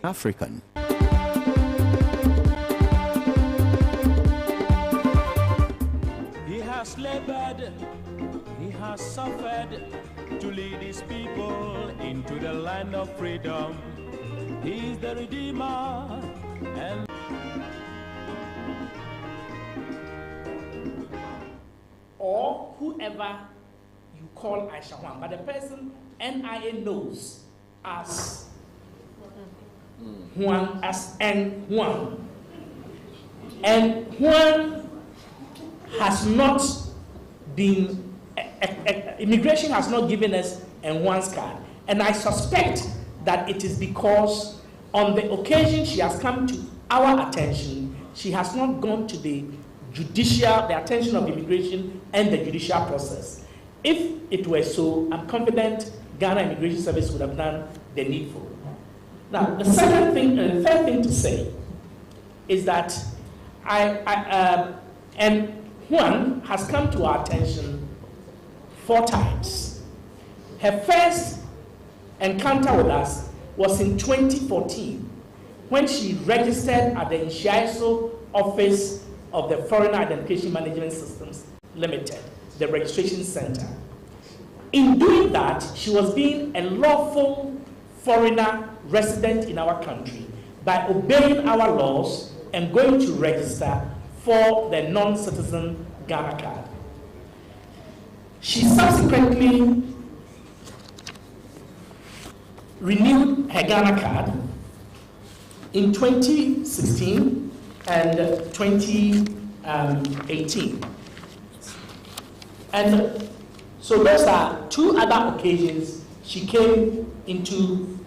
African. He has labored, he has suffered to lead his people into the land of freedom. He is the Redeemer and or whoever you call Aisha Juan, but the person NIA knows as Juan, as N Juan. And Juan has not been, immigration has not given us N Juan's card. And I suspect that it is because on the occasion she has come to our attention, she has not gone to the attention of immigration and the judicial process. If it were so, I'm confident Ghana Immigration Service would have done the needful. Now, the third thing to say is that and Juan has come to our attention 4 times. Her first encounter with us was in 2014 when she registered at the Inshiaiso office of the Foreigner Identification Management Systems Limited, the registration center. In doing that, she was being a lawful foreigner resident in our country by obeying our laws and going to register for the non-citizen Ghana card. She subsequently renewed her Ghana card in 2016 and 2018. And so those are 2 other occasions she came into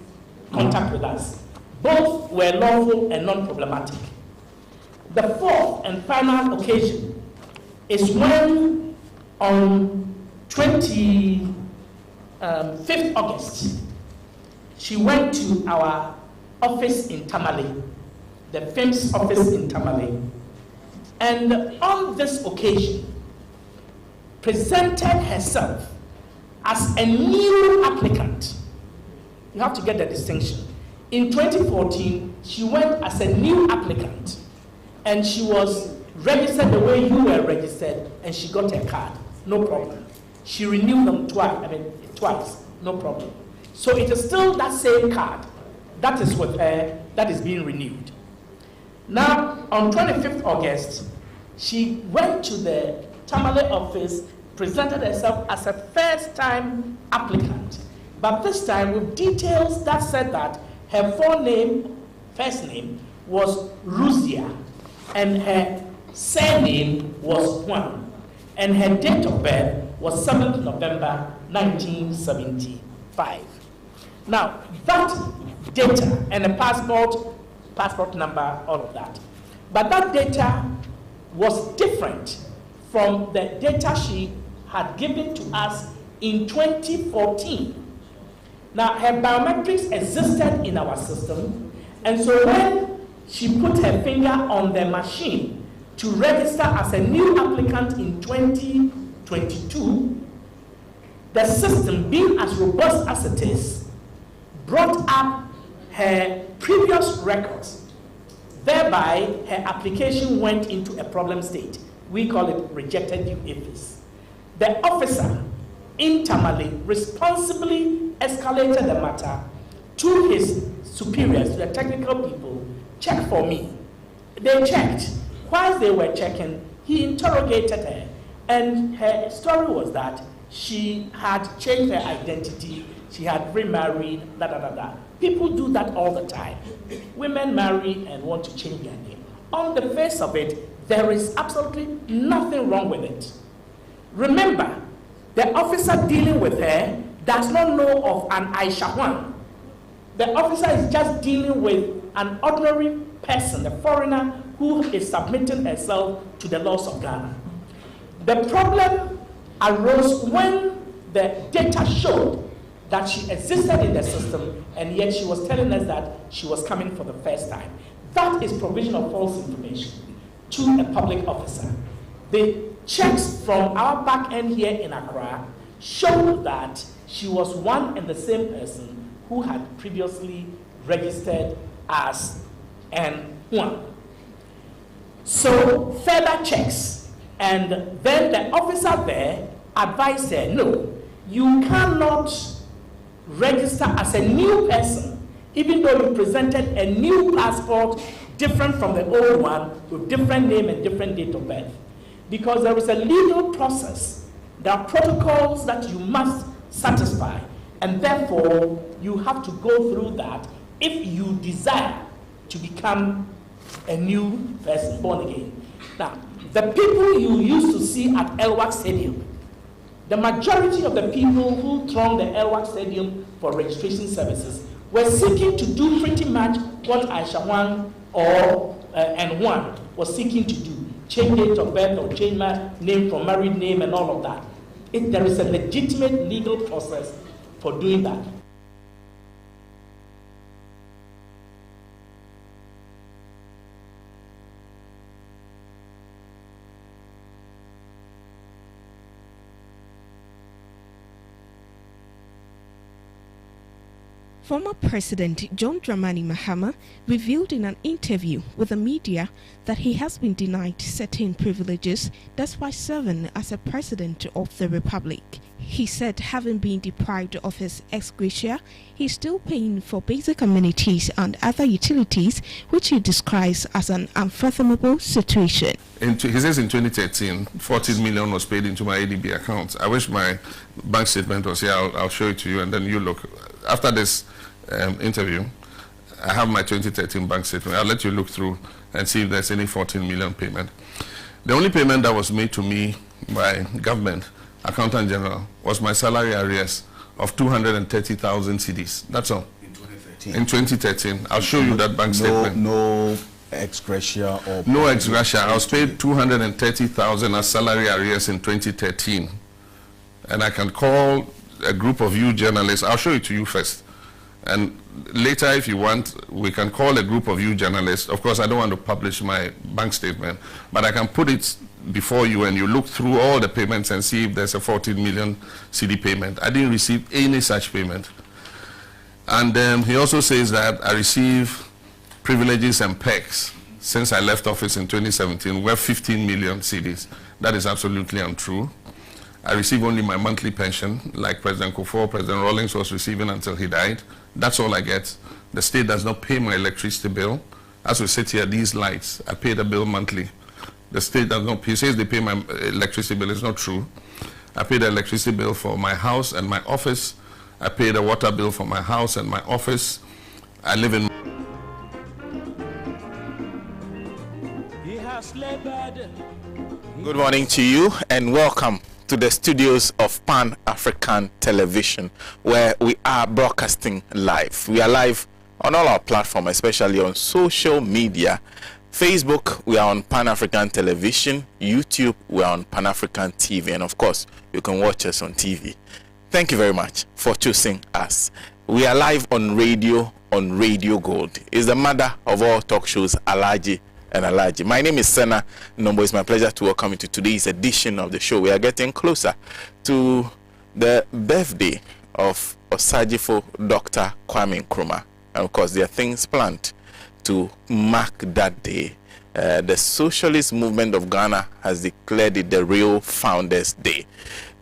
contact with us. Both were lawful and non-problematic. The 4th and final occasion is when on 25th August, she went to our office in Tamale, the FIMS office in Tamale, and on this occasion presented herself as a new applicant. You have to get the distinction. In 2014, she went as a new applicant, and she was registered the way you were registered, and she got her card, no problem. She renewed them twice, no problem. So it is still that same card that is with her, that is being renewed. Now, on 25th August, she went to the Tamale office, presented herself as a first-time applicant, but this time with details that said that her first name was Ruzia, and her surname was Juan, and her date of birth was 7th November 1975. Now, that data and a passport number, all of that. But that data was different from the data she had given to us in 2014. Now, her biometrics existed in our system, and so when she put her finger on the machine to register as a new applicant in 2022, the system, being as robust as it is, brought up her previous records. Thereby, her application went into a problem state. We call it rejected due APHIS. The officer in Tamale responsibly escalated the matter to his superiors, to the technical people. Check for me. They checked. Whilst they were checking, he interrogated her, and her story was that she had changed her identity, she had remarried, People do that all the time. Women marry and want to change their name. On the face of it, there is absolutely nothing wrong with it. Remember, the officer dealing with her does not know of an Aisha Juan. The officer is just dealing with an ordinary person, a foreigner who is submitting herself to the laws of Ghana. The problem arose when the data showed that she existed in the system, and yet she was telling us that she was coming for the first time. That is provision of false information to a public officer. The checks from our back end here in Accra showed that she was one and the same person who had previously registered as N1. So further checks, and then the officer there advised her, no, you cannot register as a new person, even though you presented a new passport different from the old one with different name and different date of birth. Because there is a legal process, there are protocols that you must satisfy, and therefore you have to go through that if you desire to become a new person, born again. Now, the people you used to see at Elwak Stadium, the majority of the people who thronged the Elwak Stadium for registration services were seeking to do pretty much what Aisha 1 or N1 was seeking to do. Change date of birth or change my name from married name and all of that. There is a legitimate legal process for doing that. Former President John Dramani Mahama revealed in an interview with the media that he has been denied certain privileges despite serving as a president of the Republic. He said having been deprived of his ex-gratia, he is still paying for basic amenities and other utilities, which he describes as an unfathomable situation. He says in 2013, 14 million was paid into my ADB account. I wish my bank statement was here. I'll show it to you, and then you look. After this interview, I have my 2013 bank statement. I'll let you look through and see if there's any 14 million payment. The only payment that was made to me by government, Accountant General, was my salary arrears of 230,000 cedis. That's all. In 2013? In 2013. I'll show you that bank statement. No ex-gratia or... No ex-gratia. I was paid 230,000 as salary arrears in 2013. And I can call a group of you journalists. I'll show it to you first. And later, if you want, we can call a group of you journalists. Of course, I don't want to publish my bank statement, but I can put it before you and you look through all the payments and see if there's a 14 million CD payment. I didn't receive any such payment. And he also says that I receive privileges and perks since I left office in 2017, worth 15 million CDs. That is absolutely untrue. I receive only my monthly pension, like President Kufuor, President Rawlings was receiving until he died. That's all I get. The state does not pay my electricity bill. As we sit here, these lights, I pay the bill monthly. The state does not pay. He says they pay my electricity bill. It's not true. I pay the electricity bill for my house and my office. I pay the water bill for my house and my office. I live in... He has labored. Good morning to you and welcome to the studios of Pan-African Television, where we are broadcasting live. We are live on all our platforms, especially on social media. Facebook, we are on Pan-African Television. YouTube, we are on Pan-African TV. And of course, you can watch us on TV. Thank you very much for choosing us. We are live on Radio Gold. It's the mother of all talk shows, Alhaji Alhaji. My name is Sena. Nombo, it's my pleasure to welcome you to today's edition of the show. We are getting closer to the birthday of Osajifo Dr. Kwame Nkrumah. And of course, there are things planned to mark that day. The socialist movement of Ghana has declared it the real Founders Day.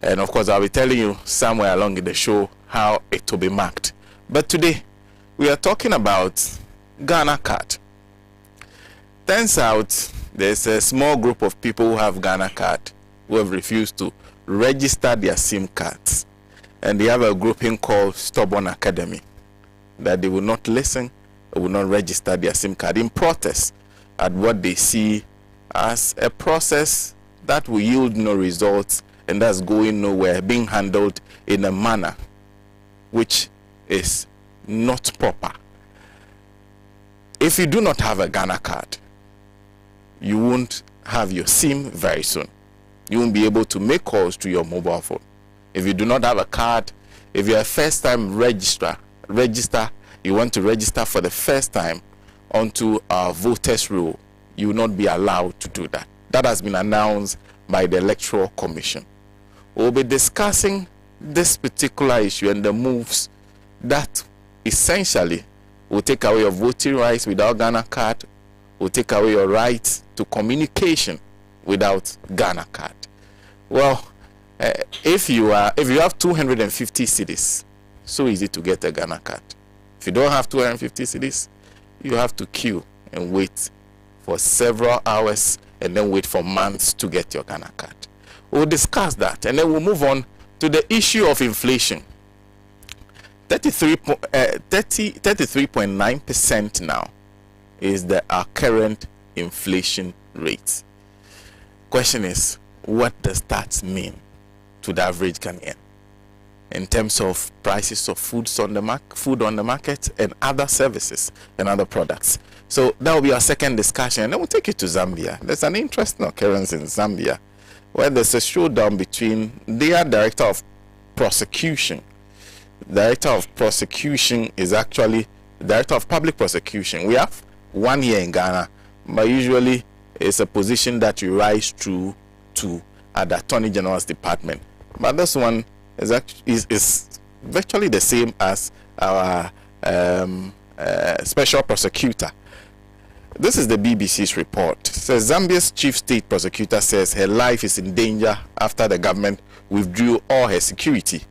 And of course, I'll be telling you somewhere along in the show how it will be marked. But today, we are talking about Ghana card. Turns out there's a small group of people who have Ghana card who have refused to register their SIM cards. And they have a grouping called Stubborn Academy, that they will not listen, they will not register their SIM card in protest at what they see as a process that will yield no results and that's going nowhere, being handled in a manner which is not proper. If you do not have a Ghana card, you won't have your SIM very soon. You won't be able to make calls to your mobile phone. If you do not have a card, if you're a first-time register, you want to register for the first time onto our voters roll, you will not be allowed to do that. That has been announced by the Electoral Commission. We'll be discussing this particular issue and the moves that essentially will take away your voting rights without Ghana card, will take away your right to communication without Ghana card. Well, if you have 250 cedis, so easy to get a Ghana card. If you don't have 250 cedis, you have to queue and wait for several hours and then wait for months to get your Ghana card. We'll discuss that and then we'll move on to the issue of inflation. 33.9% now is our current inflation rate. Question is, what does that mean to the average Ghanaian in terms of prices of food on the market and other services and other products? So that will be our second discussion, and then we'll take you to Zambia. There's an interesting occurrence in Zambia where there's a showdown between their director of prosecution. Director of prosecution is actually director of public prosecution. We have one here in Ghana, but usually it's a position that you rise through to at the Attorney General's department. But this one is virtually the same as our special prosecutor. This is the BBC's report. It says Zambia's chief state prosecutor says her life is in danger after the government withdrew all her security.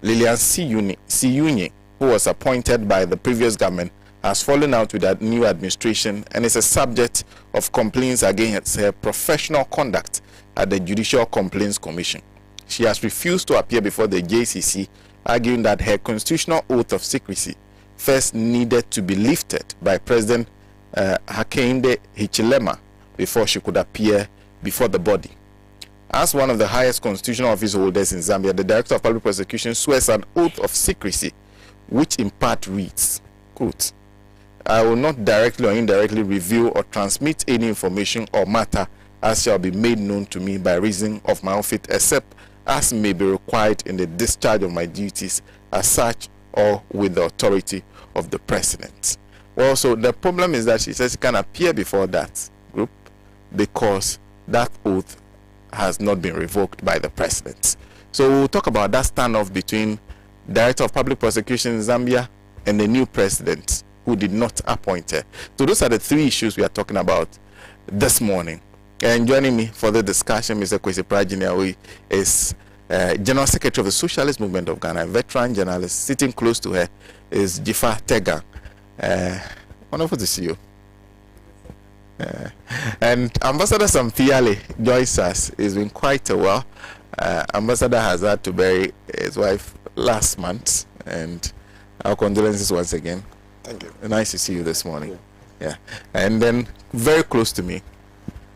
Lilian Siyunye, who was appointed by the previous government, has fallen out with a new administration and is a subject of complaints against her professional conduct at the Judicial Commission. She has refused to appear before the JCC, arguing that her constitutional oath of secrecy first needed to be lifted by President Hakainde Hichilema before she could appear before the body. As one of the highest constitutional office holders in Zambia, the Director of Public Prosecution swears an oath of secrecy, which in part reads, quote, "I will not directly or indirectly reveal or transmit any information or matter as shall be made known to me by reason of my office, except as may be required in the discharge of my duties as such or with the authority of the President." Well, so the problem is that she says she can appear before that group because that oath has not been revoked by the President. So we'll talk about that standoff between Director of Public Prosecution in Zambia and the new President who did not appoint her. So those are the three issues we are talking about this morning. And joining me for the discussion, Mr. Kwesi Pratt Jnr, who is General Secretary of the Socialist Movement of Ghana, a veteran journalist. Sitting close to her is Dzifa Tegah. Wonderful to see you. And Ambassador Sam Pee Yalley joins us. It's been quite a while. Ambassador has had to bury his wife last month, and our condolences once again. Thank you. Nice to see you this morning. Yeah. And then very close to me,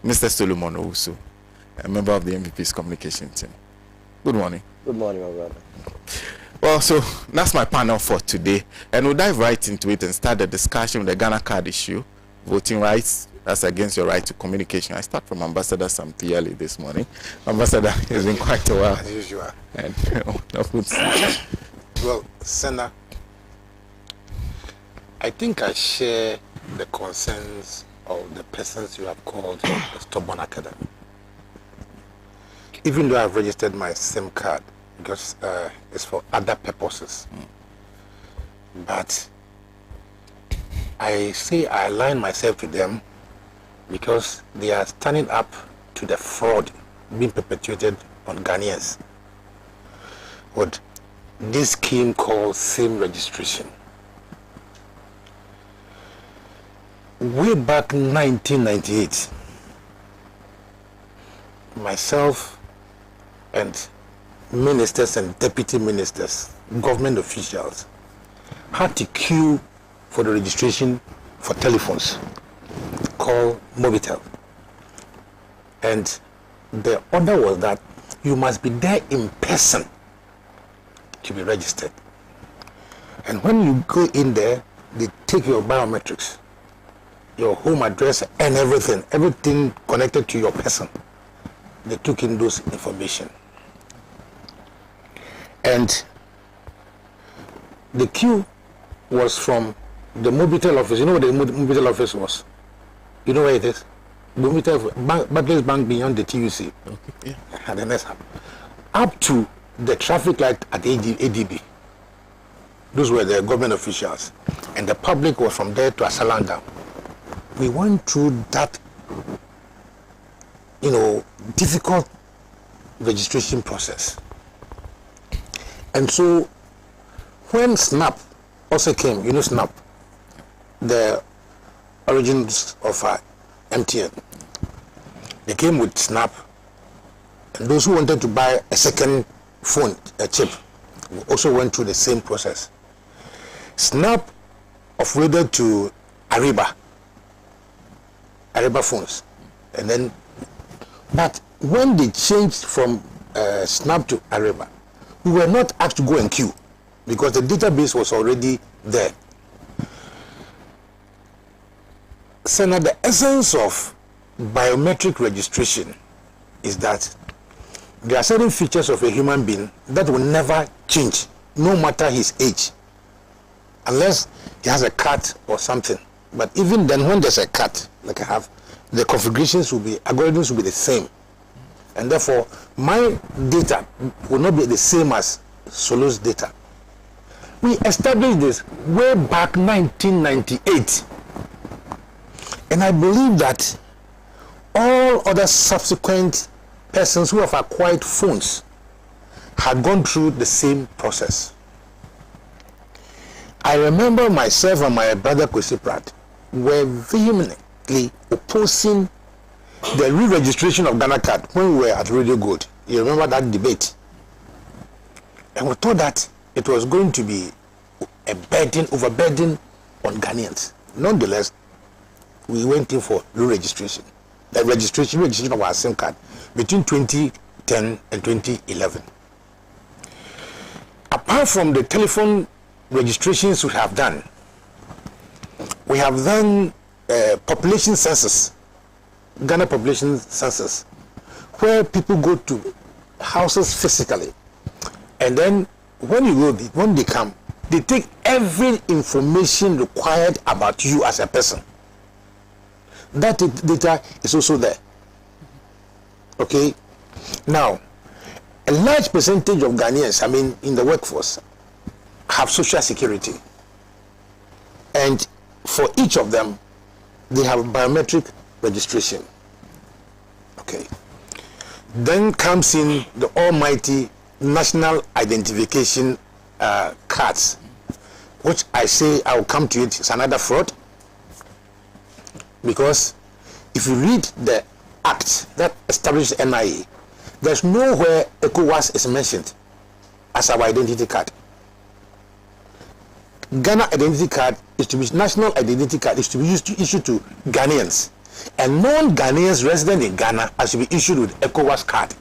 Mr. Solomon Owusu, a member of the MPP's communication team. Good morning. Good morning, my brother. Well, so that's my panel for today, and we'll dive right into it and start the discussion with the Ghana card issue, voting rights. That's against your right to communication. I start from Ambassador Sam Pee Yalley this morning. Ambassador, it's been quite a while. As usual. And, well, Sena, I think I share the concerns of the persons you have called the stubborn academy. Even though I've registered my SIM card because it's for other purposes. But I say I align myself with them because they are standing up to the fraud being perpetuated on Ghanaians with this scheme called SIM registration. Way back in 1998, myself and ministers and deputy ministers, government officials, had to queue for the registration for telephones called Mobitel. And the order was that you must be there in person to be registered. And when you go in there, they take your biometrics, your home address and everything connected to your person. They took in those information. And the queue was from the Mobitel office. You know what the Mobitel office was? You know where it is? Mobitel Barclays Bank beyond the TUC. Okay. Yeah. And the next up to the traffic light at ADB. Those were the government officials. and the public was from there to Asalanda. We went through that, difficult registration process. And so when SNAP also came, SNAP, the origins of MTN, they came with SNAP, and those who wanted to buy a second phone, a chip, also went through the same process. SNAP offloaded to Ariba phones, and then, but when they changed from SNAP to Ariba, we were not asked to go and queue because the database was already there. Sena, the essence of biometric registration is that there are certain features of a human being that will never change, no matter his age, unless he has a cut or something. But even then, when there's a cut, like I have, the configurations algorithms will be the same. And therefore, my data will not be the same as Solo's data. We established this way back 1998. And I believe that all other subsequent persons who have acquired phones had gone through the same process. I remember myself and my brother Kwesi Pratt were vehemently opposing the re-registration of Ghana card when we were at Radio Gold. You remember that debate? And we thought that it was going to be a overburden on Ghanaians. Nonetheless, we went in for re-registration. The registration of our SIM card between 2010 and 2011. Apart from the telephone registrations we have done population census, Ghana population census, where people go to houses physically, and then when they come, they take every information required about you as a person. That data is also there. Okay. Now, a large percentage of Ghanaians, in the workforce, have social security, and for each of them, they have biometric registration. Okay. Then comes in the almighty national identification cards, which I say I will come to it. It's another fraud, because if you read the act that established NIA, there's nowhere ECOWAS is mentioned as our identity card. Ghana identity card is to be national identity card is to be issued to Ghanaians, and non-Ghanaians resident in Ghana are to be issued with ECOWAS card.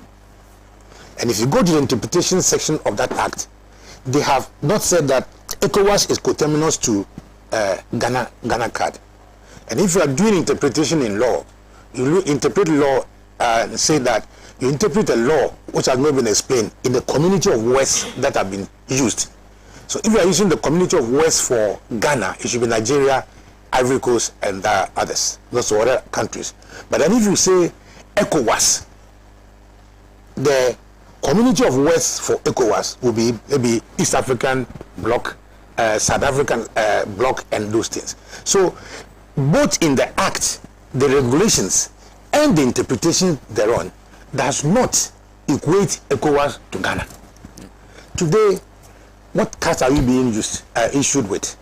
And if you go to the interpretation section of that act, they have not said that ECOWAS is coterminous to Ghana card. And if you are doing interpretation in law, you interpret law and say that you interpret a law which has not been explained in the community of words that have been used. So if you are using the community of words for Ghana, it should be Nigeria, Ivory Coast, and others, those other countries. But then if you say ECOWAS, the community of words for ECOWAS will be maybe East African bloc, South African bloc, and those things. So both in the act, the regulations, and the interpretation thereon does not equate ECOWAS to Ghana. Today, what cards are you being issued with?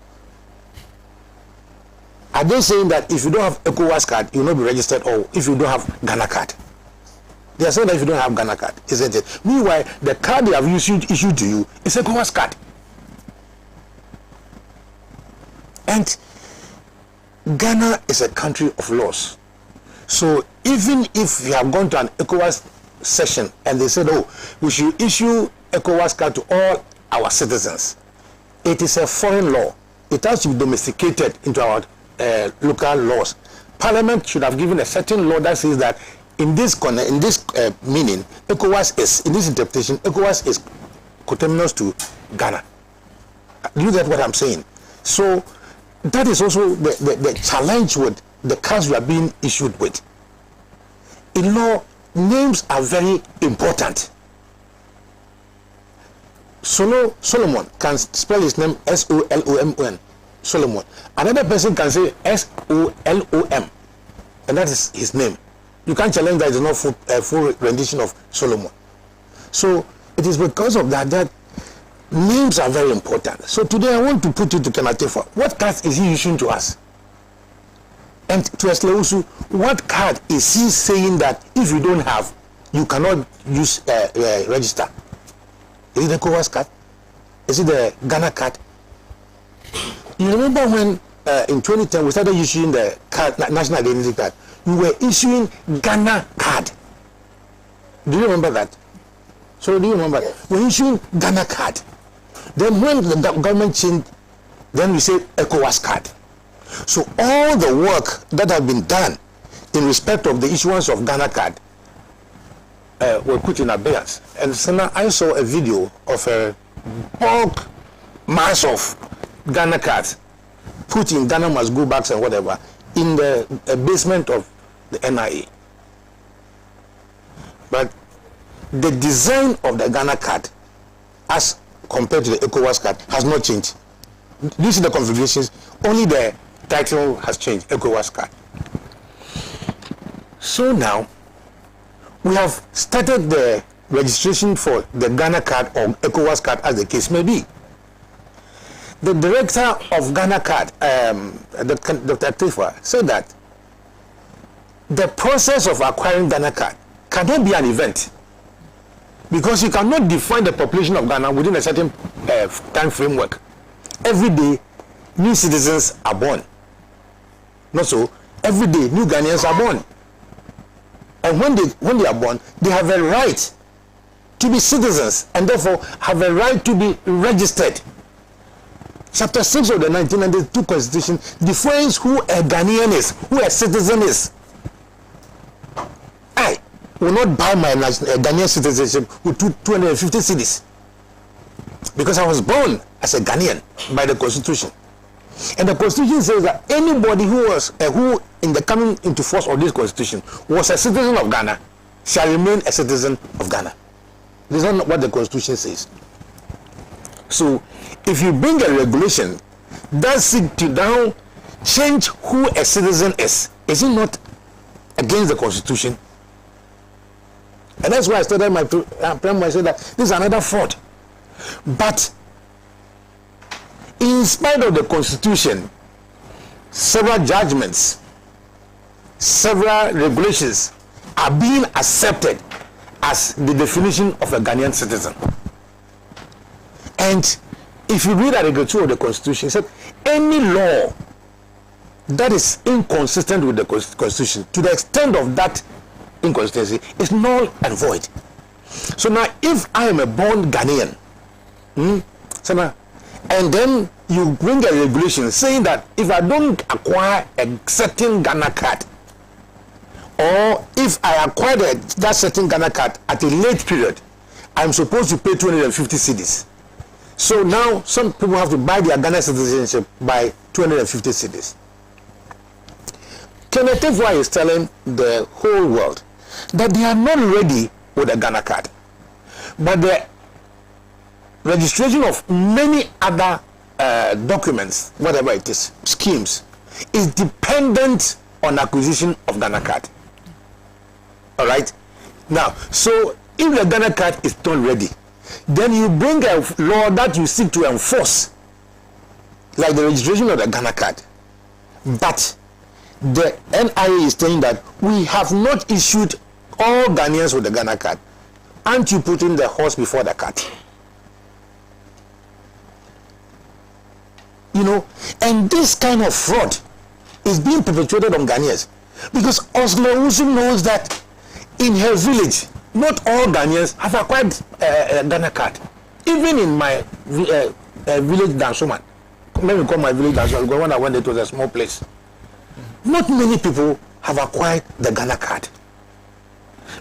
Are they saying that if you don't have ECOWAS card, you will not be registered, or if you don't have Ghana card? They are saying that if you don't have Ghana card, isn't it? Meanwhile, the card they have issued to you is ECOWAS card. And Ghana is a country of laws. So even if you have gone to an ECOWAS session and they said, oh, we should issue ECOWAS card to all our citizens, it is a foreign law. It has to be domesticated into our local laws. Parliament should have given a certain law that says that in this meaning, ECOWAS is, in this interpretation, ECOWAS is coterminous to Ghana. Do you get what I'm saying? So that is also the challenge with the cards we are being issued with. In law, names are very important. Solomon can spell his name S-O-L-O-M-O-N. Solomon. Another person can say S-O-L-O-M, and that is his name. You can't challenge that it's not full rendition of Solomon. So it is because of that that names are very important. So today I want to put it to Kenatefa. What card is he issuing to us? And to Owusu, what card is he saying that if you don't have, you cannot use register? Is it the ECOWAS card? Is it the Ghana card? You remember when in 2010 we started issuing the card, national identity card? We were issuing Ghana card. Do you remember that? So do you remember? We're issuing Ghana card. Then when the government changed, then we say ECOWAS card. So all the work that have been done in respect of the issuance of Ghana card were put in abeyance. And Sena, I saw a video of a bulk mass of Ghana cards put in Ghana must go back and whatever in the basement of the NIA. But the design of the Ghana card as compared to the ECOWAS card has not changed. Do you see the configurations? Only the title has changed, ECOWAS card. So now we have started the registration for the Ghana card or ECOWAS card as the case may be. The director of Ghana card, Dr. Tifa, said that the process of acquiring Ghana card cannot be an event because you cannot define the population of Ghana within a certain time framework. Every day, new citizens are born. Not so. Every day, new Ghanaians are born. And when they are born, they have a right to be citizens and therefore have a right to be registered. Chapter 6 of the 1992 Constitution defines who a Ghanaian is, who a citizen is. I will not buy my Ghanaian citizenship with 250 cedis because I was born as a Ghanaian by the Constitution. And the Constitution says that anybody who was who in the coming into force of this Constitution was a citizen of Ghana shall remain a citizen of Ghana. This is not what the Constitution says. So if you bring a regulation that seeks to now change who a citizen is it not against the Constitution? And that's why I started my program. I said that this is another fraud. But in spite of the Constitution, several judgments, several regulations are being accepted as the definition of a Ghanaian citizen. And if you read Article 2 of the Constitution, it said any law that is inconsistent with the Constitution, to the extent of that inconsistency, is null and void. So now, if I am a born Ghanaian, so now, and then you bring a regulation saying that if I don't acquire a certain Ghana card, or if I acquire that certain Ghana card at a late period, I'm supposed to pay 250 cedis. So now some people have to buy their Ghana citizenship by 250 cedis. Kenneth Tefwa is telling the whole world that they are not ready with a Ghana card, but the registration of many other documents, whatever it is, schemes, is dependent on acquisition of Ghana card. All right. Now, so if the Ghana card is not ready, then you bring a law that you seek to enforce, like the registration of the Ghana card. But the NIA is saying that we have not issued all Ghanaians with the Ghana card. Aren't you putting the horse before the cart? You know, and this kind of fraud is being perpetuated on Ghanaians because Owusu knows that in her village, not all Ghanaians have acquired a Ghana card. Even in my village, Dansoman, let me call my village Dansoman because when I went, it was a small place. Not many people have acquired the Ghana card.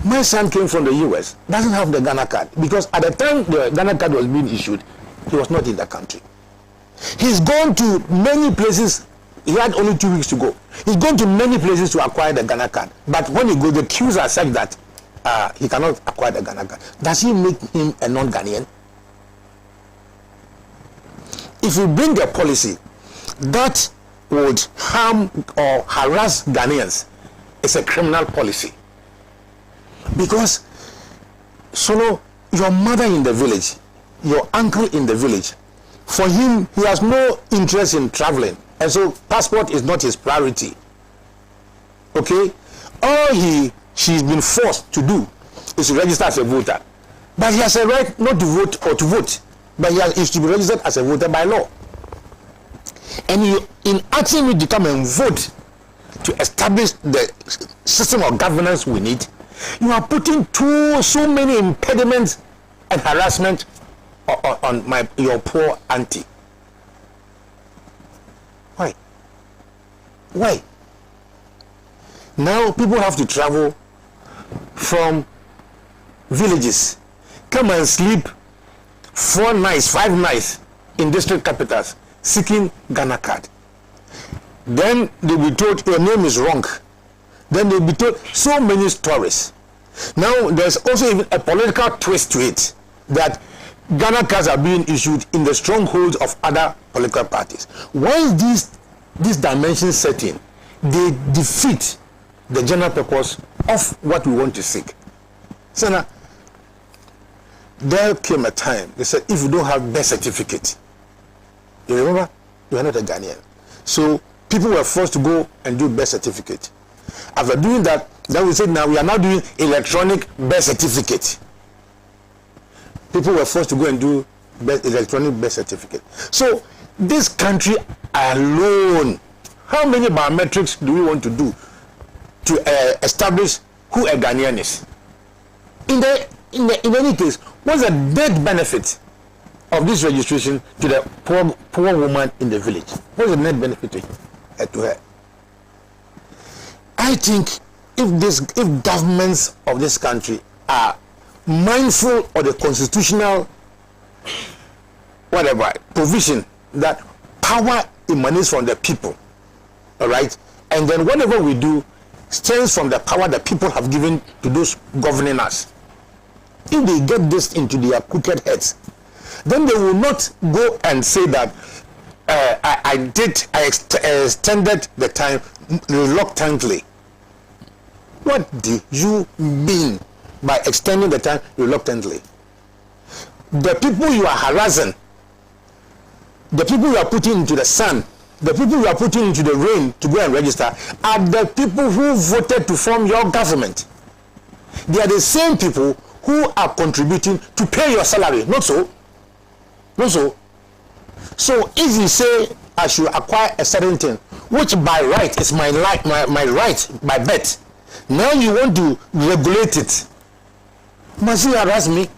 My son came from the US, doesn't have the Ghana card because at the time the Ghana card was being issued, he was not in the country. He's gone to many places. He had only 2 weeks to go. He's gone to many places to acquire the Ghana card. But when he goes, the queues are such that he cannot acquire the Ghana card. Does he make him a non-Ghanaian? If you bring a policy that would harm or harass Ghanaians is a criminal policy. Because, so your mother in the village, your uncle in the village, for him, he has no interest in traveling, and so passport is not his priority. Okay? All she's been forced to do is to register as a voter. But he has a right not to vote or to vote, but he is to be registered as a voter by law. And in asking you to come and vote to establish the system of governance we need, you are putting so many impediments and harassment on your poor auntie. Why? Why? Now people have to travel from villages, come and sleep 4 nights, 5 nights in district capitals seeking Ghana card. Then they'll be told your name is wrong. Then they'll be told so many stories. Now there's also even a political twist to it, that Ghana cards are being issued in the strongholds of other political parties. Once these dimensions set in, they defeat the general purpose of what we want to seek. Sena, there came a time they said if you don't have birth certificate, you remember, you are not a Ghanaian. So people were forced to go and do birth certificate. After doing that, then we said now we are now doing electronic birth certificate. People were forced to go and do electronic birth certificate. So this country alone, how many biometrics do we want to do to establish who a Ghanaian is? In any case, what's the net benefit of this registration to the poor woman in the village? What's the net benefit to her? I think if governments of this country are mindful of the constitutional provision that power emanates from the people, all right, and then whatever we do stems from the power that people have given to those governing us. If they get this into their crooked heads, then they will not go and say that I extended the time reluctantly. What do you mean by extending the time reluctantly? The people you are harassing, the people you are putting into the sun, the people you are putting into the rain to go and register are the people who voted to form your government. They are the same people who are contributing to pay your salary. Not so? Not so? So if you say I should acquire a certain thing, which by right is my right by birth, now you want to regulate it. Must you harass me?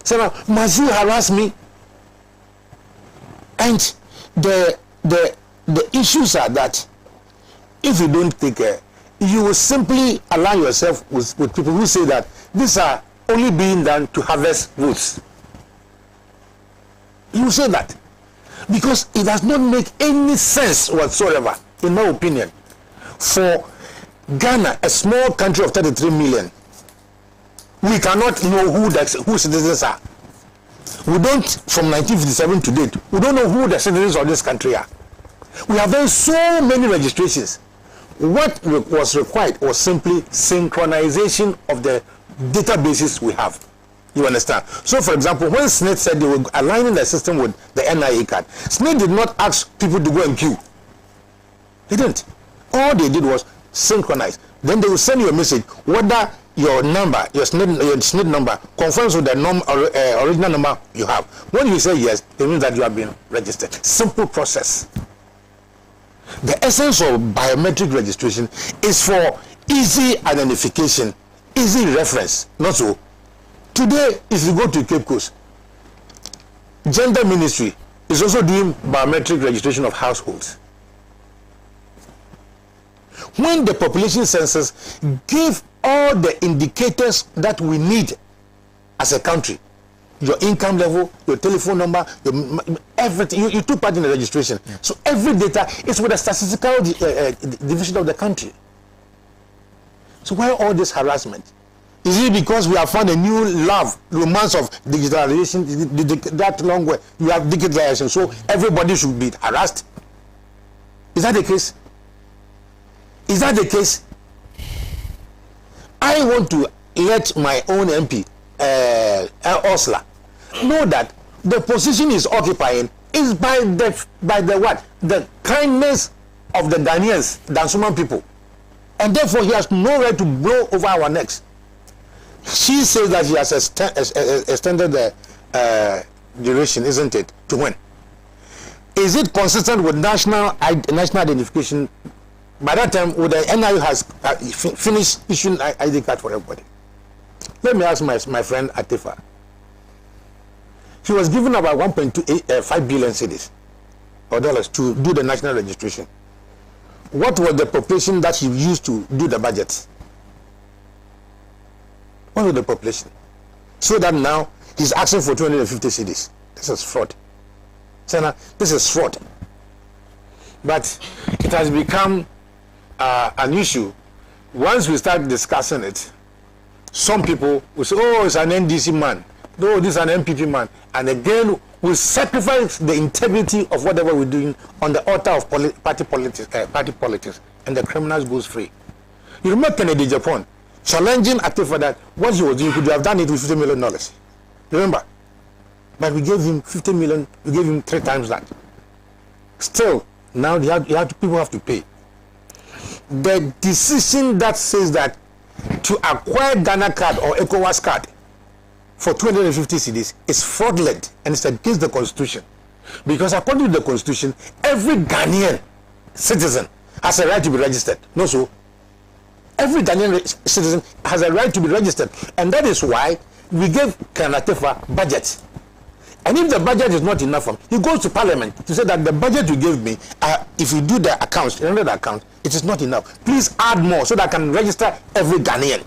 Sena, must you harass me? And the issues are that if you don't take care, you will simply align yourself with people who say that these are only being done to harvest votes. You will say that because it does not make any sense whatsoever, in my opinion, for Ghana, a small country of 33 million, we cannot know who citizens are. We don't, from 1957 to date, we don't know who the citizens of this country are. We have done so many registrations. What was required was simply synchronization of the databases we have. You understand? So, for example, when SNIT said they were aligning the system with the NIA card, SNIT did not ask people to go and queue. They didn't. All they did was synchronize. Then they will send you a message whether your number, your SNIT number, confirms with the original number you have. When you say yes, it means that you have been registered. Simple process. The essence of biometric registration is for easy identification, easy reference. Not so. Today, if you go to Cape Coast, Gender Ministry is also doing biometric registration of households. When the population census give all the indicators that we need as a country, your income level, your telephone number, everything, you took part in the registration. Yeah. So every data is with the statistical division of the country. So why all this harassment? Is it because we have found a new romance of digitalization, that long way you have digitalization, so everybody should be harassed? Is that the case? Is that the case? I want to let my own MP, Osla, know that the position he's occupying is by the what? The kindness of the Ghanaians, the Dansuman people. And therefore he has no right to blow over our necks. She says that she has extended the duration, isn't it? To when? Is it consistent with national identification? By that time, would the NIU has finished issuing ID card for everybody? Let me ask my friend Atifa. She was given about 1.5 billion cedis or dollars to do the national registration. What was the population that she used to do the budget? What was the population? So that now he's asking for 250 cedis. This is fraud. Sena, this is fraud. But it has become an issue. Once we start discussing it, some people will say, oh, it's an NDC man. No, this is an MPP man. And again, we sacrifice the integrity of whatever we're doing on the altar of party politics, and the criminals goes free. You remember Kennedy Japan challenging Atifa that what he was doing, could you have done it with $50 million? Remember? But we gave him 50 million, we gave him 3 times that. Still, now people have to pay. The decision that says that to acquire Ghana card or ECOWAS card for 250 cedis is fraudulent and it's against the constitution. Because according to the constitution, every Ghanaian citizen has a right to be registered. No, so every Ghanaian citizen has a right to be registered. And that is why we gave Kanatifa budget. And if the budget is not enough for him, he goes to parliament to say that the budget you gave me, if you do the accounts, another account, it is not enough. Please add more so that I can register every Ghanaian.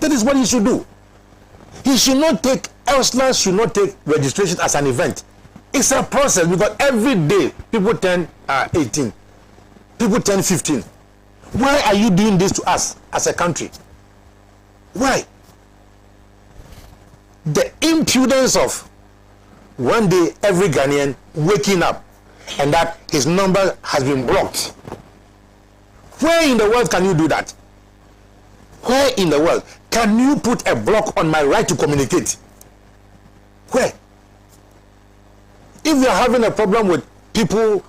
That is what he should do. He should not take, Elslas should not take registration as an event. It's a process because every day people turn 18, people turn 15. Why are you doing this to us as a country? Why? The impudence of one day every Ghanaian waking up and that his number has been blocked. Where in the world can you do that? Where in the world can you put a block on my right to communicate? Where? If you're having a problem with people,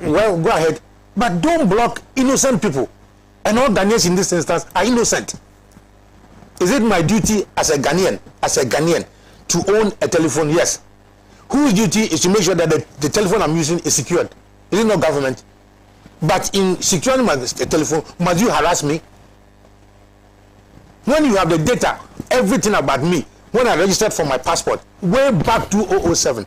well, go ahead, but don't block innocent people. And all Ghanaians in this instance are innocent. Is it my duty as a Ghanaian, to own a telephone? Yes. Whose duty is to make sure that the telephone I'm using is secured? Is it not government? But in securing my telephone, must you harass me? When you have the data, everything about me, when I registered for my passport, way back to 2007,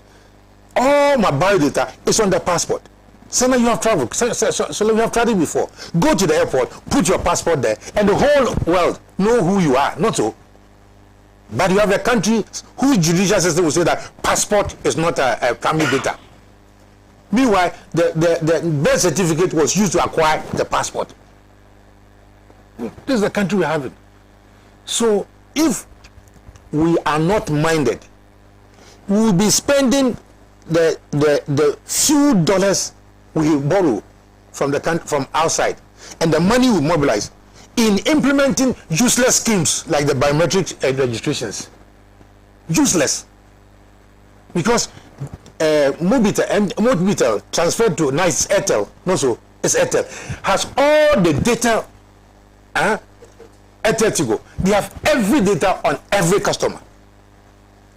all my biodata is on the passport. Sena, you have traveled. So you have traveled before. Go to the airport, put your passport there, and the whole world know who you are. Not so. But you have a country whose judicial system will say that passport is not a family data. Meanwhile, the birth certificate was used to acquire the passport. This is the country we have it. So if we are not minded, we will be spending the few dollars we borrow from outside and the money we mobilize in implementing useless schemes like the biometric registrations. Useless. Because Mobitel transferred to nice Airtel, no, so it's Airtel, has all the data. Airtel Tigo, they have every data on every customer.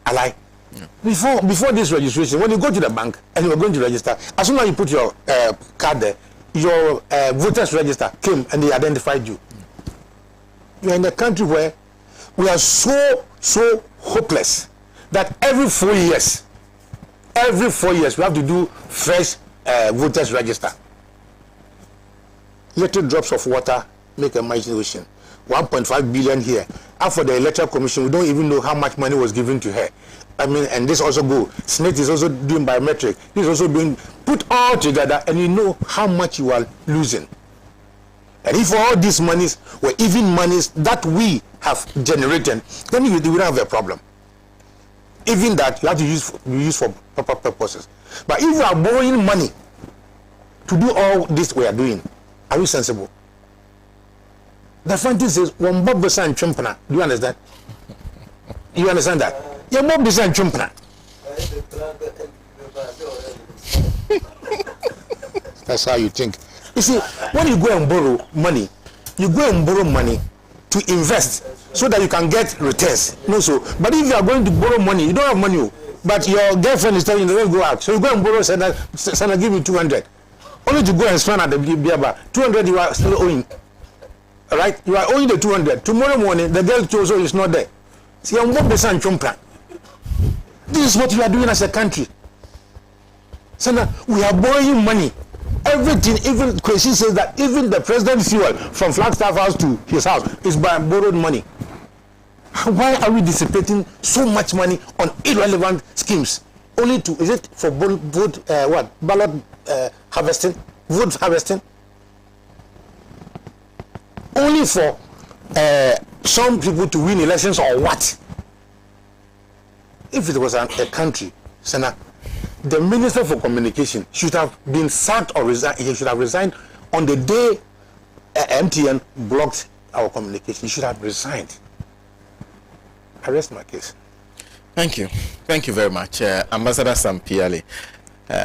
Alright. Yeah. Before this registration, when you go to the bank and you are going to register, as soon as you put your card there, your voters register came and they identified you. You are in a country where we are so hopeless that every 4 years we have to do fresh voters register. Little drops of water make a mighty ocean. 1.5 billion here. And for the Electoral Commission, we don't even know how much money was given to her. I mean, and this also go. Senate is also doing biometric. This is also doing. Put all together, and you know how much you are losing. And if all these monies were even monies that we have generated, then we don't have a problem. Even that you have to use for proper purposes. But if we are borrowing money to do all this we are doing, are you sensible? The funny thing is, when Bob Besan Chumpana, do you understand? You understand that? Yeah, Bob Besan Chumpana. That's how you think. You see, when you go and borrow money, you go and borrow money to invest so that you can get returns. No, so, but if you are going to borrow money, you don't have money, but your girlfriend is telling you to go out, so you go and borrow, Sena give you 200, only to go and spend at the beer bar. 200 you are still owing. All right, you are owing the 200. Tomorrow morning, the girl also is not there. See, I'm going to this is what you are doing as a country. Sena, we are borrowing money. Everything, even Kwesi says that even the president's fuel from Flagstaff House to his house is by borrowed money. Why are we dissipating so much money on irrelevant schemes? Only to, is it for ballot harvesting, vote harvesting? Only for some people to win elections or what? If it was a country, Sena, the Minister for Communication should have been sacked or resigned. He should have resigned on the day MTN blocked our communication. He should have resigned. I rest my case. Thank you. Thank you very much, Ambassador Sam Pee Yalley.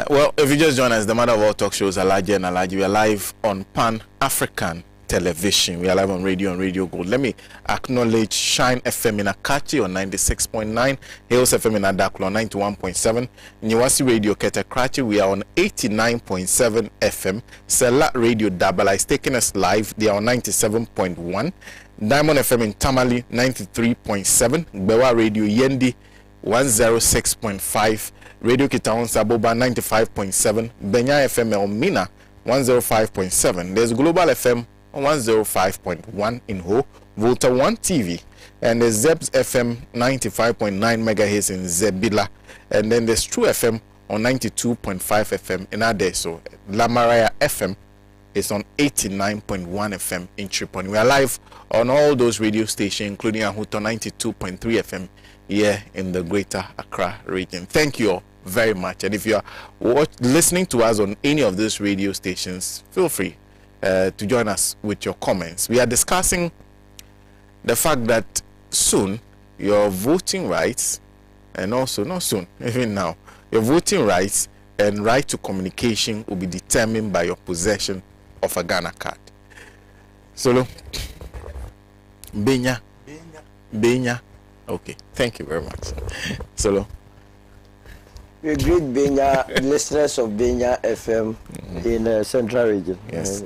Well, if you just join us, the Mother of all talk shows, Alhaji Alhaji, we are live on Pan-African Television. We are live on Radio Gold. Let me acknowledge Shine FM in Akachi on 96.9, Hills FM in Adaklo on 91.7, Nyawasi Radio Ketakrachi, we are on 89.7 FM, Sela Radio Dabala is taking us live, they are on 97.1, Diamond FM in Tamale 93.7, Bewa Radio Yendi 106.5, Radio Kitaon Saboba 95.7, Benya FM Elmina 105.7, there's Global FM 105.1 in Ho, Volta 1 TV, and there's Zebs FM 95.9 megahertz in Zebila, and then there's True FM on 92.5 FM in Adeso. La Maria FM is on 89.1 FM in Tripoli. We are live on all those radio stations, including Ahuto 92.3 FM here in the Greater Accra region. Thank you all very much, and if you are listening to us on any of those radio stations, feel free to join us with your comments. We are discussing the fact that soon your voting rights, and also not soon, even now, your voting rights and right to communication will be determined by your possession of a Ghana card. Solo Benya. Okay, thank you very much. Solo. We greet Benya, listeners of Benya FM in Central Region. Yes.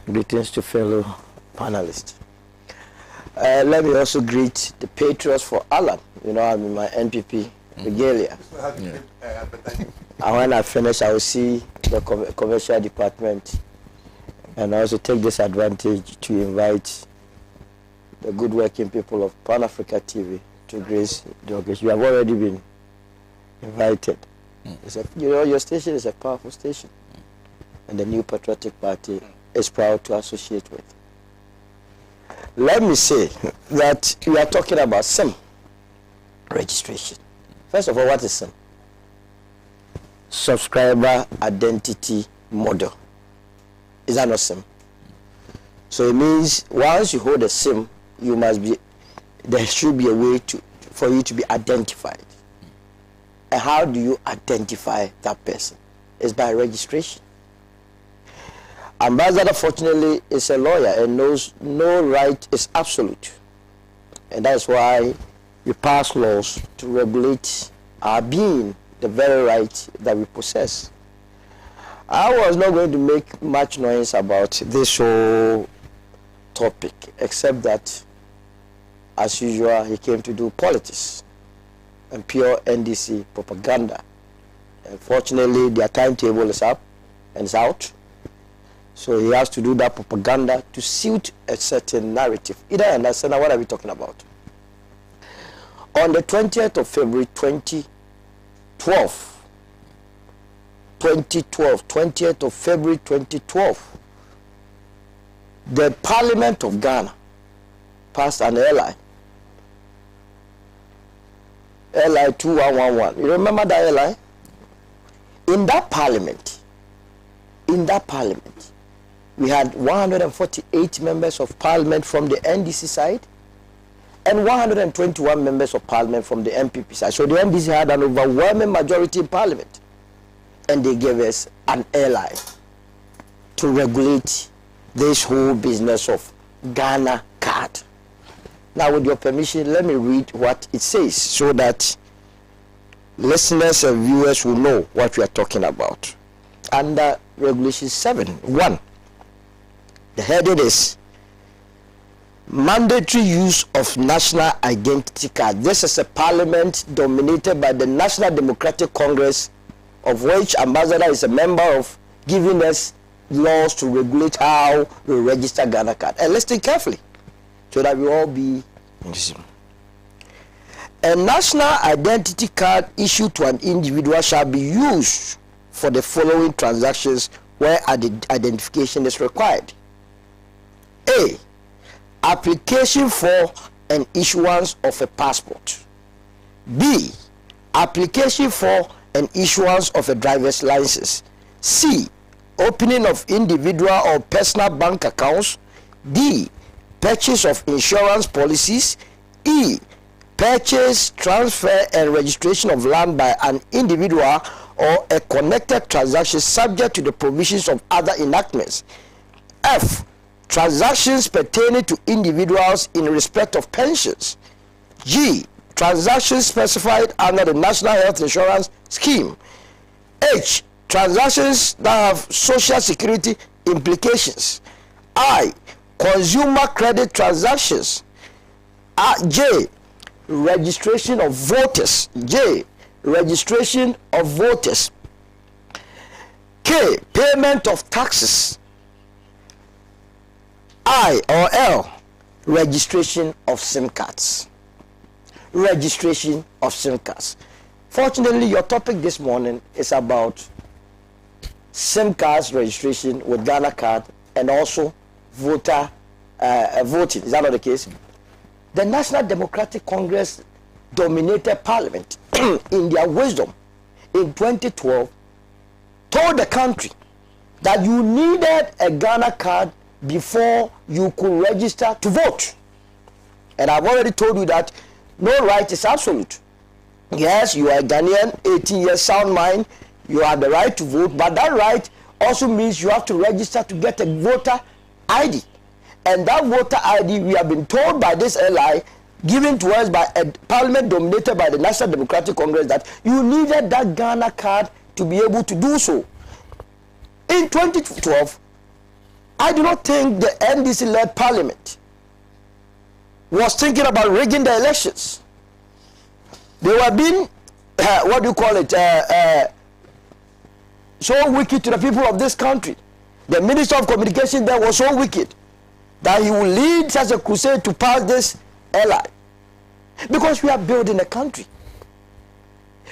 Greetings to fellow panelists. Let me also greet the patriots for Alan. You know, I'm in my NPP regalia. And when I finish, I will see the commercial department, and I also take this advantage to invite the good working people of Pan Africa TV to grace the occasion. You have already been invited. You know, your station is a powerful station, and the New Patriotic Party is proud to associate with. Let me say that we are talking about SIM registration. First of all, what is SIM? Subscriber Identity Model. Is that not SIM? So it means once you hold a SIM, you must be, there should be a way for you to be identified. And how do you identify that person? It's by registration. Ambassador, fortunately, is a lawyer and knows no right is absolute. And that's why we pass laws to regulate our being, the very right that we possess. I was not going to make much noise about this whole topic, except that, as usual, he came to do politics and pure NDC propaganda. Unfortunately, their timetable is up and it's out. So he has to do that propaganda to suit a certain narrative. You don't understand what are we talking about? On the 20th of February 2012, 2012, 20th of February 2012, the Parliament of Ghana passed an LI 2111. You remember that LI? In that parliament, we had 148 members of parliament from the NDC side and 121 members of parliament from the MPP side. So the NDC had an overwhelming majority in parliament, and they gave us an LI to regulate this whole business of Ghana card. Now, with your permission, let me read what it says so that listeners and viewers will know what we are talking about. Under Regulation 7.1, the heading is mandatory use of national identity card. This is a parliament dominated by the National Democratic Congress, of which Ambassador is a member of, giving us laws to regulate how we register Ghana card. And listen carefully so that we all be in this. A national identity card issued to an individual shall be used for the following transactions where identification is required. A. Application for an issuance of a passport. B. Application for an issuance of a driver's license. C. Opening of individual or personal bank accounts. D. Purchase of insurance policies. E. Purchase, transfer, and registration of land by an individual or a connected transaction subject to the provisions of other enactments. F. Transactions pertaining to individuals in respect of pensions. G. Transactions specified under the National Health Insurance Scheme. H. Transactions that have social security implications. I. Consumer credit transactions. J. Registration of voters. J. Registration of voters. K. Payment of taxes. I or L. Registration of SIM cards. Registration of SIM cards. Fortunately, your topic this morning is about SIM cards registration with Ghana card and also voter voting. Is that not the case? The National Democratic Congress dominated parliament in their wisdom in 2012 told the country that you needed a Ghana card before you could register to vote. And I've already told you that no right is absolute. Yes, you are a Ghanaian, 18 years, sound mind, you have the right to vote, but that right also means you have to register to get a voter ID. And that voter ID, we have been told by this LI, given to us by a parliament dominated by the National Democratic Congress, that you needed that Ghana card to be able to do so. In 2012, I do not think the NDC-led parliament was thinking about rigging the elections. They were being, what do you call it, so wicked to the people of this country. The Minister of Communication there was so wicked that he will lead such a crusade to pass this LI. Because we are building a country.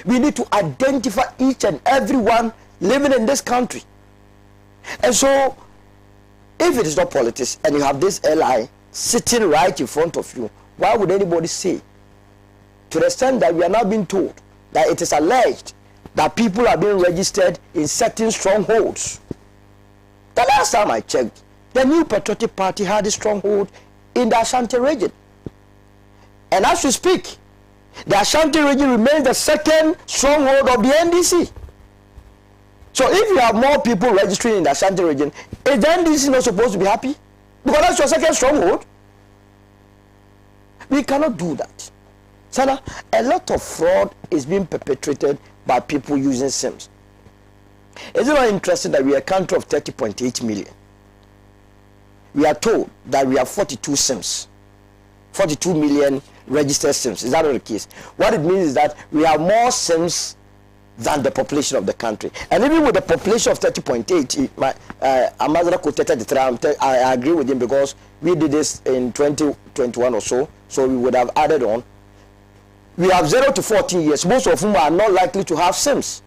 We need to identify each and everyone living in this country. And so, if it is not politics and you have this LI sitting right in front of you, why would anybody say? To the extent that we are now being told that it is alleged that people are being registered in certain strongholds. The last time I checked, the New Patriotic Party had a stronghold in the Ashanti region. And as we speak, the Ashanti region remains the second stronghold of the NDC. So if you have more people registering in the Ashanti region, is the NDC not supposed to be happy? Because that's your second stronghold. We cannot do that. Sena, a lot of fraud is being perpetrated by people using SIMs. Is it not interesting that we are a country of 30.8 million? We are told that we have 42 SIMs, 42 million registered SIMs. Is that not the case? What it means is that we have more SIMs than the population of the country. And even with the population of 30.8, Ambassador quoted the term, I agree with him, because we did this in 2021 or so we would have added on. We have 0 to 14 years, most of whom are not likely to have SIMs.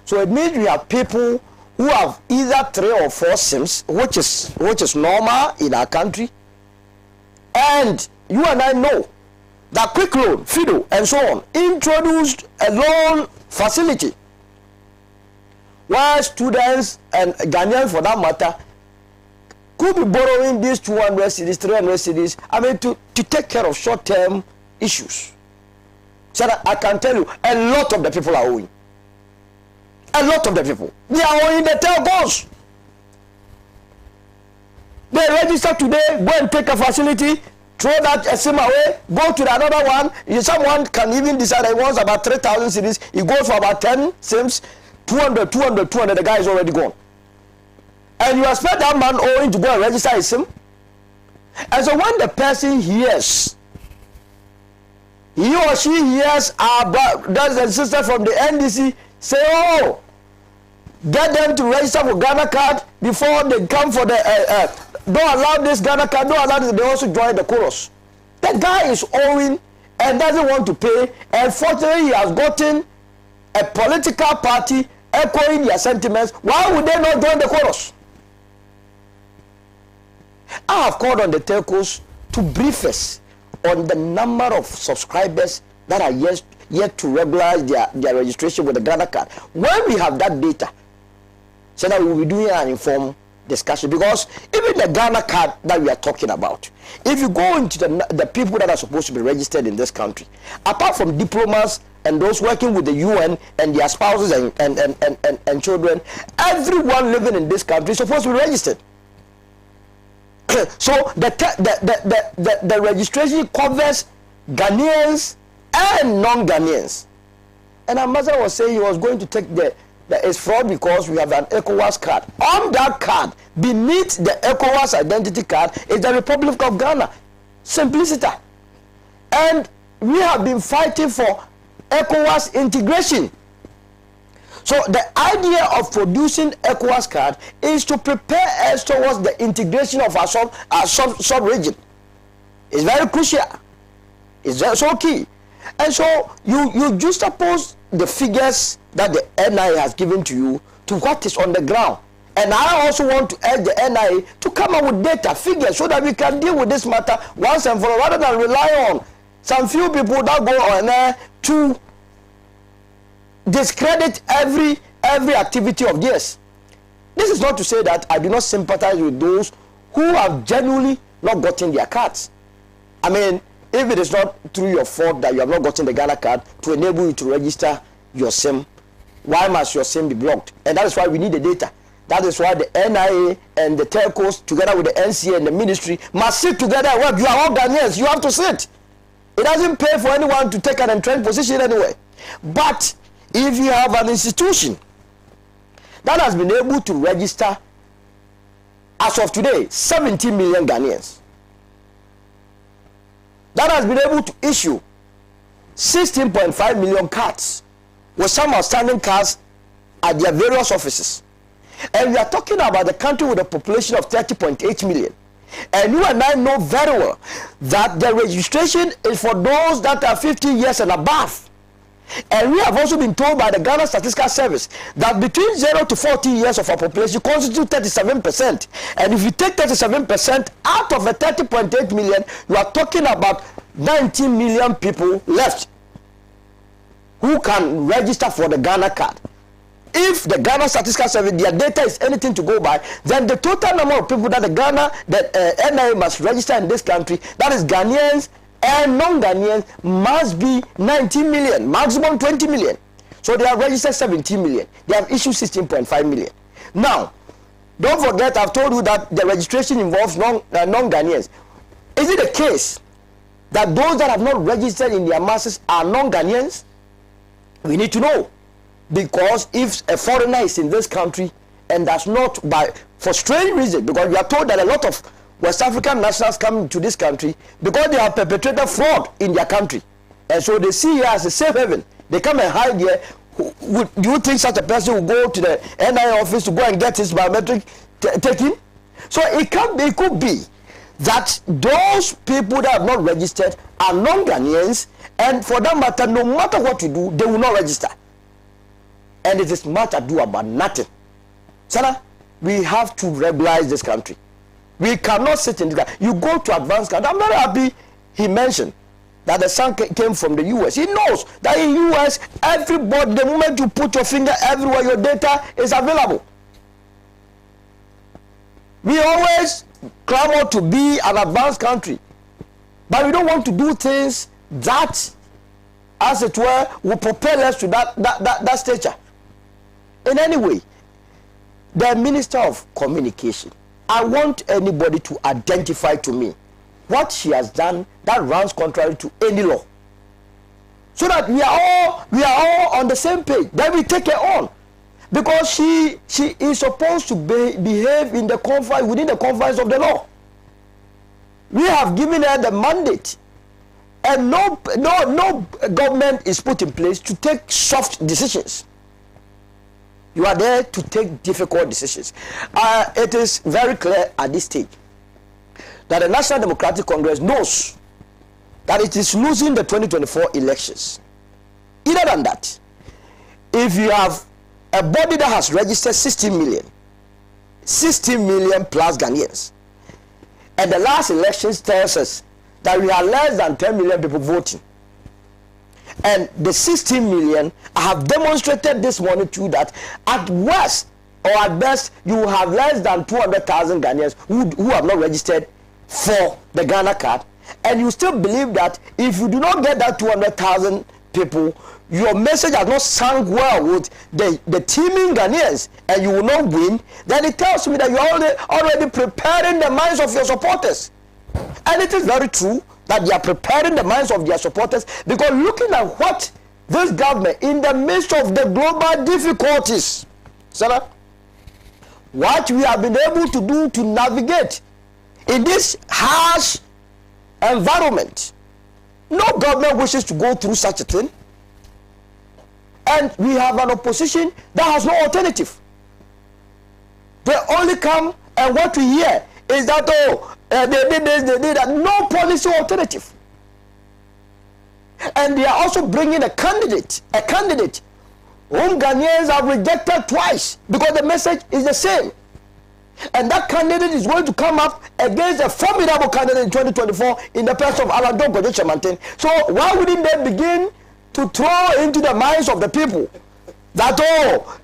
So it means we have people who have either 3 or 4 SIMs, which is normal in our country. And you and I know that quick loan, FIDO, and so on, introduced a loan facility where students and Ghanaians, for that matter, could be borrowing these 200 cedis, 300 cedis, I mean, to take care of short-term issues. So that I can tell you, a lot of the people are owing. A lot of the people. They are owing the telcos. They register today, go and take a facility, throw that SIM away, go to another one. Someone can even decide he wants about 3,000 cedis. He goes for about 10 SIMs, 200, the guy is already gone. And you expect that man owing to go and register his SIM? And so when the person hears, he or she hears our brothers and sisters from the NDC say, oh, get them to register for Ghana card before they come for the, don't allow this Ghana card, don't allow this, they also join the chorus. The guy is owing and doesn't want to pay, and fortunately he has gotten a political party echoing their sentiments. Why would they not join the chorus? I have called on the telcos to brief us on the number of subscribers that are yet to regularize their registration with the Ghana card. When we have that data, so that we will be doing an informed discussion, because even the Ghana card that we are talking about, if you go into the people that are supposed to be registered in this country, apart from diplomats and those working with the UN and their spouses and children, everyone living in this country is supposed to be registered. So the registration covers Ghanaians and non-Ghanaians. And Ambassador was saying he was going to take it's fraud because we have an ECOWAS card. On that card, beneath the ECOWAS identity card, is the Republic of Ghana. Simplicity. And we have been fighting for ECOWAS integration. So the idea of producing ECOWAS card is to prepare us towards the integration of our sub-region. It's very crucial. It's so key. And so you juxtapose the figures that the NIA has given to you to what is on the ground. And I also want to urge the NIA to come up with data, figures, so that we can deal with this matter once and for all, rather than rely on some few people that go on there to discredit every activity of theirs. This is not to say that I do not sympathize with those who have genuinely not gotten their cards. I mean, if it is not through your fault that you have not gotten the Ghana card to enable you to register your SIM, why must your SIM be blocked? And that is why we need the data. That is why the NIA and the telcos, together with the NCA and the ministry, must sit together and work. You are all Ghanaians. You have to sit. It doesn't pay for anyone to take an entrenched position anyway. But if you have an institution that has been able to register, as of today, 17 million Ghanaians, that has been able to issue 16.5 million cards, with some outstanding cards at their various offices. And we are talking about the country with a population of 30.8 million. And you and I know very well that the registration is for those that are 50 years and above. And we have also been told by the Ghana Statistical Service that between 0 to 40 years of our population constitute 37%. And if you take 37% out of the 30.8 million, you are talking about 19 million people left who can register for the Ghana card. If the Ghana Statistical Service, their data is anything to go by, then the total number of people that the NIA must register in this country, that is Ghanaians and non-Ghanaians, must be 19 million, maximum 20 million. So they have registered 17 million. They have issued 16.5 million. Now, don't forget, I've told you that the registration involves non-Ghanaians. Is it the case that those that have not registered in their masses are non-Ghanaians? We need to know. Because if a foreigner is in this country and does not, for strange reason, because we are told that a lot of West African nationals come to this country because they have perpetrated fraud in their country, and so they see here as a safe haven. They come and hide here. Do you think such a person will go to the NIA office to go and get his biometric taken? So it could be that those people that have not registered are non-Ghanaians, and for that matter, no matter what you do, they will not register. and it is much ado about nothing. Sena, we have to regularize this country. We cannot sit in this country. You go to advanced country. I'm very happy he mentioned that the son came from the US. He knows that in US, everybody, the moment you put your finger everywhere, your data is available. We always clamor to be an advanced country, but we don't want to do things that, as it were, will propel us to that stature. In any way, the Minister of Communication, I want anybody to identify to me what she has done that runs contrary to any law, so that we are all on the same page. Then we take her on, because she is supposed to behave in the confines, within the confines of the law. We have given her the mandate, and no government is put in place to take soft decisions. You are there to take difficult decisions. It is very clear at this stage that the National Democratic Congress knows that it is losing the 2024 elections. Either than that, if you have a body that has registered 60 million plus Ghanaians, and the last elections tells us that we have less than 10 million people voting, and the 16 million have demonstrated this morning too that at worst or at best you have less than 200,000 Ghanaians who have not registered for the Ghana card, and you still believe that if you do not get that 200,000 people, your message has not sunk well with the teeming Ghanaians and you will not win, then it tells me that you are already preparing the minds of your supporters. And it is very true that they are preparing the minds of their supporters, because looking at what this government, in the midst of the global difficulties, Sena, what we have been able to do to navigate in this harsh environment, no government wishes to go through such a thing. And we have an opposition that has no alternative. They only come, and what we hear is that, they did this, they did that. No policy alternative. And they are also bringing a candidate whom Ghanaians have rejected twice, because the message is the same. And that candidate is going to come up against a formidable candidate in 2024 in the person of Alhaji. So why wouldn't they begin to throw into the minds of the people that,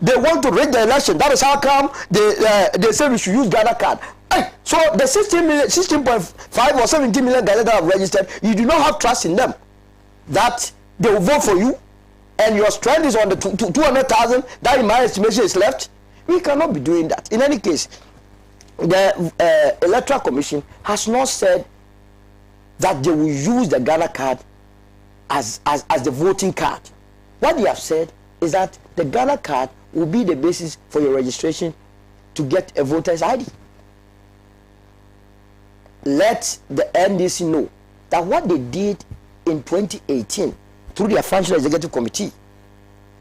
they want to rig the election? That is how come they say we should use Ghana card. So the 16.5 or 17 million Ghanaians that have registered, you do not have trust in them that they will vote for you, and your strength is on the 200,000 that in my estimation is left. We cannot be doing that. In any case, the Electoral Commission has not said that they will use the Ghana card as the voting card. What they have said is that the Ghana card will be the basis for your registration to get a voter's ID. Let the NDC know that what they did in 2018 through their Functional Executive Committee,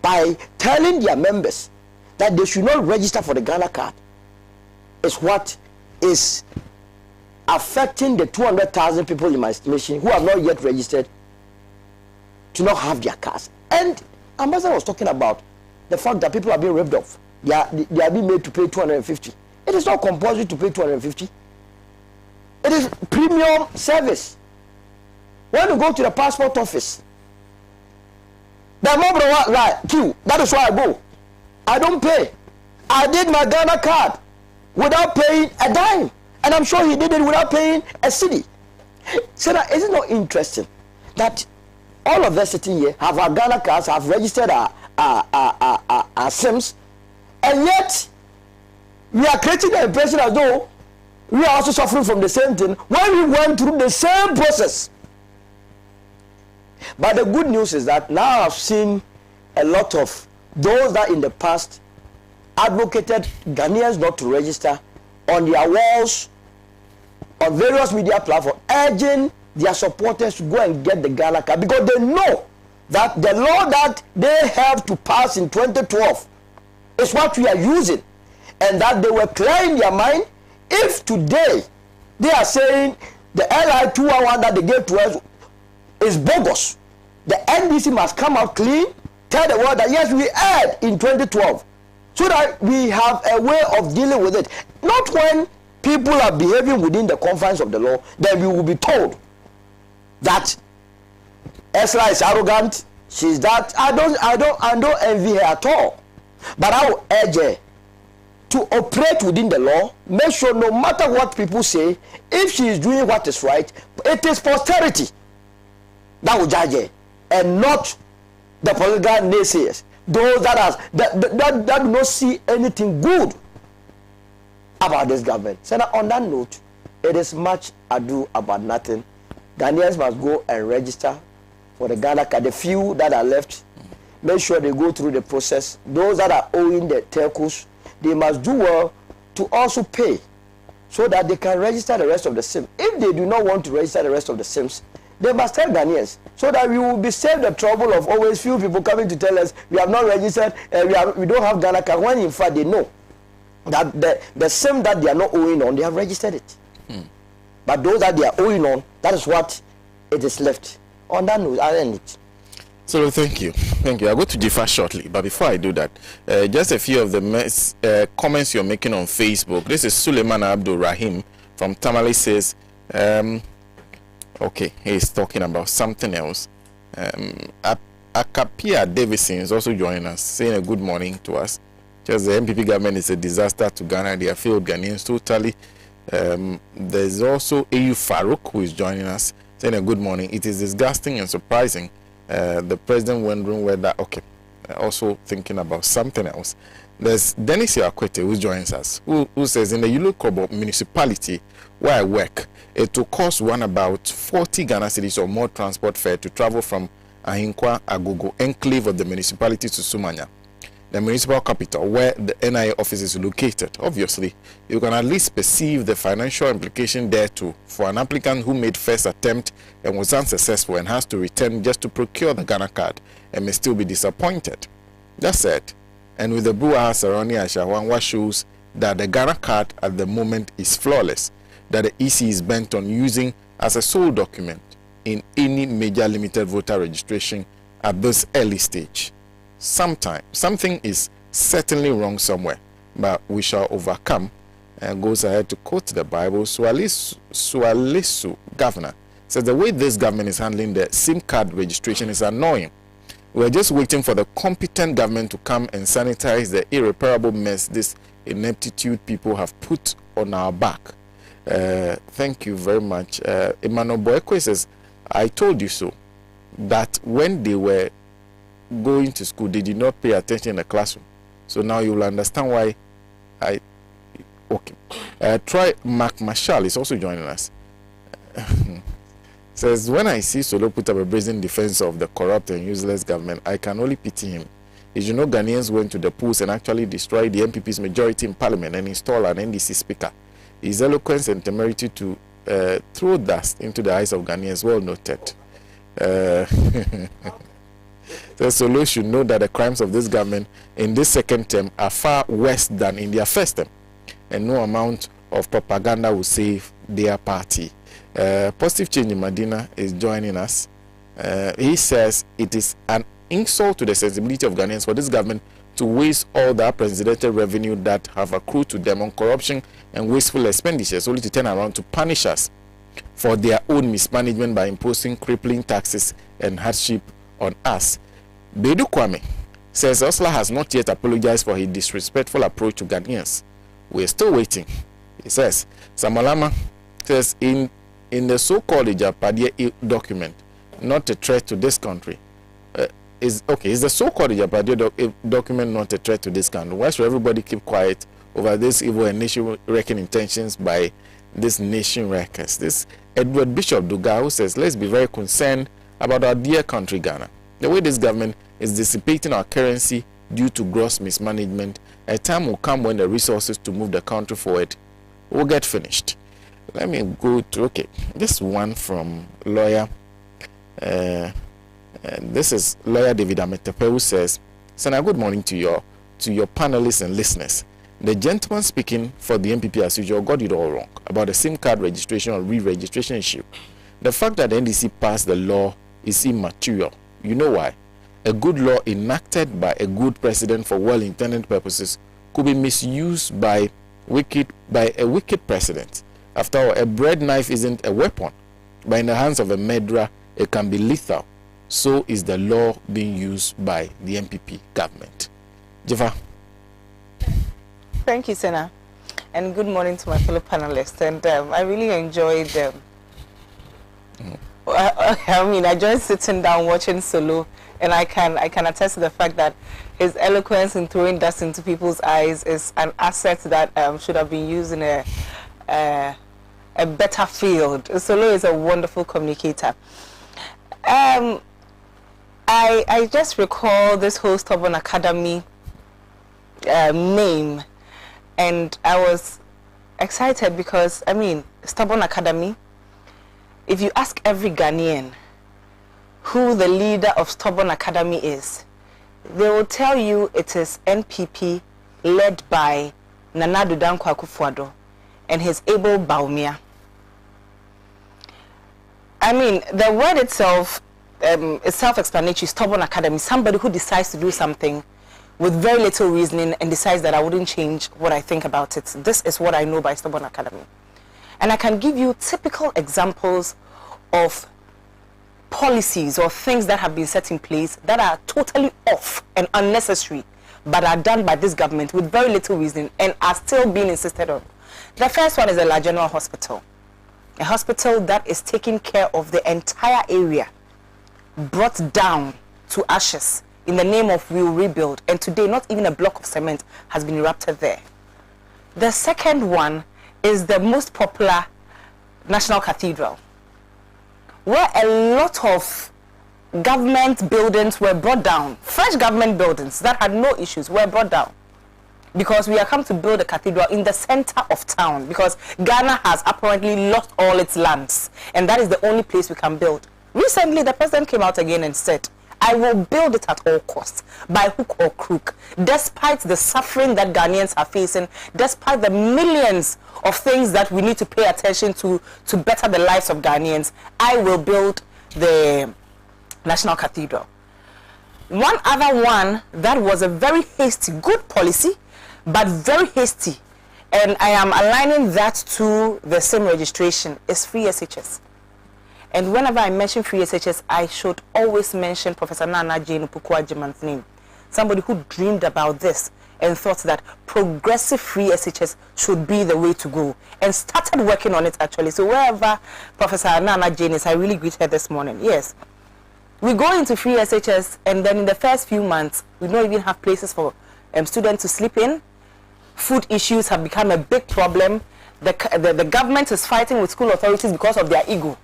by telling their members that they should not register for the Ghana card, is what is affecting the 200,000 people in my estimation who have not yet registered to not have their cards. And Ambassador was talking about the fact that people are being ripped off. They are being made to pay 250. It is not compulsory to pay 250. It is premium service. When you go to the passport office, the Nombo queue, that is why I go. I don't pay. I did my Ghana card without paying a dime, and I'm sure he did it without paying a cedi. So that, is it not interesting that all of us sitting here have our Ghana cards, have registered our SIMs, and yet we are creating the impression as though we are also suffering from the same thing when we went through the same process. But the good news is that now I've seen a lot of those that in the past advocated Ghanaians not to register on their walls, on various media platforms, urging their supporters to go and get the Ghana card, because they know that the law that they have to pass in 2012 is what we are using, and that they were clear in their mind. If today they are saying the LI 211 that they gave to us is bogus, the NDC must come out clean, tell the world that yes, we erred in 2012, so that we have a way of dealing with it. Not when people are behaving within the confines of the law, then we will be told that Esra is arrogant, she's that. I don't envy her at all. But I will urge her to operate within the law, make sure no matter what people say, if she is doing what is right, it is posterity that will judge her, and not the political naysayers, those that do not see anything good about this government. So now, on that note, it is much ado about nothing. Ghanaians must go and register for the Ghana card. The few that are left, make sure they go through the process. Those that are owing the telcos, they must do well to also pay, so that they can register the rest of the SIM. If they do not want to register the rest of the SIMs, they must tell Ghanaians, so that we will be saved the trouble of always few people coming to tell us we have not registered, we don't have Ghana card, when in fact they know that the SIM that they are not owing on, they have registered it. But those that they are owing on, that is what it is left. On that note, I'll end it. So thank you. I'll go to Dzifa shortly, but before I do that, just a few of the comments you're making on Facebook. This is Suleiman Abdul Rahim from Tamale says, okay, he's talking about something else. Akapia Davison is also joining us, saying a good morning to us. Just the MPP government is a disaster to Ghana. They have failed Ghanaians totally. There's also AU Farouk who is joining us, saying a good morning. It is disgusting and surprising. The president wondering whether, okay, also thinking about something else. There's Dennis Yakwete who joins us, who says, in the Yulukobo municipality where I work, it will cost about 40 Ghana cedis or more transport fare to travel from Ahinkwa Agogo enclave of the municipality to Sumanya, the municipal capital where the NIA office is located. Obviously, you can at least perceive the financial implication there too for an applicant who made first attempt and was unsuccessful and has to return just to procure the Ghana card and may still be disappointed. That said, and with the brouhaha surrounding Ashawanwa shows that the Ghana card at the moment is flawless, that the EC is bent on using as a sole document in any major limited voter registration at this early stage. Something is certainly wrong somewhere, but we shall overcome. And goes ahead to quote the Bible. Sualesu governor says the way this government is handling the SIM card registration is annoying. We're just waiting for the competent government to come and sanitize the irreparable mess this ineptitude people have put on our back. Thank you very much. Emmanuel Boekwe says, I told you so, that when they were going to school, they did not pay attention in the classroom. So now you will understand why okay. Troy McMarshall is also joining us. Says, when I see Solo put up a brazen defense of the corrupt and useless government, I can only pity him. As you know, Ghanaians went to the polls and actually destroyed the MPP's majority in parliament and installed an NDC speaker. His eloquence and temerity to throw dust into the eyes of Ghanaians well noted. So Solo should know that the crimes of this government in this second term are far worse than in their first term, and no amount of propaganda will save their party. Positive Change in Medina is joining us. He says it is an insult to the sensibility of Ghanaians for this government to waste all the unprecedented revenue that have accrued to them on corruption and wasteful expenditures, only to turn around to punish us for their own mismanagement by imposing crippling taxes and hardship on us. Bedu Kwame says Osla has not yet apologized for his disrespectful approach to Ghanaians. We are still waiting. He says Samalama says in the so-called Ijapadie document, not a threat to this country. Is the so-called Ijapadie document not a threat to this country? Why should everybody keep quiet over this evil and nation-wrecking intentions by this nation wreckers? This Edward Bishop Duga, who says, let's be very concerned about our dear country, Ghana. The way this government is dissipating our currency due to gross mismanagement, a time will come when the resources to move the country forward will get finished. Let me go to, this one from lawyer. This is lawyer David Ametepe, who says, Sena, good morning to your panelists and listeners. The gentleman speaking for the MPP as usual got it all wrong about the SIM card registration or re-registration issue. The fact that the NDC passed the law is immaterial. You know why? a good law enacted by a good president for well-intended purposes could be misused by a wicked president. After all, a bread knife isn't a weapon, but in the hands of a murderer, it can be lethal. So is the law being used by the MPP government. Dzifa. Thank you, Sena, and good morning to my fellow panelists. And I really enjoyed. I enjoyed sitting down watching Solo, and I can attest to the fact that his eloquence in throwing dust into people's eyes is an asset that should have been used in a better field. Solo is a wonderful communicator. I just recall this whole Stubborn Academy name, and I was excited because, I mean, Stubborn Academy, if you ask every Ghanaian who the leader of Stubborn Academy is, they will tell you it is NPP led by Nana Addo Dankwa Akufo-Addo and his able Baumia. I mean, the word itself is self-explanatory. Stubborn Academy, somebody who decides to do something with very little reasoning and decides that I wouldn't change what I think about it. This is what I know by Stubborn Academy. And I can give you typical examples of policies or things that have been set in place that are totally off and unnecessary, but are done by this government with very little reasoning and are still being insisted on. The first one is the La General Hospital, a hospital that is taking care of the entire area, brought down to ashes in the name of we'll rebuild, and today not even a block of cement has been erupted there. The second one is the most popular National Cathedral, where a lot of government buildings were brought down. Fresh government buildings that had no issues were brought down because we are come to build a cathedral in the center of town, because Ghana has apparently lost all its lands, and that is the only place we can build. Recently, the president came out again and said, I will build it at all costs, by hook or crook, despite the suffering that Ghanaians are facing, despite the millions of things that we need to pay attention to better the lives of Ghanaians. I will build the National Cathedral. One other one that was a very hasty, good policy, but very hasty, and I am aligning that to the same registration, is free SHS. And whenever I mention free SHS, I should always mention Professor Nana Jane Puku-Agyeman's name. Somebody who dreamed about this and thought that progressive free SHS should be the way to go, and started working on it actually. So wherever Professor Nana Jane is, I really greet her this morning. Yes, we go into free SHS, and then in the first few months, we don't even have places for students to sleep in. Food issues have become a big problem. The government is fighting with school authorities because of their ego.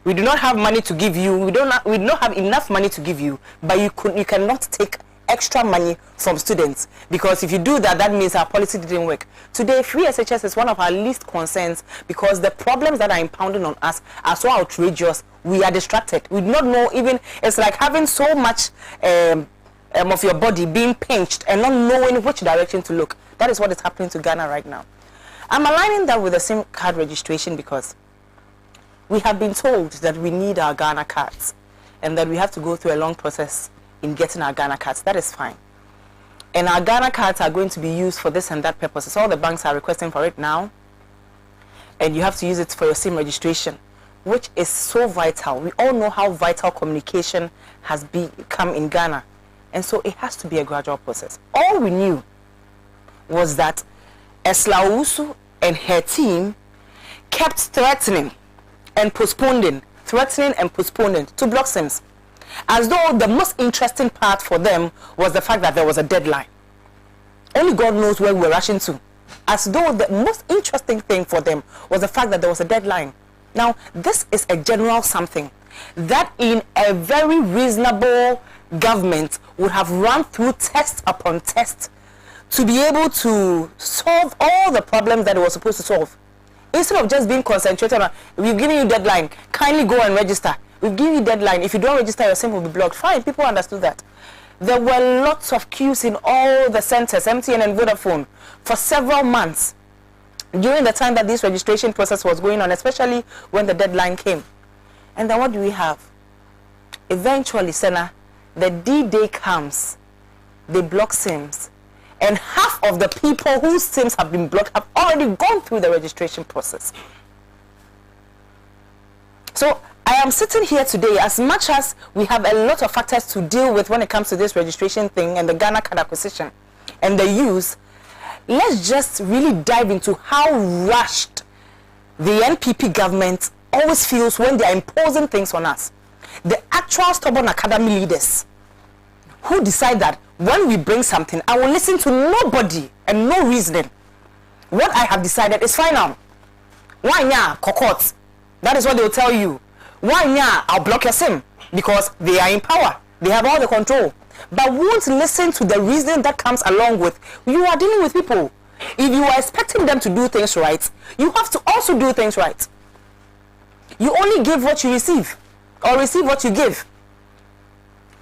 We do not have money to give you. We do not have enough money to give you, but you cannot take extra money from students, because if you do that, that means our policy didn't work. Today, free SHS is one of our least concerns, because the problems that are impounding on us are so outrageous. We are distracted. We do not know even. It's like having so much of your body being pinched and not knowing which direction to look. That is what is happening to Ghana right now. I'm aligning that with the SIM card registration, because we have been told that we need our Ghana cards and that we have to go through a long process in getting our Ghana cards. That is fine. And our Ghana cards are going to be used for this and that purposes. All the banks are requesting for it now. And you have to use it for your SIM registration, which is so vital. We all know how vital communication has become in Ghana. And so it has to be a gradual process. All we knew was that Owusu and her team kept threatening and postponing to block SIMs, as though the most interesting part for them was the fact that there was a deadline. Only God knows where we were rushing to. As though the most interesting thing for them was the fact that there was a deadline. Now, this is a general something that in a very reasonable government would have run through test upon test to be able to solve all the problems that it was supposed to solve. Instead of just being concentrated on, we've given you deadline, kindly go and register. We've given you deadline, if you don't register, your SIM will be blocked. Fine, people understood that. There were lots of queues in all the centers, MTN and Vodafone, for several months during the time that this registration process was going on, especially when the deadline came. And then what do we have? Eventually, Sena, the D-Day comes, they block SIMs. And half of the people whose SIMs have been blocked have already gone through the registration process. So I am sitting here today, as much as we have a lot of factors to deal with when it comes to this registration thing and the Ghana card acquisition and the use, let's just really dive into how rushed the NPP government always feels when they are imposing things on us. The actual stubborn academy leaders who decide that when we bring something, I will listen to nobody and no reasoning. What I have decided is final. Why nya kokot? That is what they will tell you. Why nya I'll block your SIM, because they are in power. They have all the control. But won't listen to the reasoning that comes along with you are dealing with people. If you are expecting them to do things right, you have to also do things right. You only give what you receive, or receive what you give.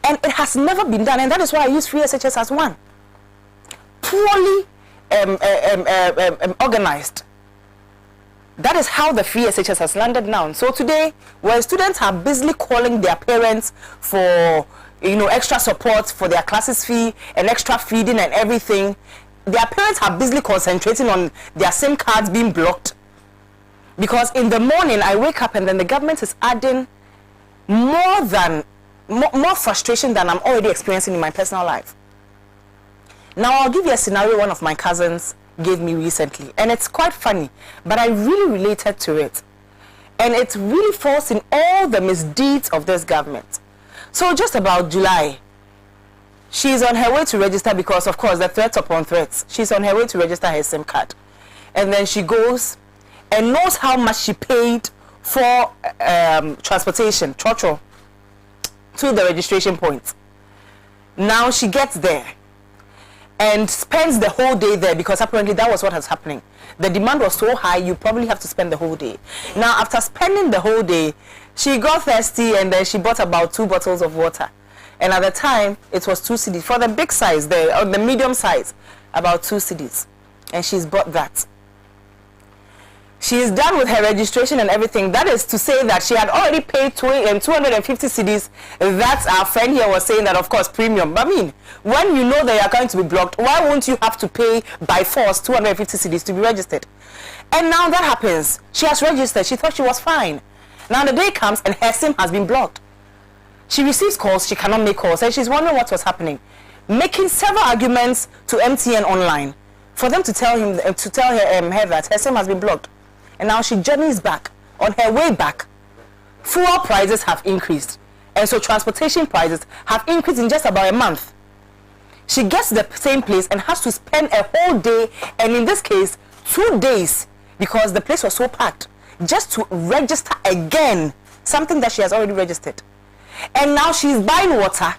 And it has never been done, and that is why I use free SHS as one. Poorly organized. That is how the free SHS has landed now. So today, when students are busily calling their parents for, extra support for their classes fee and extra feeding and everything, their parents are busily concentrating on their SIM cards being blocked. Because in the morning, I wake up and then the government is adding more frustration than I'm already experiencing in my personal life. Now, I'll give you a scenario one of my cousins gave me recently, and it's quite funny, but I really related to it. And it really falls in all the misdeeds of this government. So just about July, she's on her way to register because, of course, the threats upon threats. She's on her way to register her SIM card. And then she goes and knows how much she paid for transportation, to the registration point. Now she gets there and spends the whole day there, because apparently that was what was happening. The demand was so high, you probably have to spend the whole day. Now, after spending the whole day, she got thirsty and then she bought about 2 bottles of water. And at the time, it was 2 cedis. For the big size, the medium size, about 2 cedis. And she's bought that. She is done with her registration and everything. That is to say that she had already paid 250 cedis. That our friend here was saying that, of course, premium. But I mean, when you know that you are going to be blocked, why won't you have to pay by force 250 cedis to be registered? And now that happens. She has registered. She thought she was fine. Now the day comes and her SIM has been blocked. She receives calls. She cannot make calls. And she's wondering what was happening. Making several arguments to MTN online for them to tell her that her SIM has been blocked. And now she journeys back. On her way back, fuel prices have increased. And so transportation prices have increased in just about a month. She gets to the same place and has to spend a whole day, and in this case, 2 days, because the place was so packed, just to register again something that she has already registered. And now she's buying water.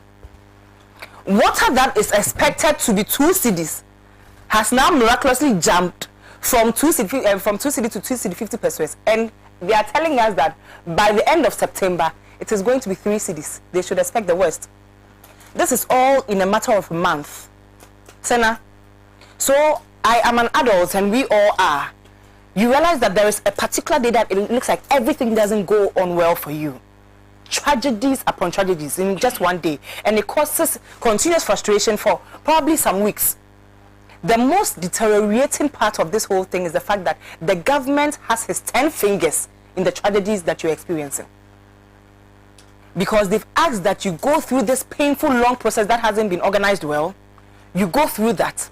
Water that is expected to be 2 cedis has now miraculously jumped from 2 cedi to 2 cedi 50 pesos, and they are telling us that by the end of September it is going to be 3 cedis. They should expect the worst. This is all in a matter of a month. Sena, so I am an adult and we all are. You realize that there is a particular day that it looks like everything doesn't go on well for you. Tragedies upon tragedies in just one day, and it causes continuous frustration for probably some weeks. The most deteriorating part of this whole thing is the fact that the government has his 10 fingers in the tragedies that you're experiencing. Because they've asked that you go through this painful, long process that hasn't been organized well. You go through that.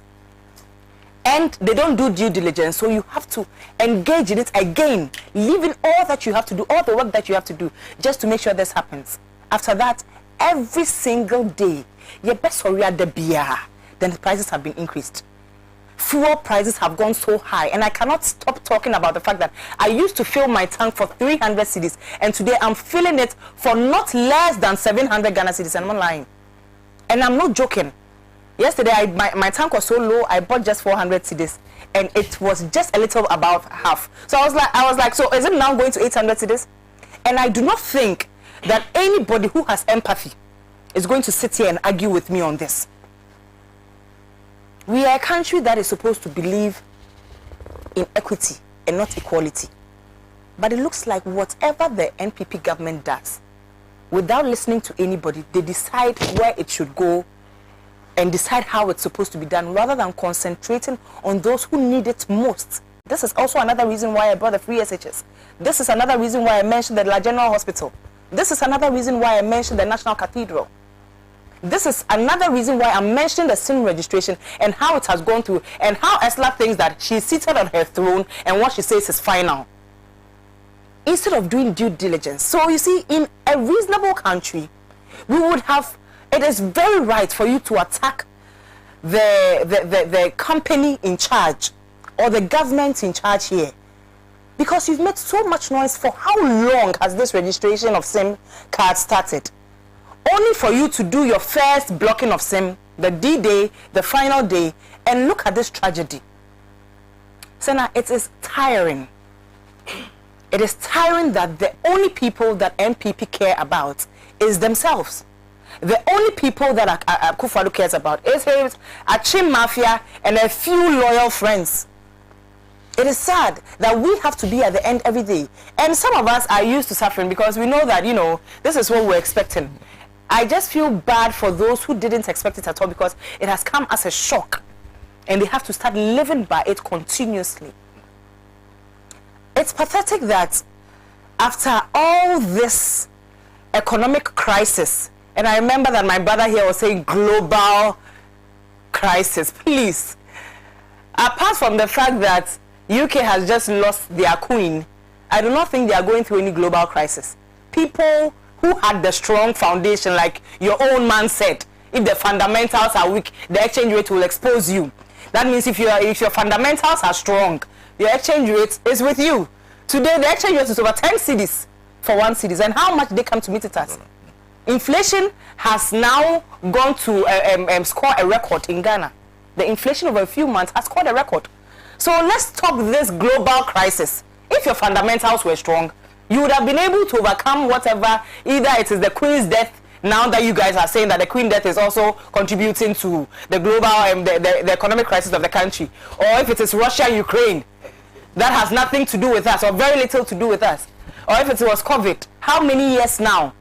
And they don't do due diligence, so you have to engage in it again, leaving all that you have to do, all the work that you have to do, just to make sure this happens. After that, every single day, then the prices have been increased. Fuel prices have gone so high, and I cannot stop talking about the fact that I used to fill my tank for 300 cedis, and today I'm filling it for not less than 700 Ghana cedis, and I'm not lying. And I'm not joking. Yesterday, my tank was so low, I bought just 400 cedis, and it was just a little above half. So I was like, so is it now going to 800 cedis? And I do not think that anybody who has empathy is going to sit here and argue with me on this. We are a country that is supposed to believe in equity and not equality. But it looks like whatever the NPP government does, without listening to anybody, they decide where it should go and decide how it's supposed to be done, rather than concentrating on those who need it most. This is also another reason why I brought the free SHS. This is another reason why I mentioned the La General Hospital. This is another reason why I mentioned the National Cathedral. This is another reason why I'm mentioning the SIM registration and how it has gone through, and how Esla thinks that she's seated on her throne and what she says is final, instead of doing due diligence. So you see, in a reasonable country, we would have, it is very right for you to attack the company in charge or the government in charge here, because you've made so much noise. For how long has this registration of SIM cards started? Only for you to do your first blocking of SIM, the D-Day, the final day, and look at this tragedy. Sena, it is tiring. It is tiring that the only people that NPP care about is themselves. The only people that Akufo-Addo cares about is his Achim Mafia and a few loyal friends. It is sad that we have to be at the end every day. And some of us are used to suffering because we know that, you know, this is what we're expecting. I just feel bad for those who didn't expect it at all, because it has come as a shock and they have to start living by it continuously. It's pathetic that after all this economic crisis, and I remember that my brother here was saying global crisis, please, apart from the fact that UK has just lost their queen, I do not think they are going through any global crisis. People who had the strong foundation, like your own man said, if the fundamentals are weak, the exchange rate will expose you. That means if your fundamentals are strong, your exchange rate is with you. Today, the exchange rate is over 10 cedis for 1 cedi. And how much they come to meet it as? Inflation has now gone to score a record in Ghana. The inflation over a few months has scored a record. So let's talk this global crisis. If your fundamentals were strong, you would have been able to overcome whatever, either it is the Queen's death, now that you guys are saying that the Queen's death is also contributing to the global the economic crisis of the country, or if it is Russia, Ukraine, that has nothing to do with us, or very little to do with us, or if it was COVID. How many years now?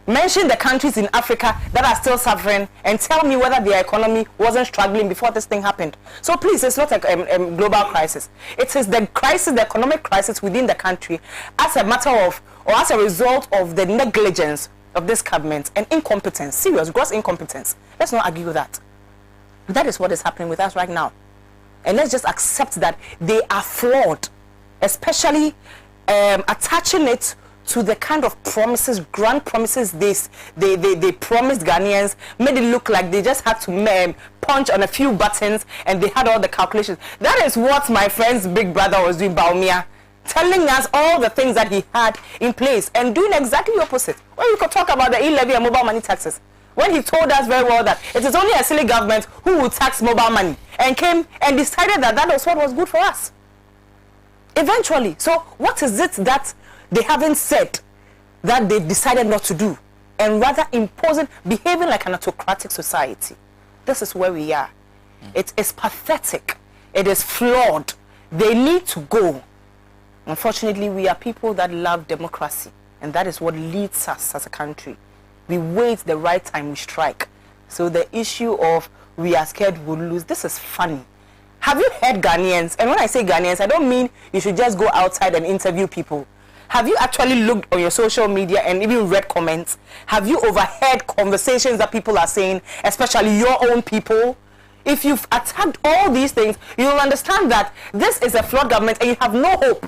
Mention the countries in Africa that are still suffering and tell me whether their economy wasn't struggling before this thing happened. So please, it's not a global crisis. It is the crisis, the economic crisis within the country, as a matter of, or as a result of the negligence of this government and incompetence, serious, gross incompetence. Let's not argue with that. That is what is happening with us right now. And let's just accept that they are flawed, especially attaching it to the kind of promises, grand promises they promised Ghanaians, made it look like they just had to punch on a few buttons and they had all the calculations. That is what my friend's big brother was doing, Baumia, telling us all the things that he had in place and doing exactly the opposite. When you could talk about the e-levy and mobile money taxes, when he told us very well that it is only a silly government who would tax mobile money, and came and decided that that was what was good for us eventually. So what is it that they haven't said that they decided not to do, and rather imposing, behaving like an autocratic society? This is where we are. It is pathetic. It is flawed. They need to go. Unfortunately, we are people that love democracy, and that is what leads us as a country. We wait the right time, we strike. So the issue of we are scared we'll lose, this is funny. Have you heard Ghanaians? And when I say Ghanaians, I don't mean you should just go outside and interview people. Have you actually looked on your social media and even read comments? Have you overheard conversations that people are saying, especially your own people? If you've attacked all these things, you'll understand that this is a flawed government and you have no hope.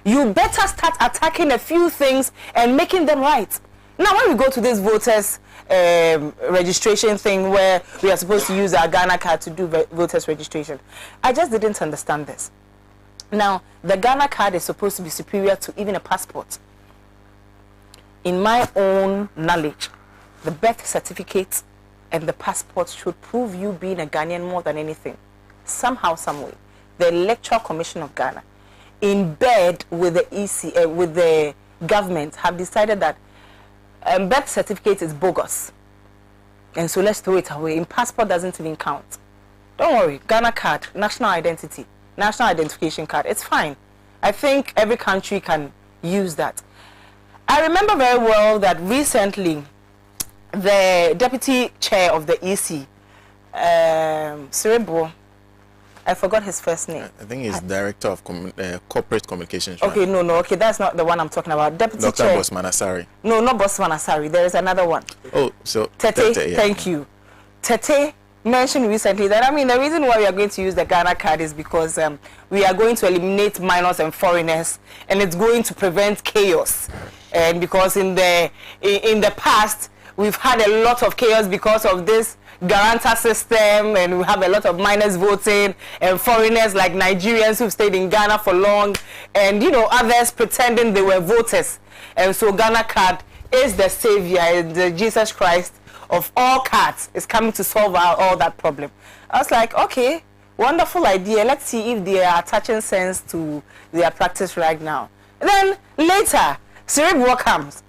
You better start attacking a few things and making them right. Now, when we go to this voters registration thing where we are supposed to use our Ghana card to do voters registration, I just didn't understand this. Now, the Ghana card is supposed to be superior to even a passport. In my own knowledge, the birth certificate and the passport should prove you being a Ghanaian more than anything. Somehow, some way. The Electoral Commission of Ghana, in bed with the with the government, have decided that birth certificate is bogus. And so let's throw it away. And passport doesn't even count. Don't worry. Ghana card, national identity, national identification card, it's fine. I think every country can use that. I remember very well that recently the deputy chair of the EC, Cerebro, I forgot his first name. I think he's director of corporate communications. Okay, right? No, okay, that's not the one I'm talking about. Deputy Dr. Chair. Bosman Asari. No, not Bosman Asari. There is another one. Oh, so Tete, yeah. Thank you. Tete mentioned recently that, I mean, the reason why we are going to use the Ghana card is because we are going to eliminate minors and foreigners, and it's going to prevent chaos. And because in the past, we've had a lot of chaos because of this guarantor system, and we have a lot of minors voting and foreigners like Nigerians who've stayed in Ghana for long, and others pretending they were voters. And so Ghana card is the savior, the Jesus Christ of all cards is coming to solve all that problem. I was like, okay, wonderful idea. Let's see if they are attaching sense to their practice right now. Then later, Cerebro comes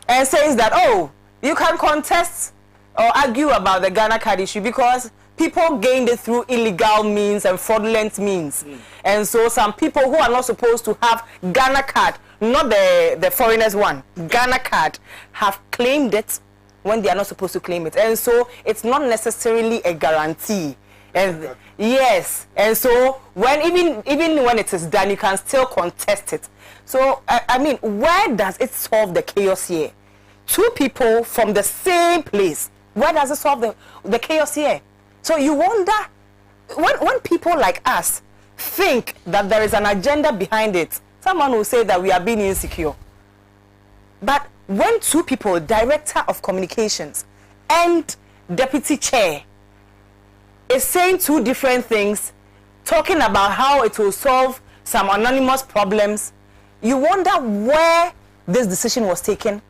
and says that, oh, you can contest or argue about the Ghana card issue because people gained it through illegal means and fraudulent means. And so some people who are not supposed to have Ghana card, not the foreigners one, Ghana card, have claimed it when they are not supposed to claim it. And so it's not necessarily a guarantee. And yes, and so when even when it is done, you can still contest it. So I mean, where does it solve the chaos here? Two people from the same place. Where does it solve the chaos here? So you wonder, when people like us think that there is an agenda behind it, someone will say that we are being insecure. But when two people, director of communications and deputy chair, is saying two different things, talking about how it will solve some anonymous problems, you wonder where this decision was taken,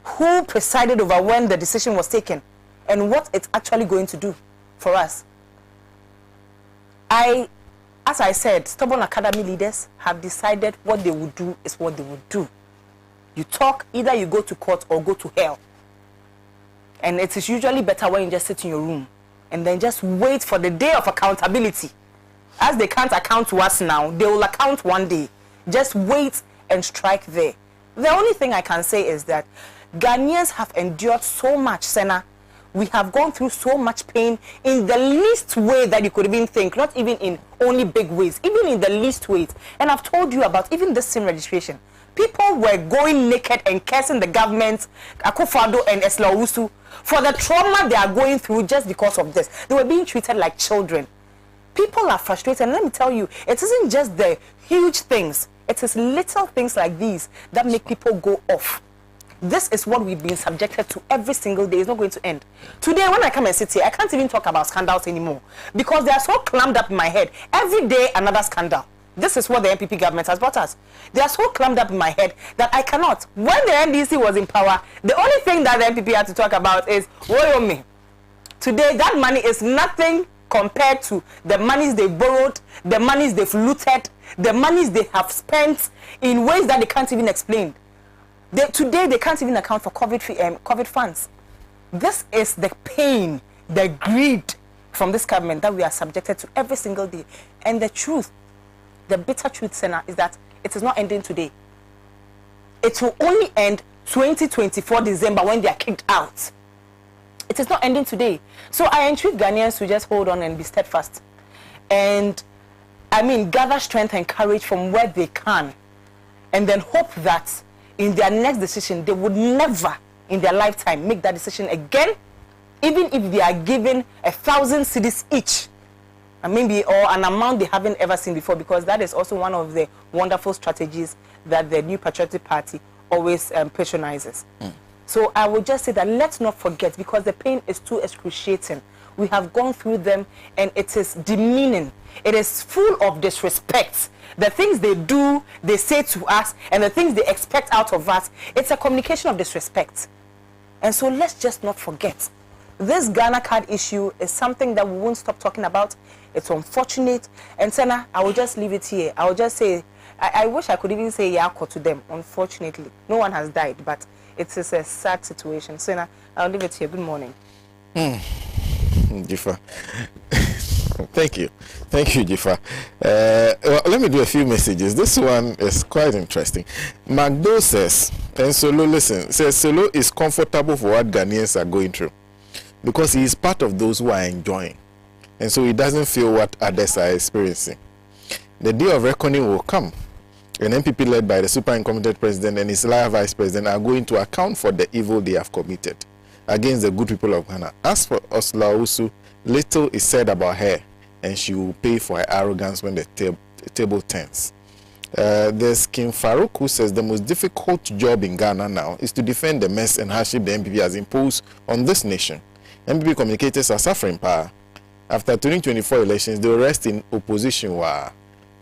who presided over when the decision was taken, and what it's actually going to do for us. As I said, stubborn academy leaders have decided what they would do is what they would do. You talk, either you go to court or go to hell. And it is usually better when you just sit in your room and then just wait for the day of accountability. As they can't account to us now, they will account one day. Just wait and strike there. The only thing I can say is that Ghanaians have endured so much, Sena. We have gone through so much pain in the least way that you could even think, not even in only big ways, even in the least ways. And I've told you about even this SIM registration. People were going naked and cursing the government, Akufo-Addo and Owusu, for the trauma they are going through just because of this. They were being treated like children. People are frustrated, and let me tell you, it isn't just the huge things. It is little things like these that make people go off. This is what we've been subjected to every single day. It's not going to end. Today, when I come and sit here, I can't even talk about scandals anymore because they are so clammed up in my head. Every day, another scandal. This is what the NPP government has brought us. They are so clammed up in my head that I cannot. When the NDC was in power, the only thing that the NPP had to talk about is Woyomi. Today, that money is nothing compared to the monies they borrowed, the monies they've looted, the monies they have spent in ways that they can't even explain. Today, they can't even account for COVID funds. This is the pain, the greed from this government that we are subjected to every single day. And the truth, the bitter truth, Sena, is that it is not ending today. It will only end 2024 December when they are kicked out. It is not ending today. So I entreat Ghanaians to just hold on and be steadfast. And, I mean, gather strength and courage from where they can. And then hope that in their next decision, they would never in their lifetime make that decision again, even if they are given 1,000 cedis each, and maybe or an amount they haven't ever seen before, because that is also one of the wonderful strategies that the New Patriotic Party always patronizes. So I would just say that let's not forget, because the pain is too excruciating. We have gone through them, and it is demeaning. It is full of disrespect. The things they do, they say to us, and the things they expect out of us, it's a communication of disrespect. And so let's just not forget. This Ghana card issue is something that we won't stop talking about. It's unfortunate. And Sena, I will just leave it here. I will just say, I wish I could even say Yako to them. Unfortunately, no one has died, but it is a sad situation. Sena, I'll leave it here. Good morning. Dzifa. Thank you, Dzifa. Well, let me do a few messages. This one is quite interesting. Magdo says, And Solo, listen, says Solo is comfortable for what Ghanaians are going through because he is part of those who are enjoying. And so he doesn't feel what others are experiencing. The day of reckoning will come. An MPP led by the super incompetent president and his liar vice president are going to account for the evil they have committed against the good people of Ghana. As for Owusu, little is said about her, and she will pay for her arrogance when the table turns. There's King Farouk, who says the most difficult job in Ghana now is to defend the mess and hardship the MPP has imposed on this nation. MPP communicators are suffering power. After 2024 elections, they will rest in opposition while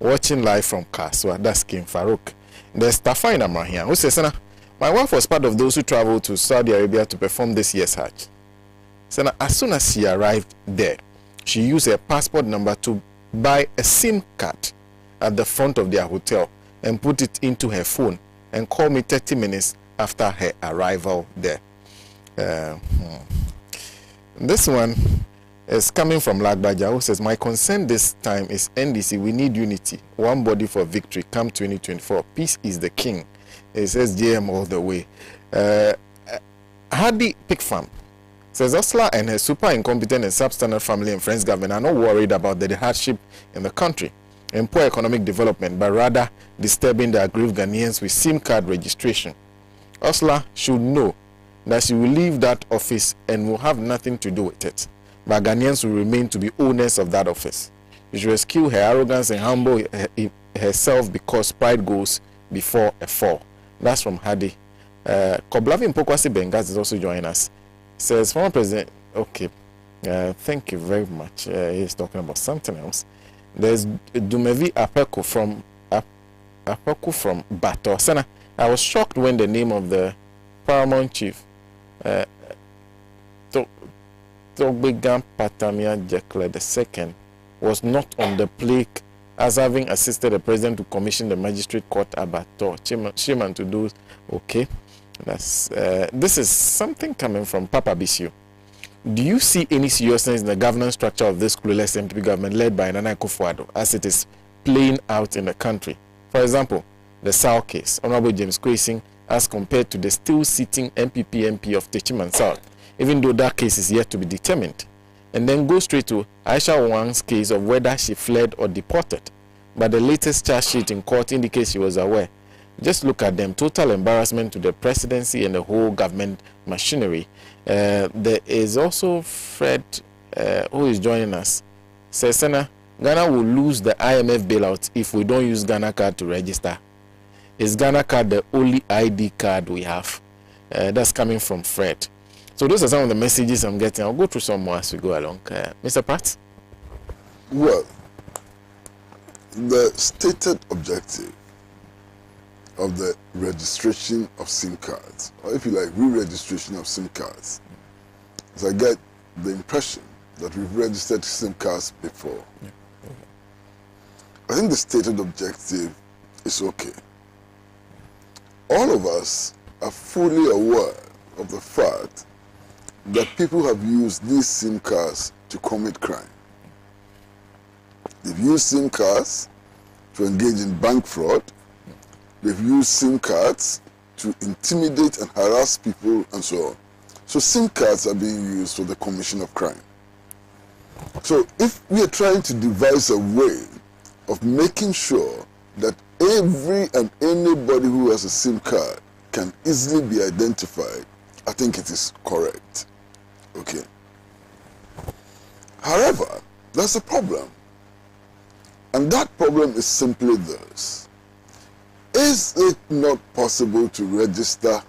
watching live from Kaswa. That's King Farouk. There's Tafa in Amrahian, who says, Sena, my wife was part of those who traveled to Saudi Arabia to perform this year's Hajj. Sena, as soon as she arrived there, she used her passport number to buy a SIM card at the front of their hotel and put it into her phone and called me 30 minutes after her arrival there. This one is coming from Lagbaja, who says, my concern this time is NDC. We need unity. One body for victory. Come 2024. Peace is the king. It says JM all the way. Hadi Pig Farm says, Osla and her super incompetent and substandard family and friends government are not worried about the hardship in the country and poor economic development, but rather disturbing the aggrieved Ghanaians with SIM card registration. Osla should know that she will leave that office and will have nothing to do with it, but Ghanaians will remain to be owners of that office. She should rescue her arrogance and humble herself because pride goes before a fall. That's from Hadi. Koblavi Mpokwasi Bengas is also joining us. Says, former president, okay, thank you very much. He's talking about something else. There's Dumevi Apeko from Bato. Sena, I was shocked when the name of the paramount chief, Togbegan Patamia Jekle II, was not on the plaque as having assisted the president to commission the magistrate court at Bato. Chairman to do, okay. That's this is something coming from Papa Bisiu. Do you see any seriousness in the governance structure of this clueless MPP government led by Nana Akufo-Addo as it is playing out in the country? For example, the South case, Honorable James Kwesi, as compared to the still sitting MP of Techiman South, even though that case is yet to be determined. And then go straight to Aisha Wang's case of whether she fled or deported. But the latest charge sheet in court indicates she was aware. Just look at them. Total embarrassment to the presidency and the whole government machinery. There is also Fred, who is joining us. Says, Sena, Ghana will lose the IMF bailout if we don't use Ghana card to register. Is Ghana card the only ID card we have? That's coming from Fred. So those are some of the messages I'm getting. I'll go through some more as we go along. Mr. Pratt? Well, the stated objective of the registration of SIM cards, or if you like, re-registration of SIM cards, is I get the impression that we've registered SIM cards before. Yeah. Okay. I think the stated objective is okay. All of us are fully aware of the fact that people have used these SIM cards to commit crime. They've used SIM cards to engage in bank fraud. They've used SIM cards to intimidate and harass people and so on. So SIM cards are being used for the commission of crime. So if we are trying to devise a way of making sure that every and anybody who has a SIM card can easily be identified, I think it is correct. Okay. However, there's a problem. And that problem is simply this. Is it not possible to register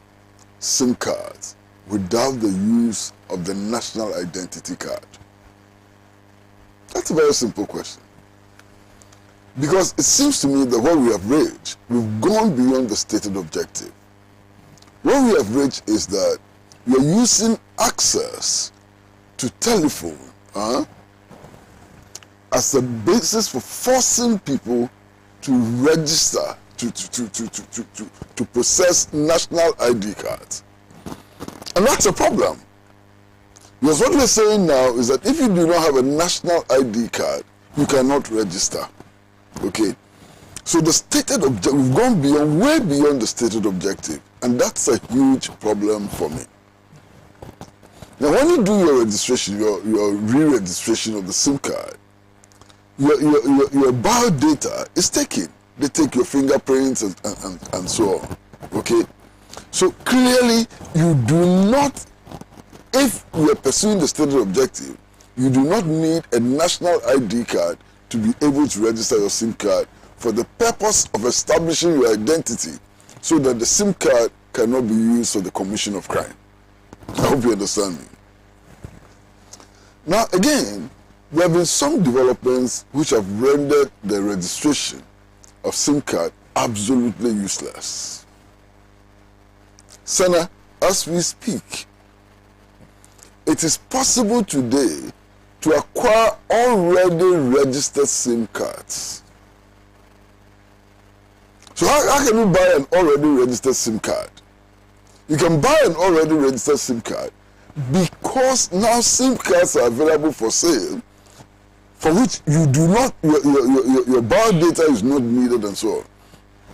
SIM cards without the use of the national identity card? That's a very simple question. Because it seems to me that what we have reached, we've gone beyond the stated objective. What we have reached is that we are using access to telephone as a basis for forcing people to register, to possess national ID cards. And that's a problem. Because what we're saying now is that if you do not have a national ID card, you cannot register. Okay? So the stated objective, we've gone beyond, way beyond the stated objective, and that's a huge problem for me. Now, when you do your registration, your re-registration of the SIM card, your biodata is taken. They take your fingerprints and so on. Okay? So clearly, you do not, if you are pursuing the stated objective, you do not need a national ID card to be able to register your SIM card for the purpose of establishing your identity so that the SIM card cannot be used for the commission of crime. I hope you understand me. Now, again, there have been some developments which have rendered the registration of SIM card absolutely useless. Sena, as we speak, it is possible today to acquire already registered SIM cards. So how can you buy an already registered SIM card? You can buy an already registered SIM card because now SIM cards are available for sale, for which you do not, your biodata is not needed and so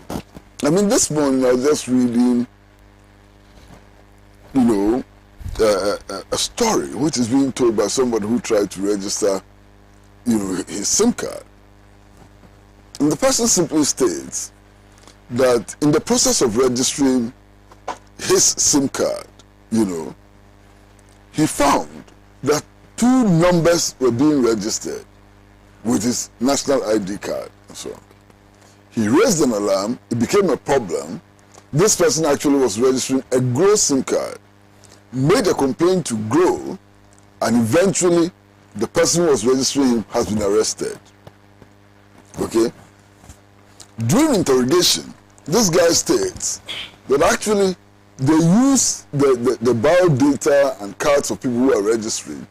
on. I mean, this morning I was just reading, a story which is being told by somebody who tried to register, his SIM card. And the person simply states that in the process of registering his SIM card, he found that 2 numbers were being registered with his national ID card and so on. He raised an alarm, it became a problem. This person actually was registering a GROW SIM card, made a complaint to GROW, and eventually the person who was registering him has been arrested. Okay? During interrogation, this guy states that actually they use the biodata and cards of people who are registering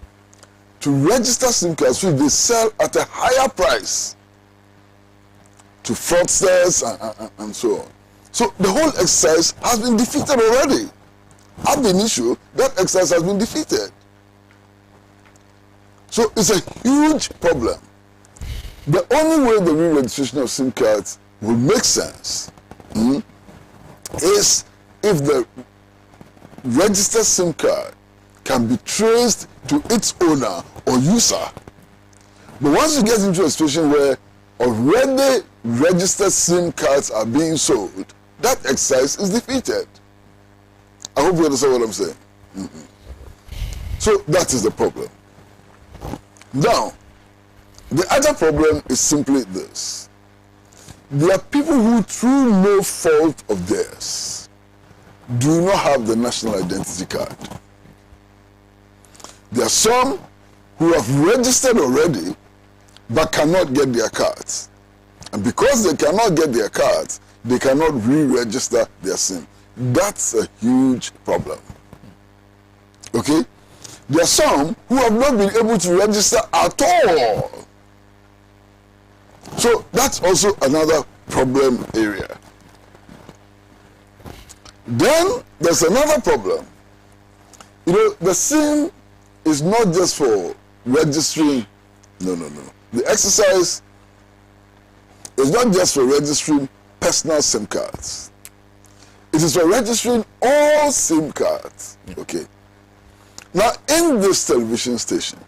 to register SIM cards which they sell at a higher price to fraudsters and so on. So the whole exercise has been defeated already. At the initial, that exercise has been defeated. So it's a huge problem. The only way the re-registration of SIM cards will make sense is if the registered SIM card can be traced to its owner or user. But once you get into a situation where already registered SIM cards are being sold, that exercise is defeated. I hope you understand what I'm saying. So that is the problem. Now, the other problem is simply this. There are people who, through no fault of theirs, do not have the national identity card. There are some who have registered already but cannot get their cards. And because they cannot get their cards, they cannot re-register their SIM. That's a huge problem. Okay? There are some who have not been able to register at all. So that's also another problem area. Then there's another problem. The SIM is not just for registering. No. The exercise is not just for registering personal SIM cards. It is for registering all SIM cards. Okay. Now, in this television station,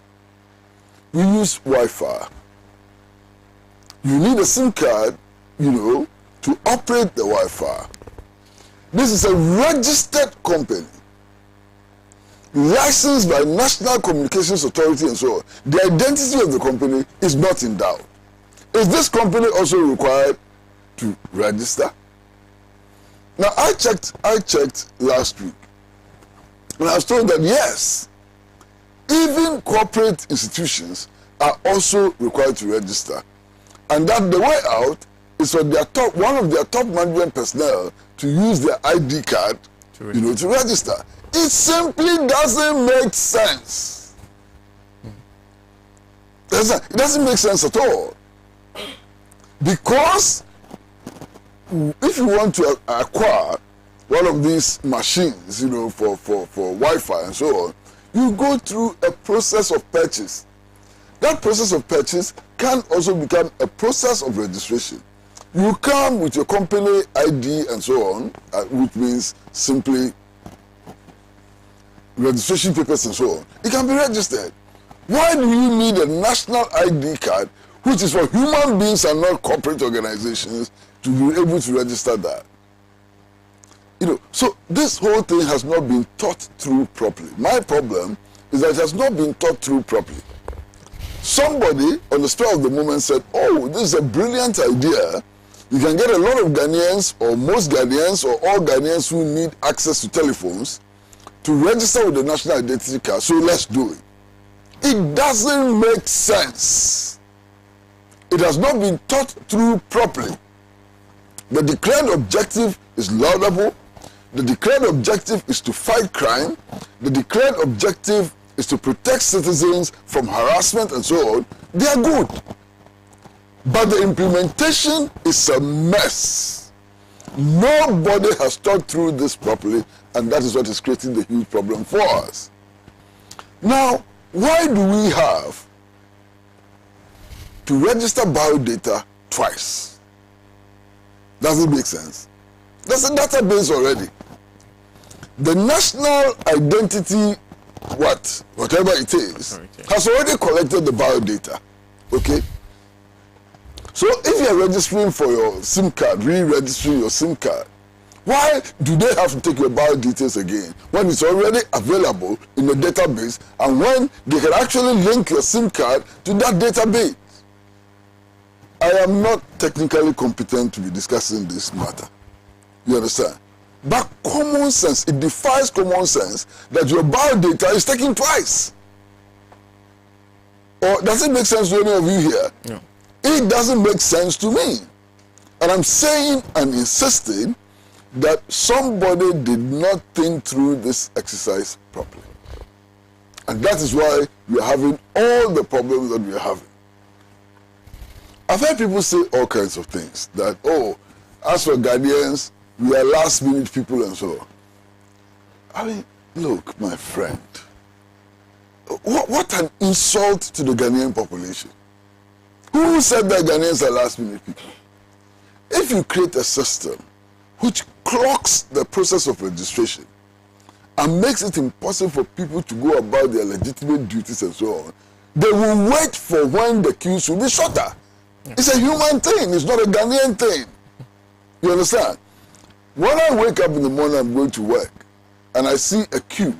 we use Wi-Fi. You need a SIM card, to operate the Wi-Fi. This is a registered company, licensed by National Communications Authority and so on. The identity of the company is not in doubt. Is this company also required to register? Now, I checked last week, and I was told that yes, even corporate institutions are also required to register, and that the way out is for one of their top management personnel to use their ID card, to register. It simply doesn't make sense. It doesn't make sense at all, because if you want to acquire one of these machines, for Wi-Fi and so on, you go through a process of purchase. That process of purchase can also become a process of registration. You come with your company ID and so on, which means simply registration papers and so on. It can be registered. Why do you need a national ID card, which is for human beings and not corporate organizations, to be able to register that? So this whole thing has not been thought through properly. My problem is that it has not been thought through properly. Somebody on the spur of the moment said, oh, this is a brilliant idea. You can get a lot of Ghanaians, or most Ghanaians, or all Ghanaians who need access to telephones to register with the national identity card, so let's do it. It doesn't make sense. It has not been thought through properly. The declared objective is laudable. The declared objective is to fight crime. The declared objective is to protect citizens from harassment and so on. They are good. But the implementation is a mess. Nobody has thought through this properly, and that is what is creating the huge problem for us. Now, why do we have to register biodata twice? Does it make sense? There's a database already. The national identity, whatever it is, has already collected the biodata. Okay? So if you are registering for your SIM card, re-registering your SIM card, why do they have to take your bio details again when it's already available in the database, and when they can actually link your SIM card to that database? I am not technically competent to be discussing this matter. You understand? But common sense, it defies common sense that your bio data is taken twice. Or does it make sense to any of you here? No. It doesn't make sense to me. And I'm saying and insisting that somebody did not think through this exercise properly. And that is why we are having all the problems that we are having. I've heard people say all kinds of things, that, oh, as for Ghanaians, we are last minute people and so on. I mean, look, my friend, what an insult to the Ghanaian population. Who said that Ghanaians are last minute people? If you create a system which clogs the process of registration and makes it impossible for people to go about their legitimate duties and so on, they will wait for when the queues will be shorter. Yeah. It's a human thing, it's not a Ghanaian thing. You understand? When I wake up in the morning, I'm going to work, and I see a queue,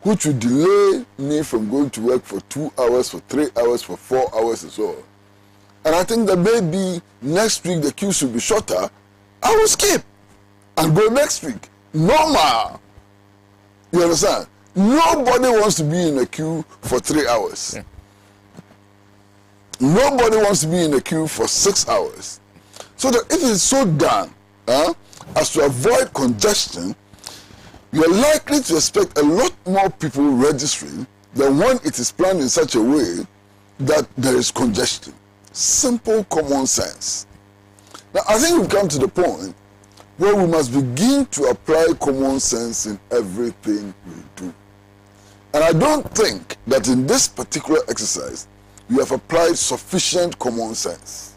which will delay me from going to work for 2 hours, for 3 hours, for 4 hours and so on. And I think that maybe next week the queue should be shorter. I will skip and go next week. Normal. You understand? Nobody wants to be in a queue for 3 hours. Yeah. Nobody wants to be in a queue for 6 hours. So that if it's so done as to avoid congestion, you're likely to expect a lot more people registering than when it is planned in such a way that there is congestion. Simple common sense. Now, I think we've come to the point where we must begin to apply common sense in everything we do. And I don't think that in this particular exercise, we have applied sufficient common sense.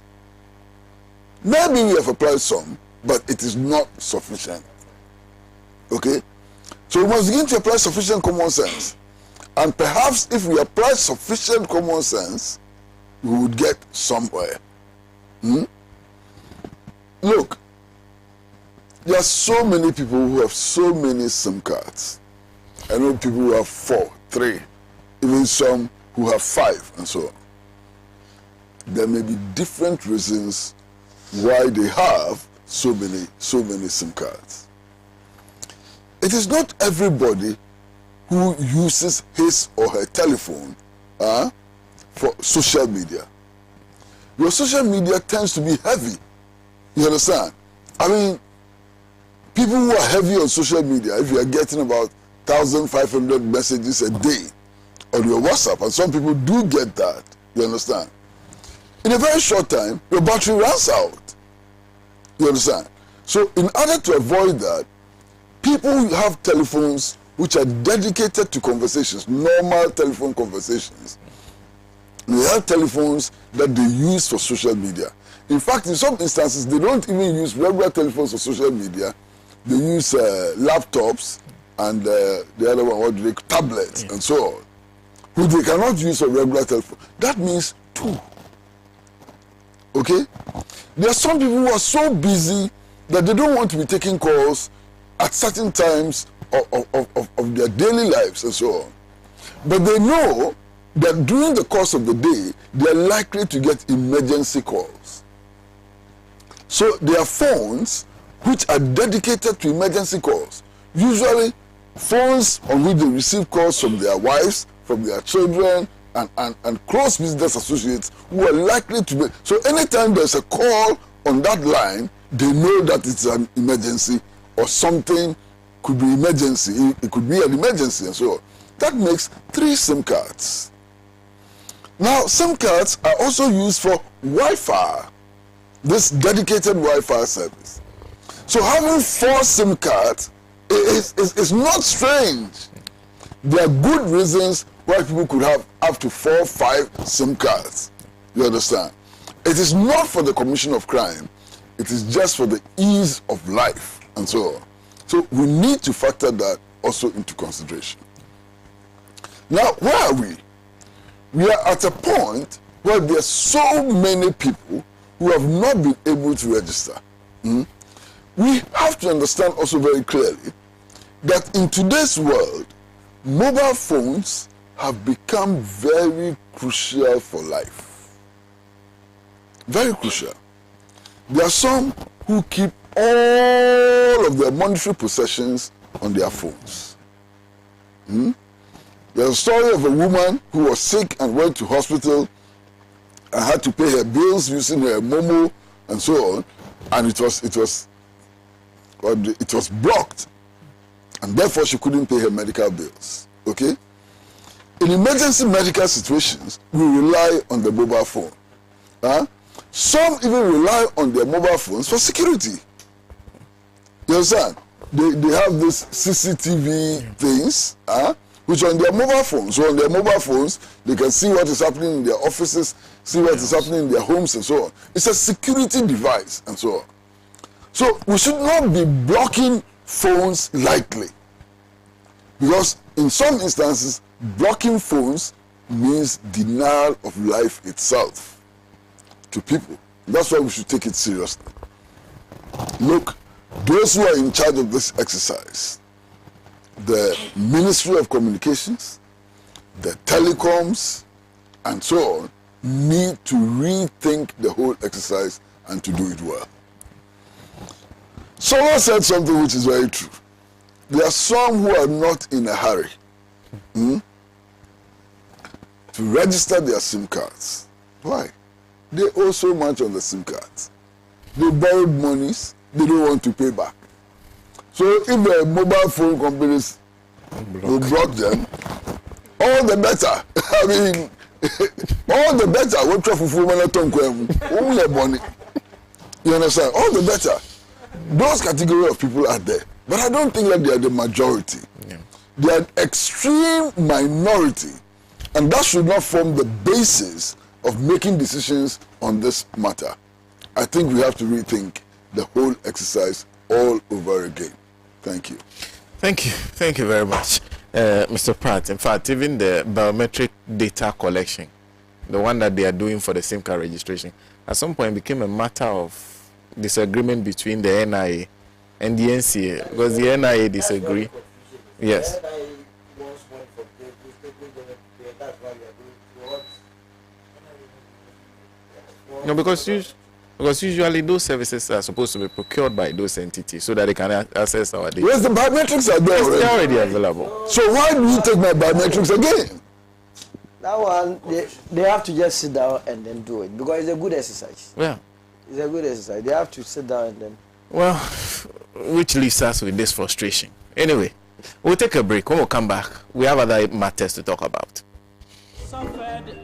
Maybe we have applied some, but it is not sufficient. Okay? So we must begin to apply sufficient common sense. And perhaps if we apply sufficient common sense, we would get somewhere. Look, there are so many people who have so many SIM cards. I know people who have 4, 3, even some who have 5 and so on. There may be different reasons why they have so many SIM cards. It is not everybody who uses his or her telephone for social media. Your social media tends to be heavy. You understand? I mean, people who are heavy on social media, if you are getting about 1,500 messages a day on your WhatsApp, and some people do get that, you understand? In a very short time, your battery runs out. You understand? So in order to avoid that, people have telephones which are dedicated to conversations, normal telephone conversations. They have telephones that they use for social media. In fact, in some instances, they don't even use regular telephones for social media. They use laptops and the other one, what do they, tablets and so on, who they cannot use a regular telephone. That means 2. Okay? There are some people who are so busy that they don't want to be taking calls at certain times of their daily lives and so on. But they know that during the course of the day, they are likely to get emergency calls. So there are phones which are dedicated to emergency calls. Usually phones on which they receive calls from their wives, from their children, and close business associates who are likely to be. So anytime there's a call on that line, they know that it's an emergency or something could be emergency. It could be an emergency and so on. That makes 3 SIM cards. Now, SIM cards are also used for Wi-Fi, this dedicated Wi-Fi service. So having 4 SIM cards is not strange. There are good reasons why people could have up to 4 or 5 SIM cards. You understand? It is not for the commission of crime. It is just for the ease of life and so on. So we need to factor that also into consideration. Now, where are we? We are at a point where there are so many people who have not been able to register. We have to understand also very clearly that in today's world, mobile phones have become very crucial for life. Very crucial. There are some who keep all of their monetary possessions on their phones. There's a story of a woman who was sick and went to hospital and had to pay her bills using her Nombo and so on, and it was blocked, and therefore she couldn't pay her medical bills. Okay? In emergency medical situations, we rely on the mobile phone. Some even rely on their mobile phones for security. You understand? They have these CCTV things, which on their mobile phones. So on their mobile phones, they can see what is happening in their offices, see what is happening in their homes and so on. It's a security device and so on. So we should not be blocking phones lightly. Because in some instances, blocking phones means denial of life itself to people. That's why we should take it seriously. Look, those who are in charge of this exercise, the Ministry of Communications, the telecoms, and so on, need to rethink the whole exercise and to do it well. Someone said something which is very true. There are some who are not in a hurry to register their SIM cards. Why? They owe so much on the SIM cards. They borrowed monies, they don't want to pay back. So if the mobile phone companies will block them, all the better. I mean, all the better. You understand? All the better. Those category of people are there. But I don't think that they are the majority. Yeah. They are an extreme minority. And that should not form the basis of making decisions on this matter. I think we have to rethink the whole exercise all over again. Thank you. Thank you. Thank you very much, Mr. Pratt. In fact, even the biometric data collection, the one that they are doing for the SIM card registration, at some point became a matter of disagreement between the NIA and the NCA, because the NIA disagree. Yes. No, because usually those services are supposed to be procured by those entities so that they can access our data. Yes, the biometrics are there already. They're already available. So why do you take my biometrics again? That one, they have to just sit down and then do it, because it's a good exercise. Yeah. It's a good exercise. They have to sit down and then... Well, which leaves us with this frustration. Anyway, we'll take a break. When we come back, we have other matters to talk about. Suffered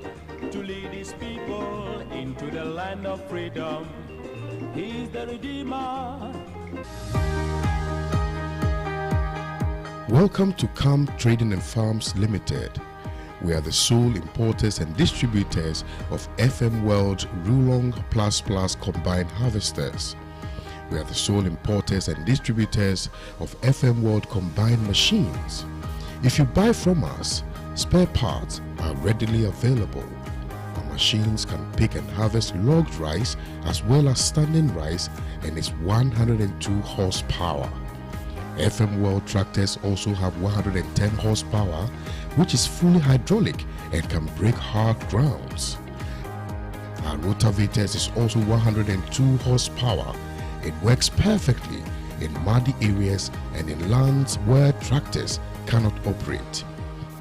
to lead his people into the land of freedom. He's the Redeemer. Welcome to Calm Trading and Farms Limited. We are the sole importers and distributors of FM World Rulong Plus Plus combined harvesters. We are the sole importers and distributors of FM World combined machines. If you buy from us, spare parts are readily available. Our machines can pick and harvest logged rice as well as standing rice and is 102 horsepower. FM World tractors also have 110 horsepower, which is fully hydraulic and can break hard grounds. Our rotavators is also 102 horsepower. It works perfectly in muddy areas and in lands where tractors cannot operate.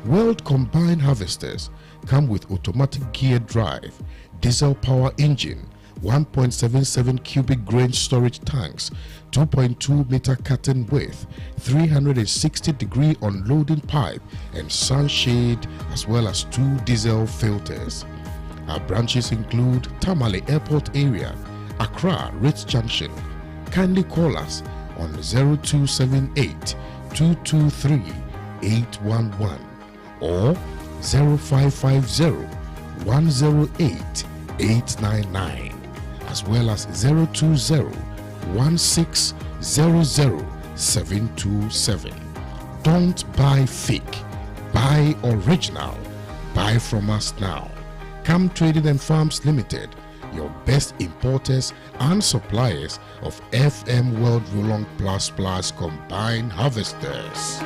World combined harvesters come with automatic gear drive, diesel power engine, 1.77 cubic grain storage tanks, 2.2 meter curtain width, 360-degree unloading pipe and sunshade, as well as 2 diesel filters. Our branches include Tamale Airport area, Accra Ritz Junction. Kindly call us on 0278 223 811 or 0550 108 899, as well as 020 1600 727. Don't buy fake, buy original. Buy from us now. Come Trading and Farms Limited, your best importers and suppliers of FM World Rulong Plus Plus combined harvesters.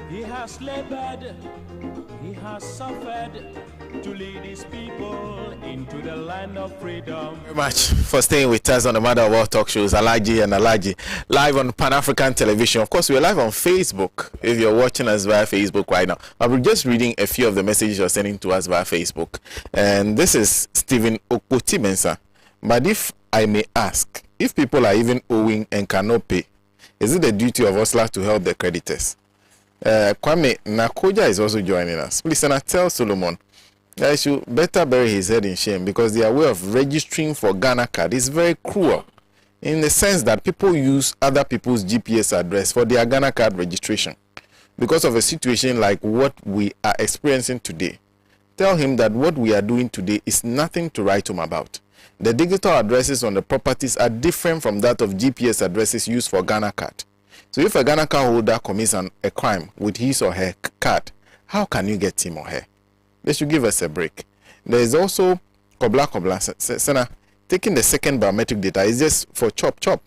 He has labored, he has suffered to lead his people into the land of freedom. Very much for staying with us on the Mother of All Talk Shows, Alhaji and Alhaji, live on Pan-African Television. Of course, we're live on Facebook if you're watching us via Facebook right now. I'm just reading a few of the messages you're sending to us via Facebook. And this is Stephen Okutimensa. But if I may ask, if people are even owing and cannot pay, is it the duty of hustlers to help the creditors? Kwame Nakoja is also joining us. Please, Sena, tell Solomon that he should better bury his head in shame, because their way of registering for Ghana card is very cruel, in the sense that people use other people's GPS address for their Ghana card registration because of a situation like what we are experiencing today. Tell him that what we are doing today is nothing to write home about. The digital addresses on the properties are different from that of GPS addresses used for Ghana card. So if a Ghana card holder commits a crime with his or her card, how can you get him or her? They should give us a break. There is also Kobla. Sena, taking the second biometric data is just for chop.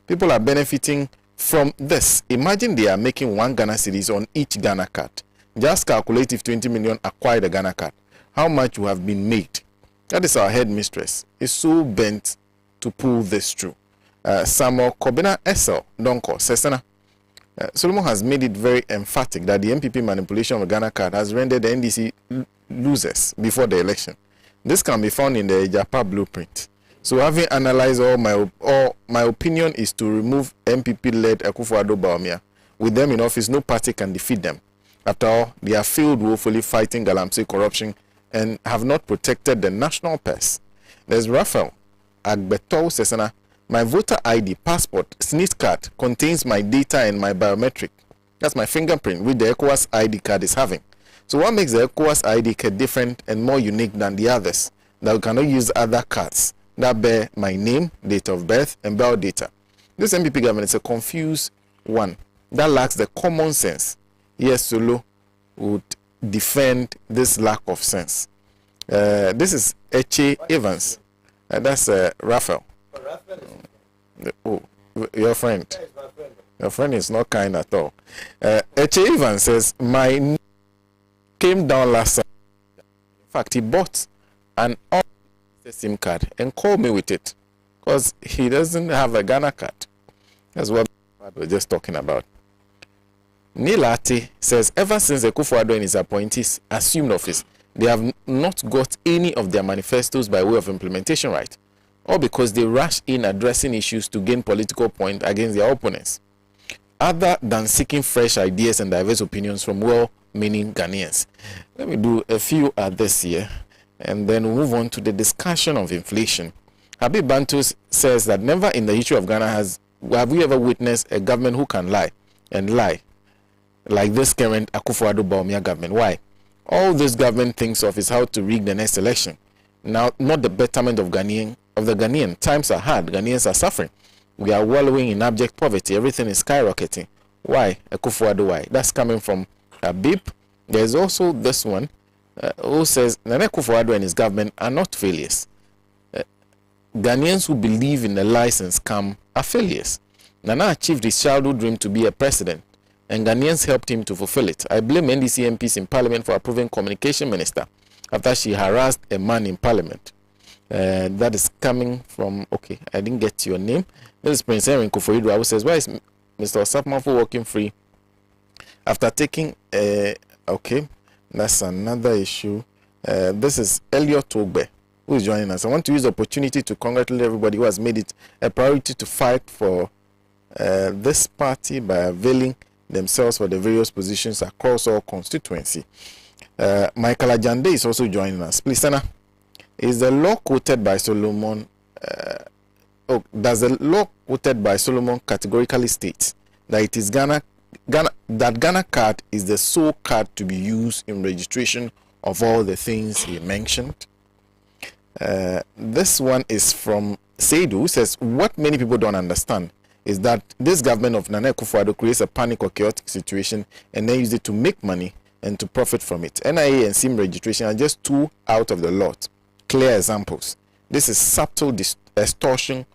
People are benefiting from this. Imagine they are making 1 Ghana cedis on each Ghana card. Just calculate if 20 million acquired a Ghana card, how much would have been made. That is our headmistress. Is so bent to pull this through. Samuel Kobina Essel Donko Sena. Solomon has made it very emphatic that the MPP manipulation of a Ghana card has rendered the NDC losers before the election. This can be found in the Japa blueprint. So having analyzed all my opinion is to remove MPP-led Akufo-Addo Bawumia. With them in office, no party can defeat them. After all, they are failed woefully fighting Galamsey corruption and have not protected the national purse. There's Raphael Agbeto Sesena. My voter ID, passport, SNIT card contains my data and my biometric. That's my fingerprint, which the ECOWAS ID card is having. So what makes the ECOWAS ID card different and more unique than the others? That we cannot use other cards that bear my name, date of birth, and bio data. This MPP government is a confused one that lacks the common sense. Yes, Solo would defend this lack of sense. This is Eche Evans. That's Raphael. Oh, your friend. Your friend is not kind at all. Eche Evans says, my came down last Sunday. In fact, he bought an SIM card and called me with it because he doesn't have a Ghana card. That's what we're just talking about. Nilati says, ever since Akufo-Addo and his appointees assumed office, they have not got any of their manifestos by way of implementation right, or because they rush in addressing issues to gain political point against their opponents. Other than seeking fresh ideas and diverse opinions from many Ghanaians. Let me do a few this year, and then we'll move on to the discussion of inflation. Habib Bantus says that never in the history of Ghana have we ever witnessed a government who can lie and lie like this current Akufo-Addo Bawumia government. Why? All this government thinks of is how to rig the next election. Now, not the betterment of the Ghanaian. Times are hard. Ghanaians are suffering. We are wallowing in abject poverty. Everything is skyrocketing. Why? Akufo-Addo, why? That's coming from Habib. There's also this one who says Nana Akufo-Addo and his government are not failures. Ghanaians who believe in the lies and scam are failures. Nana achieved his childhood dream to be a president, and Ghanaians helped him to fulfill it. I blame NDC MPs in parliament for approving communication minister after she harassed a man in parliament. That is coming from, okay, I didn't get your name. This is Prince Henry Kufuor who says, why is Mr. Osapmafo walking free after taking, okay, that's another issue. This is Elliot Ogbe, who is joining us. I want to use the opportunity to congratulate everybody who has made it a priority to fight for this party by availing themselves for the various positions across all constituency. Michael Ajande is also joining us. Please, Sena, is the law quoted by Solomon, does the law quoted by Solomon categorically state that it is Ghana card is the sole card to be used in registration of all the things he mentioned? This one is from Seidu, who says, what many people don't understand is that this government of Nana Akufo-Addo creates a panic or chaotic situation and then use it to make money and to profit from it. NIA and SIM registration are just two out of the lot. Clear examples. This is subtle extortion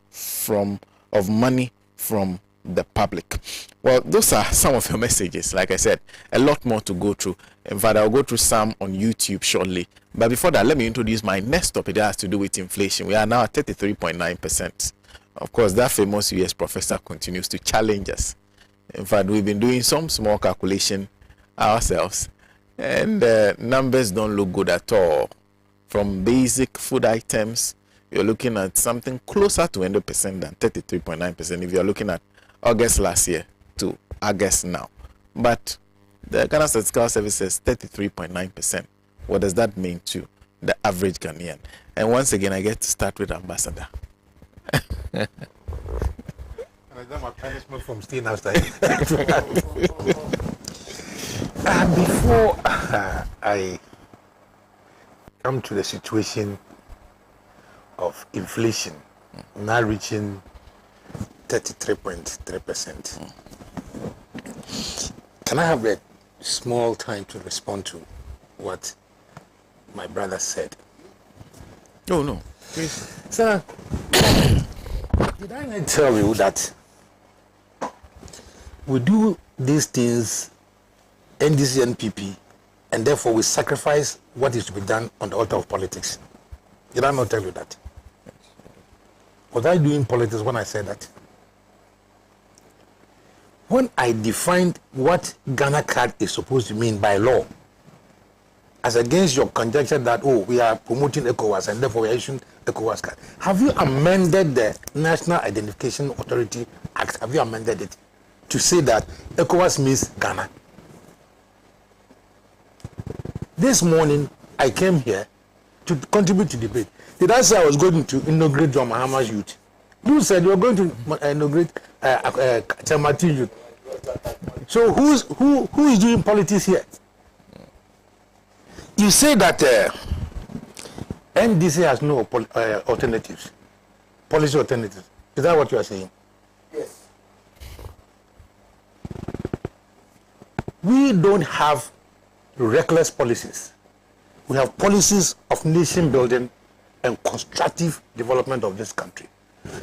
of money from the public. Well, those are some of your messages. Like I said, a lot more to go through. In fact, I'll go through some on YouTube shortly. But before that, let me introduce my next topic that has to do with inflation. We are now at 33.9%. Of course, that famous US professor continues to challenge us. In fact, we've been doing some small calculation ourselves, and numbers don't look good at all. From basic food items, you're looking at something closer to 100% than 33.9% if you're looking at August last year to August now. But the Ghana Statistical Service says 33.9%. What does that mean to the average Ghanaian? And once again, I get to start with Ambassador. And I got my punishment from staying outside. Before I come to the situation of inflation now reaching 33.3%, can I have a small time to respond to what my brother said? Oh, no. Please. Sir, did I not tell you that we do these things, NDC and PP, and therefore we sacrifice what is to be done on the altar of politics? Did I not tell you that? Was I doing politics when I said that? When I defined what Ghana card is supposed to mean by law, as against your conjecture that, oh, we are promoting ECOWAS and therefore we are issuing ECOWAS card, have you amended the National Identification Authority Act? Have you amended it to say that ECOWAS means Ghana? This morning, I came here to contribute to debate. Did I say I was going to inaugurate John Mahama's youth? You said you were going to inaugurate Chamati youth. So who is doing politics here? You say that NDC has no alternatives, policy alternatives. Is that what you are saying? Yes. We don't have reckless policies. We have policies of nation building and constructive development of this country.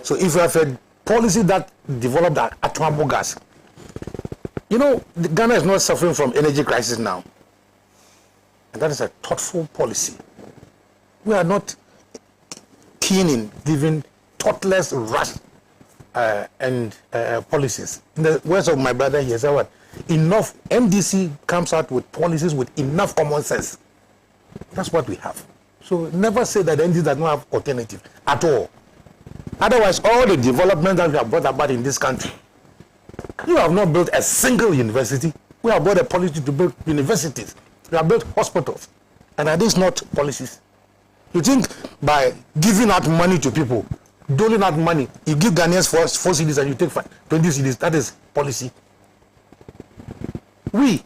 So if you have a policy that developed atomic gas, you know, Ghana is not suffering from energy crisis now. And that is a thoughtful policy. We are not keen in giving thoughtless, rush and policies. In the words of my brother here, said what? Enough, MDC comes out with policies with enough common sense. That's what we have. So never say that NDC does not have alternative at all. Otherwise, all the development that we have brought about in this country, you have not built a single university. We have brought a policy to build universities. We have built hospitals. And are these not policies? You think by giving out money to people, doling out money, you give Ghanaians 4 cities and you take 20 cities, that is policy. We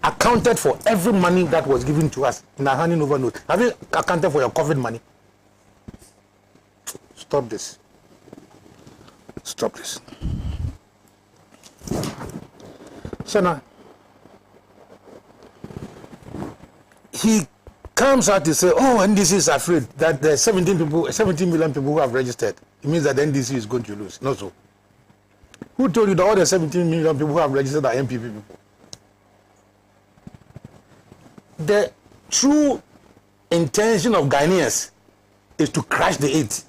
accounted for every money that was given to us in our handing over note. Have you accounted for your COVID money? Stop this. Stop this. Sena, he comes out to say, oh, NDC is afraid that there are 17 million people who have registered. It means that the NDC is going to lose. Not so. Who told you that all the 17 million people who have registered are MPP people? The true intention of Ghanaians is to crash the 8.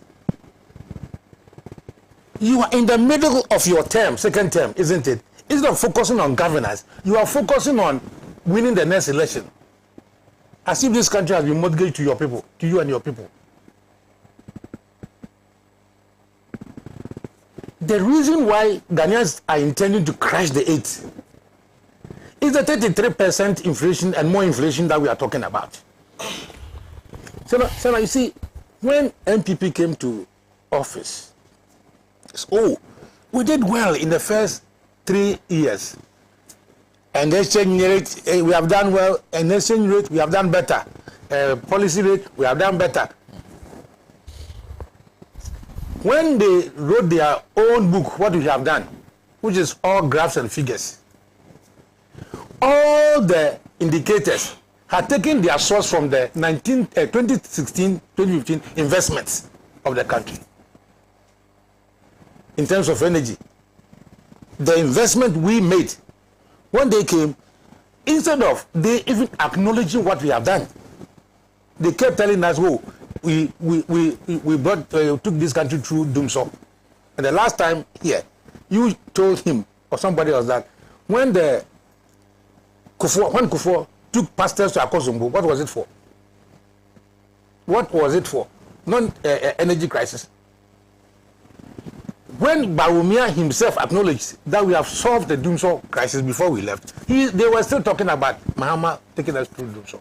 You are in the middle of your term, second term, isn't it? Instead of focusing on governance, you are focusing on winning the next election. As if this country has been mortgaged to your people, to you and your people. The reason why Ghanaians are intending to crash the 8 is the 33% inflation and more inflation that we are talking about. So now you see, when MPP came to office, we did well in the first 3 years. And the exchange rate, we have done well. And the exchange rate, we have done better. Policy rate, we have done better. When they wrote their own book, what we have done, which is all graphs and figures, all the indicators had taken their source from the 2016-2015 investments of the country. In terms of energy, the investment we made when they came, instead of they even acknowledging what we have done, they kept telling us, "Oh, we took this country through doomsday." And the last time here, you told him or somebody else that when Kufuor took pastors to Akosombo, what was it for? What was it for? Non-energy crisis. When Bawumia himself acknowledged that we have solved the doomsday crisis before we left, they were still talking about Mahama taking us through doomsday.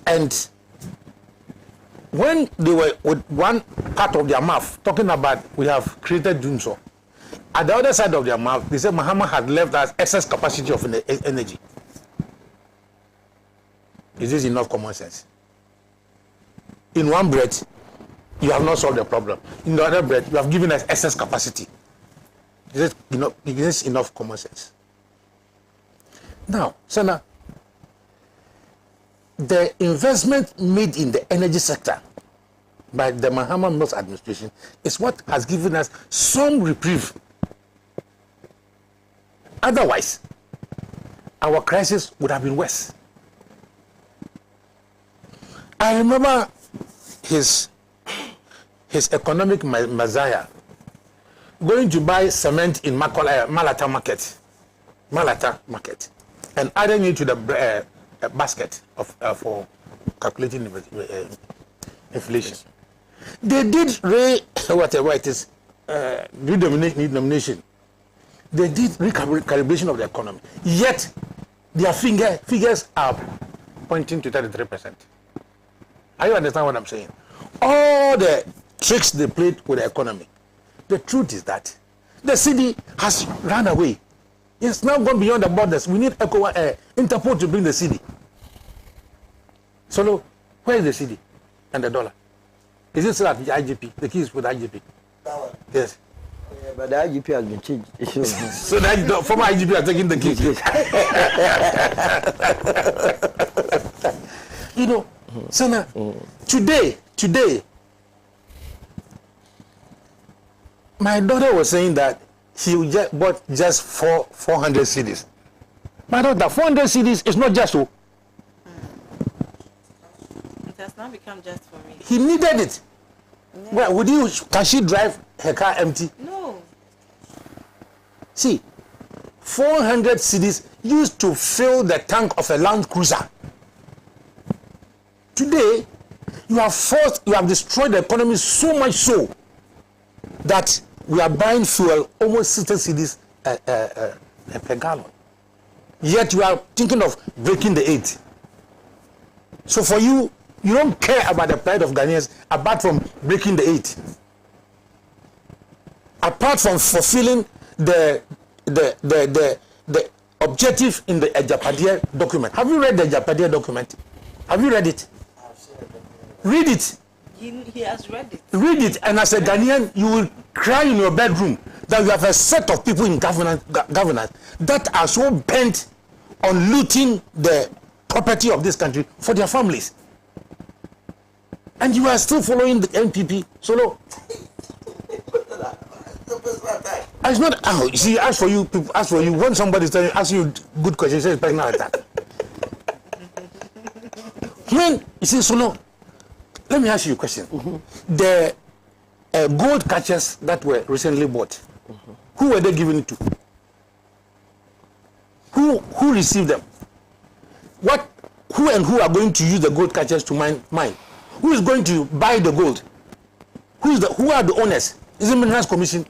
And when they were with one part of their mouth talking about we have created doomsday, at the other side of their mouth, they said Mahama had left us excess capacity of energy. Is this enough common sense? In one breath, you have not solved the problem. In the other breath, you have given us excess capacity. Is this enough common sense? Now, Sena, the investment made in the energy sector by the Mahama Mills administration is what has given us some reprieve. Otherwise, our crisis would have been worse. I remember his economic messiah going to buy cement in Malata market, and adding it to the basket for calculating inflation. They did whatever it is, redenomination. They did recalibration of the economy. Yet their figures are pointing to 33%. Are you understand what I'm saying? All the tricks they played with the economy. The truth is that the city has run away. It's now gone beyond the borders. We need Interpol to bring the city. So, where is the city and the dollar? Is it still at the IGP? The key is with the IGP. Yes. Yeah, but the IGP has been changed. So the former IGP are taking the key. You know, Sena, today, my daughter was saying that she bought just 400 cedis. My daughter, 400 cedis is not just so. It has not become just for me. He needed it. Yeah. Well, can she drive her car empty? No. See, 400 cedis used to fill the tank of a Land Cruiser. Today, you have destroyed the economy so much so that we are buying fuel almost 60 cedis per gallon. Yet you are thinking of breaking the 8. So for you, you don't care about the plight of Ghanaians apart from breaking the 8. Apart from fulfilling the objective in the Ejapadia document. Have you read the Ejapadia document? Have you read it? Read it. He has read it. Read it, and as a Ghanaian, you will cry in your bedroom that you have a set of people in governance that are so bent on looting the property of this country for their families. And you are still following the NPP solo. It's not. Oh, you see, ask for you. People ask for you. When somebody asks you good questions, say it's personal attack. When you see solo, let me ask you a question. The gold catchers that were recently bought, who were they given it to? Who received them? Who are going to use the gold catchers to mine? Who is going to buy the gold? Who are the owners? Is it Minerals Commission?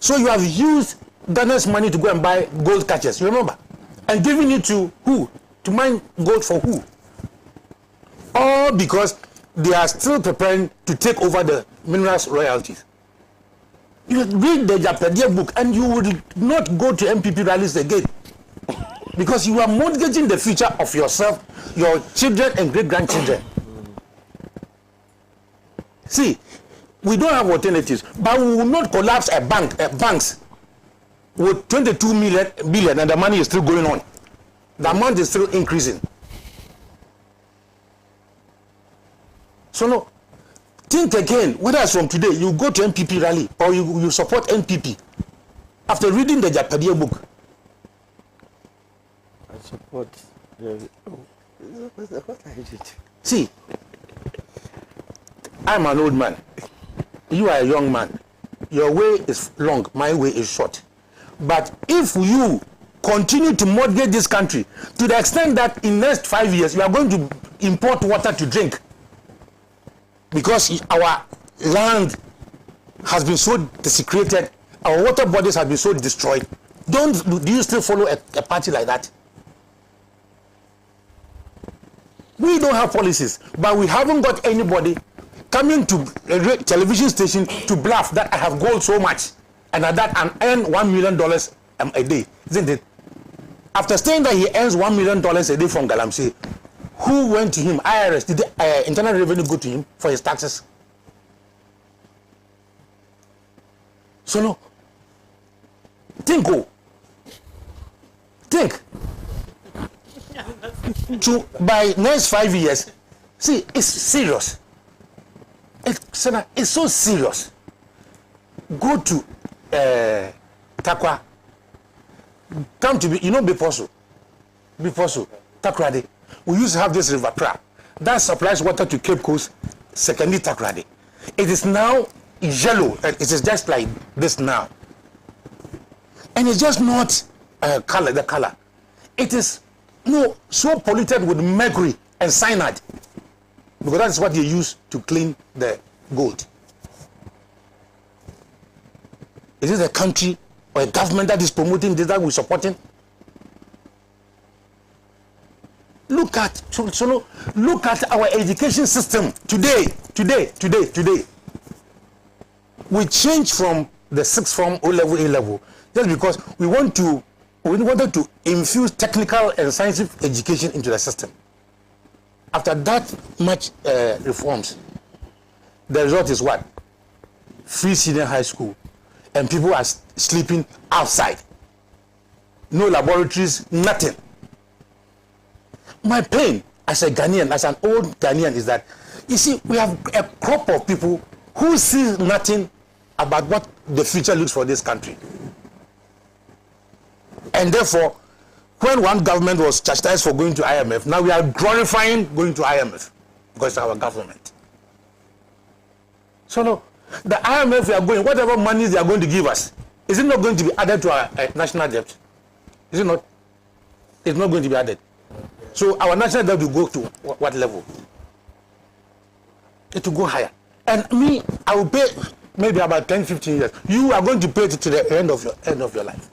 So you have used Ghana's money to go and buy gold catchers, you remember? And giving it to who? To mine gold for who? All because they are still preparing to take over the minerals royalties. You read the Japadia book and you will not go to MPP rallies again. Because you are mortgaging the future of yourself, your children and great-grandchildren. See, we don't have alternatives, but we will not collapse banks with 22 billion and the money is still going on. The amount is still increasing. So no, think again, whether it's from today, you go to MPP rally or you support MPP after reading the Japadia book. I support. What are you doing? See, I'm an old man. You are a young man. Your way is long, my way is short. But if you continue to mortgage this country to the extent that in the next 5 years you are going to import water to drink because our land has been so desecrated, our water bodies have been so destroyed, do you still follow a party like that? We don't have policies, but we haven't got anybody coming to a television station to bluff that I have gold so much and at that I earn $1 million a day, isn't it? After saying that he earns $1 million a day from Galamsey, who went to him? IRS, did the Internal Revenue go to him for his taxes? So no, think. By next 5 years, see, it's serious. Sena, it's so serious. Go to Takwa. Come to Biposo, Takrade. We used to have this river Pra that supplies water to Cape Coast, secondly Takrade. It is now yellow, and it is just like this now. And it's just not the color. It is so polluted with mercury and cyanide, because that is what you use to clean the gold. Is it a country or a government that is promoting this that we're supporting? Look at our education system today. We changed from the sixth form A level just because we wanted to infuse technical and scientific education into the system. After that much reforms, the result is what? Free senior high school, and people are sleeping outside. No laboratories, nothing. My pain as a Ghanaian, as an old Ghanaian, is that, you see, we have a crop of people who see nothing about what the future looks for this country. And therefore, when one government was chastised for going to IMF, now we are glorifying going to IMF because it's our government. So no, the IMF we are going, whatever money they are going to give us, is it not going to be added to our national debt? Is it not? It's not going to be added. So our national debt will go to what level? It will go higher. And me, I will pay maybe about 10, 15 years. You are going to pay it to the end of your life.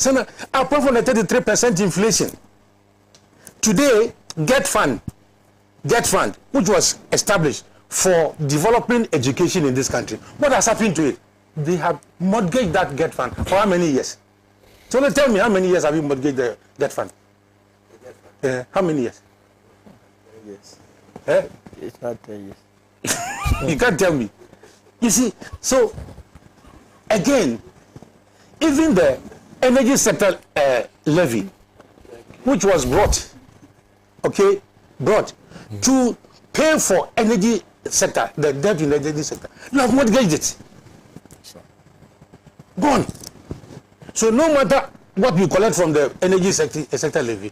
Sena, apart from the 33% inflation, today, Get Fund, which was established for developing education in this country, what has happened to it? They have mortgaged that Get Fund for how many years? So tell me, how many years have you mortgaged the Get Fund? How many years? 10 years. Eh? It's not 10 years. You can't tell me. You see, so again, even the energy sector levy, which was brought to pay for energy sector, the debt in the energy sector, you have mortgaged it. Gone. So no matter what we collect from the energy sector levy,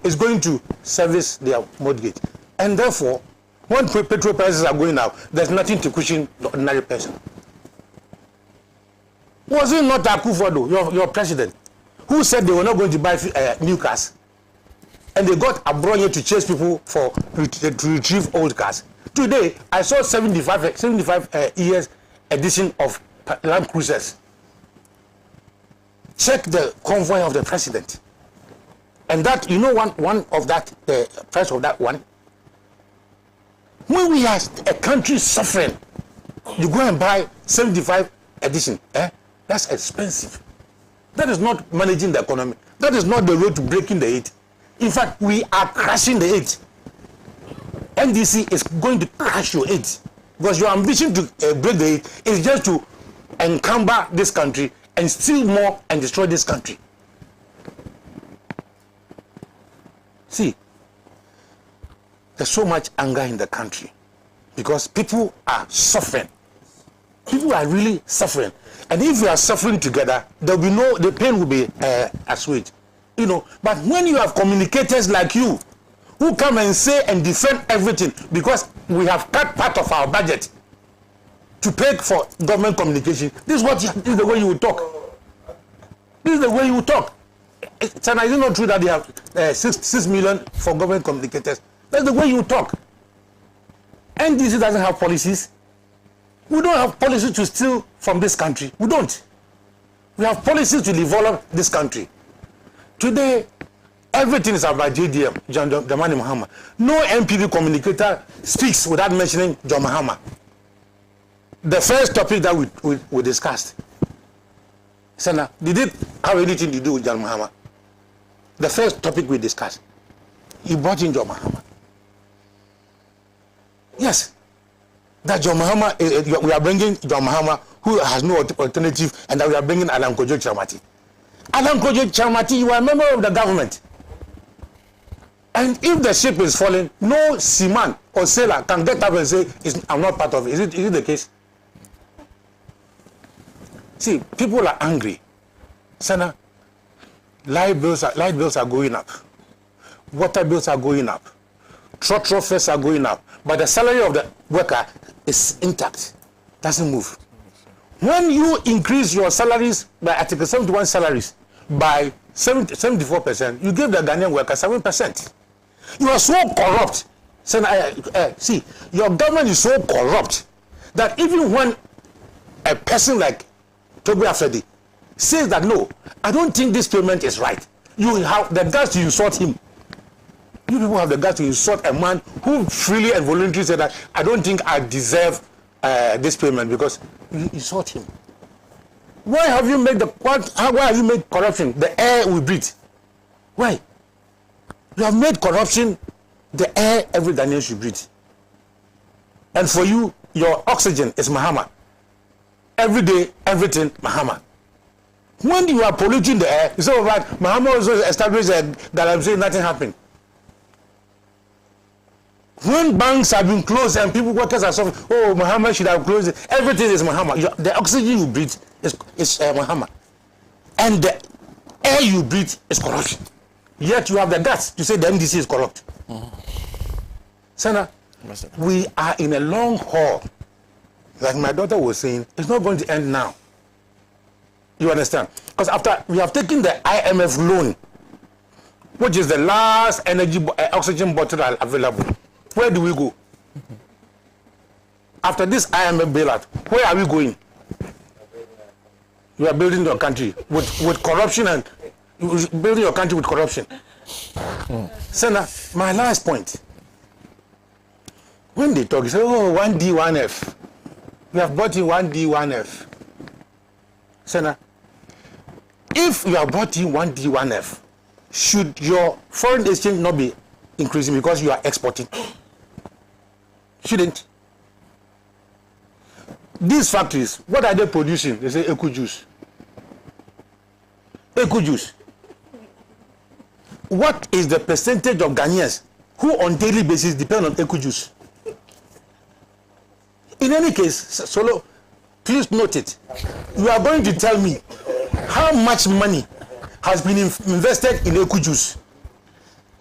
is going to service their mortgage. And therefore, when petrol prices are going up, there's nothing to cushion the ordinary person. Was it not Akufo-Addo, your president, who said they were not going to buy new cars? And they got abroad to chase people to retrieve old cars. Today, I saw 75 years edition of Land Cruisers. Check the convoy of the president. And that, you know, one of that, the price of that one, when we are a country suffering, you go and buy 75 edition, that's expensive. That is not managing the economy. That is not the road to breaking the 8. In fact, we are crashing the 8. NDC is going to crash your 8. Because your ambition to break the 8 is just to encumber this country and steal more and destroy this country. See, there's so much anger in the country because people are suffering. People are really suffering. And if we are suffering together, there will be the pain will be assuaged. You know, but when you have communicators like you who come and say and defend everything because we have cut part of our budget to pay for government communication, this is the way you will talk. This is the way you will talk. Sena, is it not true that they have 6 million for government communicators? That's the way you talk. NDC doesn't have policies. We don't have policies to steal from this country. We don't. We have policies to develop this country. Today, everything is about JDM, John Dramani Mahama. No MPP communicator speaks without mentioning John Mahama. The first topic that we discussed, Sena, did it have anything to do with John Mahama? The first topic we discussed, he brought in John Mahama. Yes, that John Mahama, we are bringing John Mahama, who has no alternative, and that we are bringing Alan Kojo Chamati. Alan Kojo Chamati, you are a member of the government. And if the ship is falling, no seaman or sailor can get up and say, I'm not part of it. Is it the case? See, people are angry. Sena, light bills are going up. Water bills are going up. Trotro fares are going up. But the salary of the worker is intact. Doesn't move. When you increase your salaries by Article 71 salaries by 74%, you give the Ghanaian worker 7%. You are so corrupt. See, your government is so corrupt that even when a person like Toby Afedi says that, no, I don't think this payment is right, you have the guts to insult him. You people have the guts to insult a man who freely and voluntarily said that I don't think I deserve this payment because you insult him. Why have you made why have you made corruption the air we breathe? Why? You have made corruption the air every Ghanaian should breathe. And for you, your oxygen is Mahama. Every day, everything Mahama. When you are polluting the air, it's all right. Mahama also established that I'm saying nothing happened. When banks have been closed and workers are suffering, oh, Mahama should have closed it. Everything is Mahama. The oxygen you breathe is Mahama. And the air you breathe is corruption. Yet you have the guts to say the MDC is corrupt. Sena, we are in a long haul. Like my daughter was saying, it's not going to end now. You understand? Because after we have taken the IMF loan, which is the last oxygen bottle available, where do we go? After this IMF bailout, where are we going? You are building your country with corruption and building your country with corruption. Sena, my last point. When they talk, they say, oh, 1D, 1F. We have bought in 1D, 1F. Sena, if you have bought in 1D, 1F, should your foreign exchange not be increasing because you are exporting? Shouldn't. These factories, what are they producing? They say eco juice. Eco juice. What is the percentage of Ghanaians who on daily basis depend on eco juice? In any case, Solo, please note it. You are going to tell me how much money has been invested in eco juice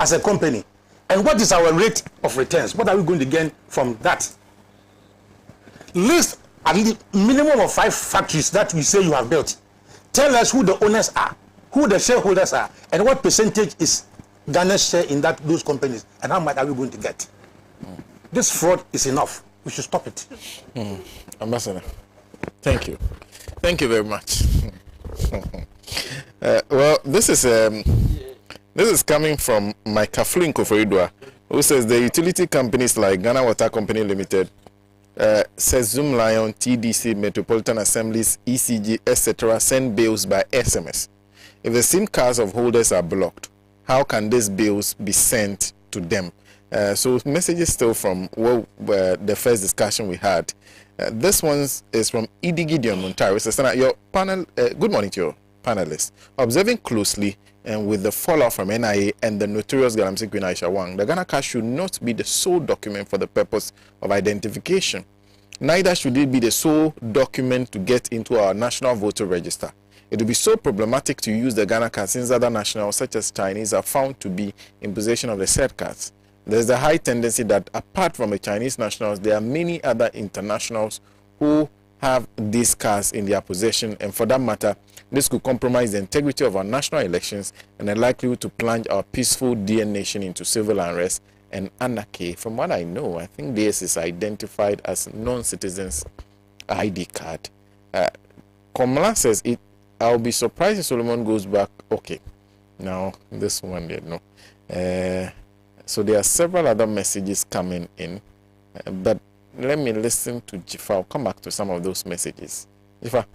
as a company, and what is our rate of returns? What are we going to gain from that? List at least minimum of 5 factories that we say you have built. Tell us who the owners are, who the shareholders are, and what percentage is Ghana's share in those companies, and how much are we going to get? This fraud is enough. We should stop it. Ambassador, thank you. Thank you very much. Well, this is coming from my Kaflu Koforidwa, who says the utility companies like Ghana Water Company Limited, says Zoom Lion, TDC, Metropolitan Assemblies, ECG, etc. send bills by SMS. If the SIM cards of holders are blocked, how can these bills be sent to them? So messages still from the first discussion we had. This one is from Idi Gideon Montari. So, your panel, good morning to your panelists. Observing closely and with the fallout from NIA and the notorious Galamsey Queen Aisha Wang, the Ghana card should not be the sole document for the purpose of identification. Neither should it be the sole document to get into our national voter register. It will be so problematic to use the Ghana card since other nationals such as Chinese are found to be in possession of the said cards. There's a high tendency that apart from the Chinese nationals, there are many other internationals who have these cards in their possession, and for that matter, this could compromise the integrity of our national elections and are likely to plunge our peaceful dear nation into civil unrest and anarchy. From what I know, I think this is identified as non-citizens ID card. Komala says, I'll be surprised if Solomon goes back. Okay, now this one there, no. So there are several other messages coming in, but let me listen to Dzifa. I'll come back to some of those messages. Dzifa.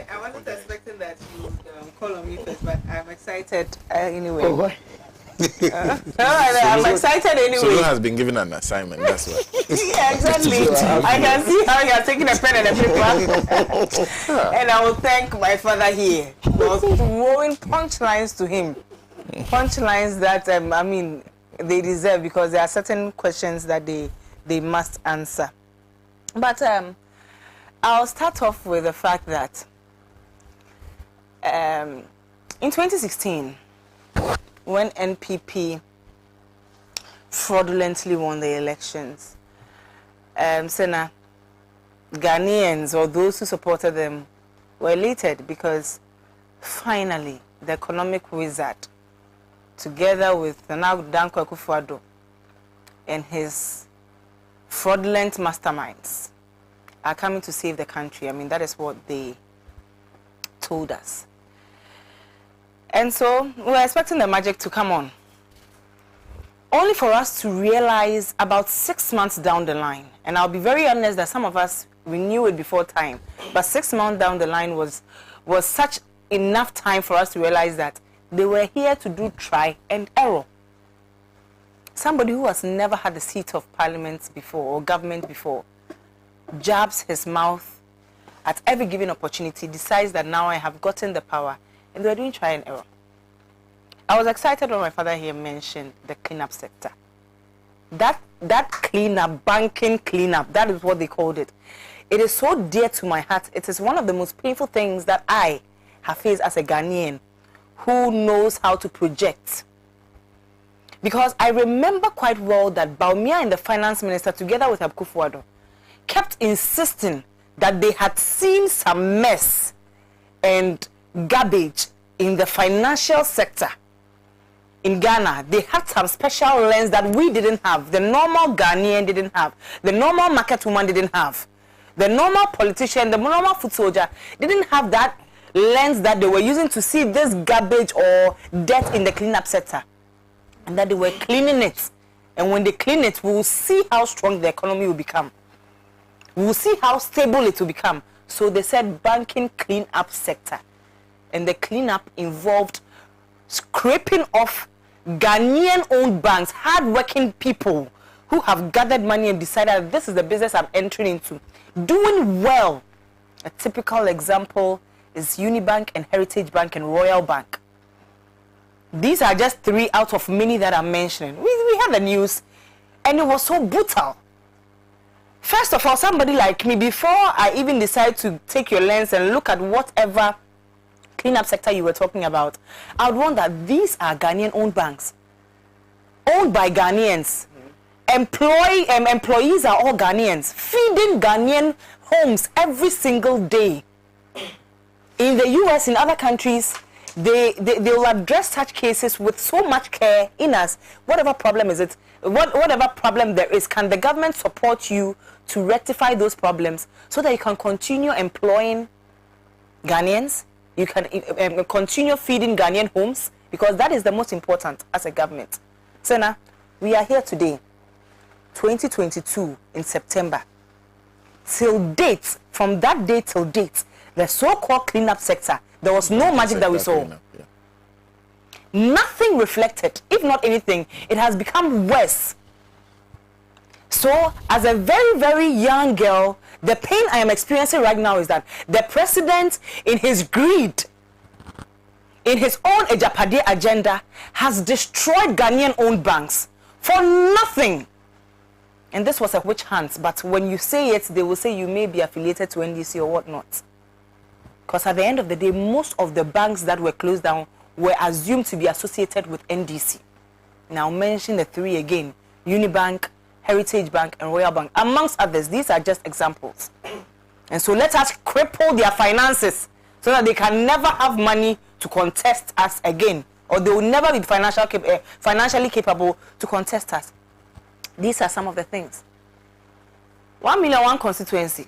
I wasn't expecting that you would call on me first, but I'm excited anyway. Oh, why? I'm excited anyway. Solo has been given an assignment, that's why. Yeah, exactly. I can see how you're taking a pen and a paper. And I will thank my father here for throwing punchlines to him. Punchlines that, I mean, they deserve, because there are certain questions that they must answer. But I'll start off with the fact that in 2016, when NPP fraudulently won the elections, Sena, Ghanaians or those who supported them were elated because finally the economic wizard, together with Nana Dankwa Akufo-Addo and his fraudulent masterminds, are coming to save the country. I mean, that is what they told us. And so we were expecting the magic to come on, only for us to realize about 6 months down the line, and I'll be very honest that some of us, we knew it before time, but 6 months down the line was such enough time for us to realize that they were here to do try and error. Somebody who has never had a seat of parliament before or government before jabs his mouth at every given opportunity, decides that now I have gotten the power, and they're doing try and error. I was excited when my father here mentioned the cleanup sector. That cleanup, banking cleanup, that is what they called it. It is so dear to my heart. It is one of the most painful things that I have faced as a Ghanaian who knows how to project. Because I remember quite well that Baumia and the finance minister, together with Akufo-Addo, kept insisting that they had seen some mess and garbage in the financial sector. in Ghana, they had some special lens that we didn't have. The normal Ghanaian didn't have. The normal market woman didn't have. The normal politician, the normal foot soldier didn't have that lens that they were using to see this garbage or dirt in the cleanup sector. And that they were cleaning it. And when they clean it, we will see how strong the economy will become. We will see how stable it will become. So they said banking cleanup sector. And the cleanup involved scraping off Ghanaian-owned banks, hard-working people who have gathered money and decided this is the business I'm entering into. Doing well. A typical example is Unibank and Heritage Bank and Royal Bank. These are just 3 out of many that I'm mentioning. We had the news, and it was so brutal. First of all, somebody like me, before I even decide to take your lens and look at whatever cleanup sector you were talking about, I would want that these are Ghanaian-owned banks, owned by Ghanaians. Employees are all Ghanaians, feeding Ghanaian homes every single day. In the US, in other countries, they will address such cases with so much care in us. Whatever problem is it, whatever problem there is, can the government support you to rectify those problems so that you can continue employing Ghanaians, you can continue feeding Ghanaian homes, because that is the most important as a government. Sena, we are here today, 2022 in September. Till date, from that day till date, the so-called cleanup sector, there was no magic that we saw. Nothing reflected. If not anything, it has become worse. So, as a very, very young girl, the pain I am experiencing right now is that the president, in his greed, in his own Ejapade agenda, has destroyed Ghanaian-owned banks for nothing. And this was a witch hunt, but when you say it, they will say you may be affiliated to NDC or whatnot. Because at the end of the day, most of the banks that were closed down were assumed to be associated with NDC. Now mention the 3 again: Unibank, Heritage Bank, and Royal Bank, amongst others. These are just examples. And so let us cripple their finances so that they can never have money to contest us again, or they will never be financially capable to contest us. These are some of the things. 1 million, one constituency.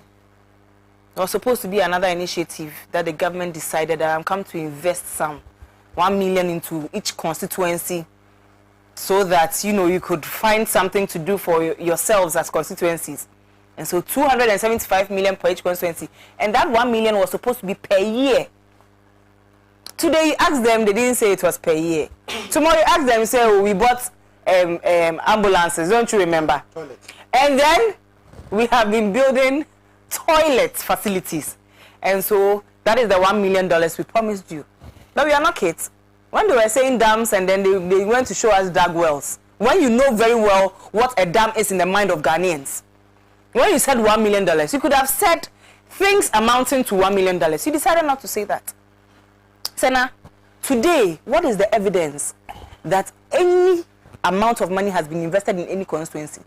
There was supposed to be another initiative that the government decided that I'm come to invest some 1 million into each constituency so that, you know, you could find something to do for yourselves as constituencies. And so 275 million per each constituency. And that 1 million was supposed to be per year. Today you ask them, they didn't say it was per year. Tomorrow you ask them, say, oh, we bought ambulances, don't you remember? Toilet. And then we have been building toilet facilities. And so that is the $1 million we promised you. But we are not kids. When they were saying dams and then they went to show us dug wells, when you know very well what a dam is in the mind of Ghanaians, when you said $1 million, you could have said things amounting to $1 million. You decided not to say that. Sena, today, what is the evidence that any amount of money has been invested in any constituency?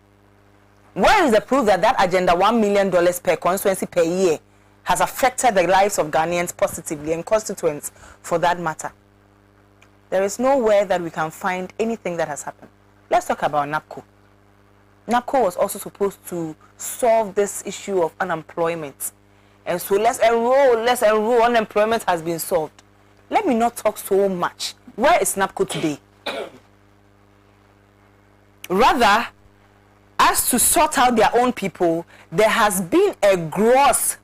Where is the proof that that agenda, $1 million per constituency per year, has affected the lives of Ghanaians positively, and constituents for that matter? There is nowhere that we can find anything that has happened. Let's talk about NAPCO. NAPCO was also supposed to solve this issue of unemployment. And so let's enroll, unemployment has been solved. Let me not talk so much. Where is NAPCO today? Rather, as to sort out their own people, there has been a gross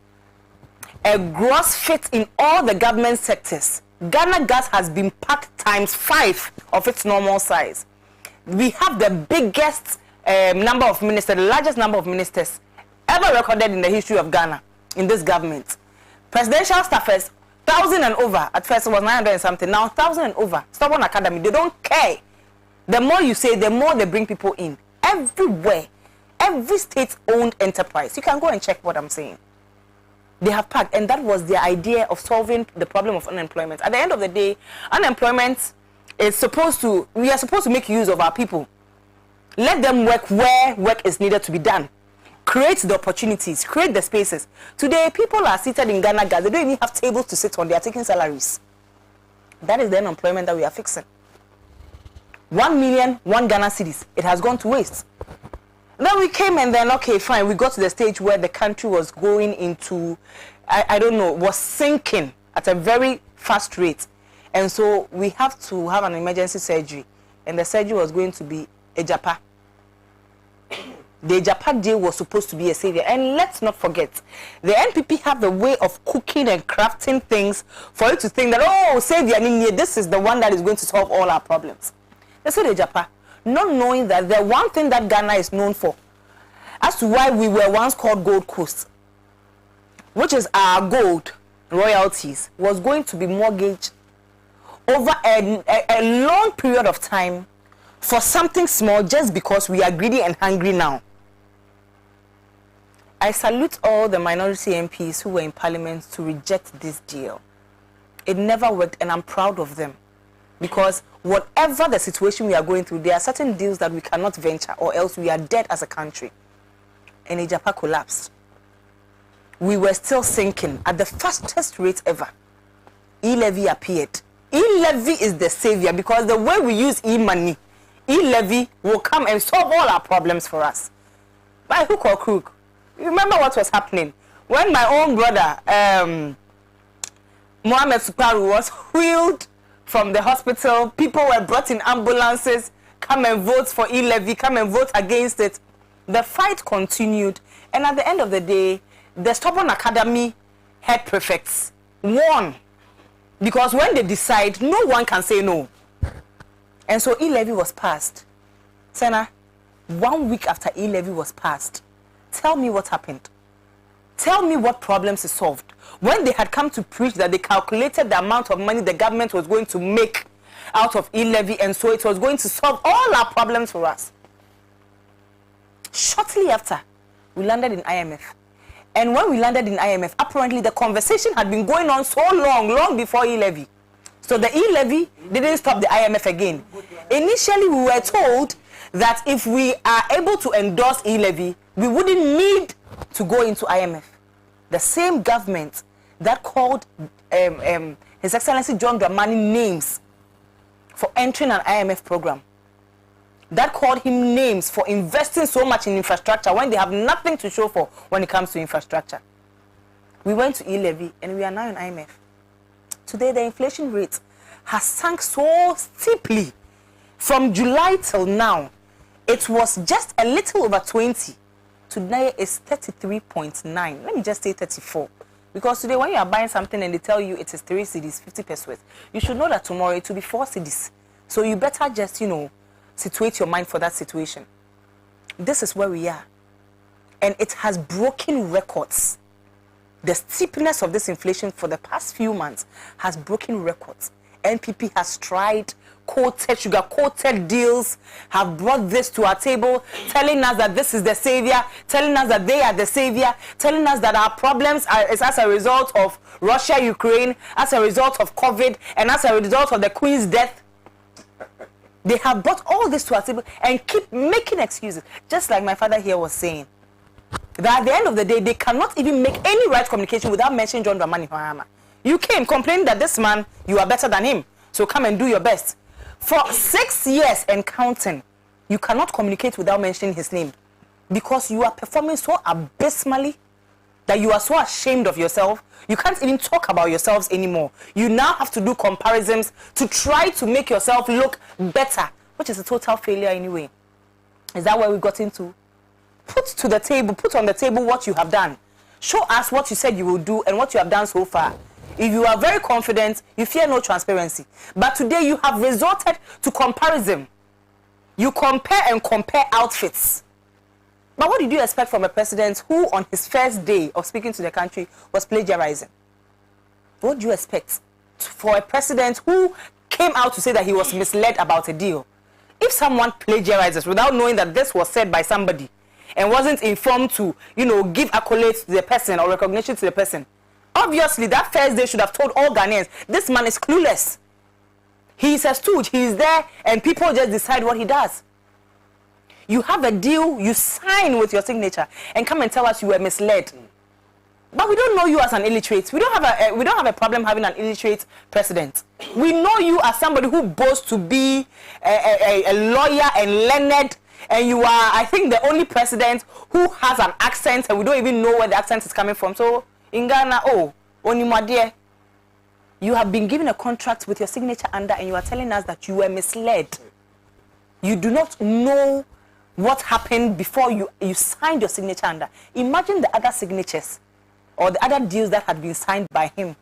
fit in all the government sectors. Ghana Gas has been packed times 5 of its normal size. We have the biggest number of ministers, the largest number of ministers ever recorded in the history of Ghana in this government. Presidential staffers, 1,000 and over. At first it was 900 and something. Now 1,000 and over. Stubborn academy. They don't care. The more you say, the more they bring people in. Everywhere. Every state-owned enterprise. You can go and check what I'm saying. They have packed, and that was the idea of solving the problem of unemployment. At the end of the day, unemployment is we are supposed to make use of our people. Let them work where work is needed to be done. Create the opportunities, create the spaces. Today, people are seated in Ghana Gas. They don't even have tables to sit on. They are taking salaries. That is the unemployment that we are fixing. 1 million, 1 Ghana cedis. It has gone to waste. Then we came and then, okay, fine. We got to the stage where the country was going into, I don't know, was sinking at a very fast rate. And so we have to have an emergency surgery. And the surgery was going to be a Japa. The Japa deal was supposed to be a savior. And let's not forget, the NPP have a way of cooking and crafting things for you to think that, oh, savior, this is the one that is going to solve all our problems. They said the Japa, not knowing that the one thing that Ghana is known for, as to why we were once called Gold Coast, which is our gold royalties, was going to be mortgaged over a long period of time for something small just because we are greedy and hungry now. I salute all the minority MPs who were in parliament to reject this deal. It never worked, and I'm proud of them. Because whatever the situation we are going through, there are certain deals that we cannot venture, or else we are dead as a country. And Ijapa collapsed. We were still sinking at the fastest rate ever. E-levy appeared. E-levy is the savior, because the way we use e-money, e-levy will come and solve all our problems for us. By hook or crook. You remember what was happening? When my own brother, Mohammed Suparu, was wheeled from the hospital, people were brought in ambulances, come and vote for e-levy, come and vote against it. The fight continued, and at the end of the day, the stubborn academy head prefects won, because when they decide, no one can say no. And so e-levy was passed. Sena, 1 week after e-levy was passed, tell me what happened. Tell me what problems is solved. When they had come to preach that they calculated the amount of money the government was going to make out of e-levy, and so it was going to solve all our problems for us. Shortly after, we landed in IMF. And when we landed in IMF, apparently the conversation had been going on so long before e-levy. So the e-levy didn't stop the IMF again. Initially, we were told that if we are able to endorse e-levy, we wouldn't need to go into IMF. The same government that called His Excellency John Dramani names for entering an IMF program, that called him names for investing so much in infrastructure when they have nothing to show for when it comes to infrastructure. We went to e-levy and we are now in IMF. Today, the inflation rate has sunk so steeply. From July till now, it was just a little over 20. Today is 33.9. Let me just say 34. Because today, when you are buying something and they tell you it is 3 cedis, 50 pesos, you should know that tomorrow it will be 4 cedis. So you better just, situate your mind for that situation. This is where we are. And it has broken records. The steepness of this inflation for the past few months has broken records. NPP has tried, sugar-coated deals, have brought this to our table, telling us that this is the savior, telling us that they are the savior, telling us that our problems is as a result of Russia, Ukraine, as a result of COVID, and as a result of the Queen's death. They have brought all this to our table and keep making excuses, just like my father here was saying. That at the end of the day, they cannot even make any right communication without mentioning John Dramani Mahama. You came complaining that this man, you are better than him, so come and do your best. For 6 years and counting, you cannot communicate without mentioning his name, because you are performing so abysmally that you are so ashamed of yourself, you can't even talk about yourselves anymore. You now have to do comparisons to try to make yourself look better, which is a total failure anyway. Is that where we got into? Put on the table what you have done. Show us what you said you will do and what you have done so far. If you are very confident, you fear no transparency. But today you have resorted to comparison. You compare outfits. But what did you expect from a president who on his first day of speaking to the country was plagiarizing? What do you expect for a president who came out to say that he was misled about a deal? If someone plagiarizes without knowing that this was said by somebody, and wasn't informed to, give accolades to the person or recognition to the person, obviously that first day should have told all Ghanaians, this man is clueless. He's a stooge, he's there, and people just decide what he does. You have a deal, you sign with your signature, and come and tell us you were misled. But we don't know you as an illiterate. We don't have a problem having an illiterate president. We know you as somebody who boasts to be a lawyer and learned, and you are, I think, the only president who has an accent, and we don't even know where the accent is coming from. So in Ghana, Onimwadie, you have been given a contract with your signature under, and you are telling us that you were misled. You do not know what happened before you signed your signature under. Imagine the other signatures or the other deals that had been signed by him,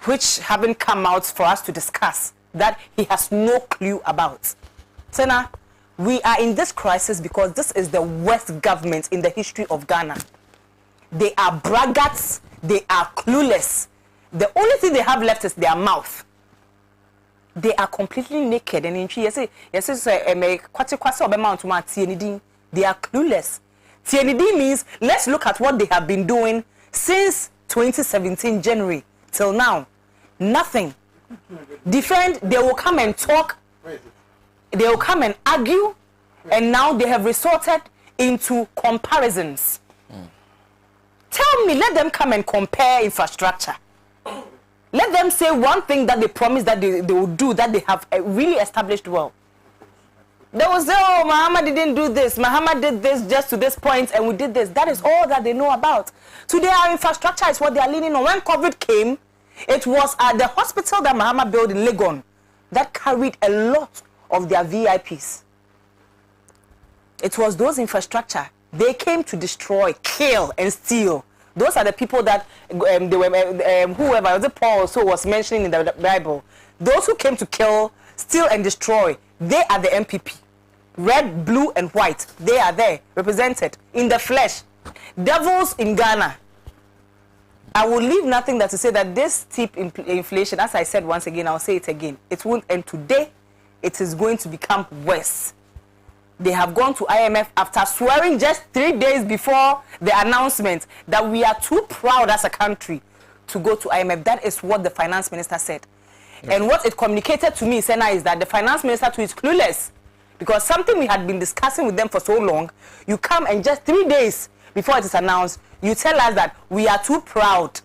which haven't come out for us to discuss, that he has no clue about. Sena, we are in this crisis because this is the worst government in the history of Ghana. They are braggarts, they are clueless. The only thing they have left is their mouth. They are completely naked and in they are clueless. TND means let's look at what they have been doing since 2017 January till now. Nothing. Defend, they will come and talk, they will come and argue, and now they have resorted into comparisons. Tell me, let them come and compare infrastructure. Let them say one thing that they promised that they will do, that they have really established well. They will say, oh, Mahama didn't do this. Mahama did this just to this point, and we did this. That is all that they know about. Today, our infrastructure is what they are leaning on. When COVID came, it was at the hospital that Mahama built in Legon that carried a lot of their VIPs. It was those infrastructure. They came to destroy, kill, and steal. Those are the people that they were, whoever, the Paul also was mentioning in the Bible. Those who came to kill, steal, and destroy, they are the MPP. Red, blue, and white. They are there, represented in the flesh. Devils in Ghana. I will leave nothing that to say that this steep inflation, as I said once again, I'll say it again, it won't end today. It is going to become worse. They have gone to IMF after swearing just 3 days before the announcement that we are too proud as a country to go to IMF. That is what the finance minister said. Okay. And what it communicated to me, Sena, is that the finance minister too is clueless. Because something we had been discussing with them for so long, you come and just 3 days before it is announced, you tell us that we are too proud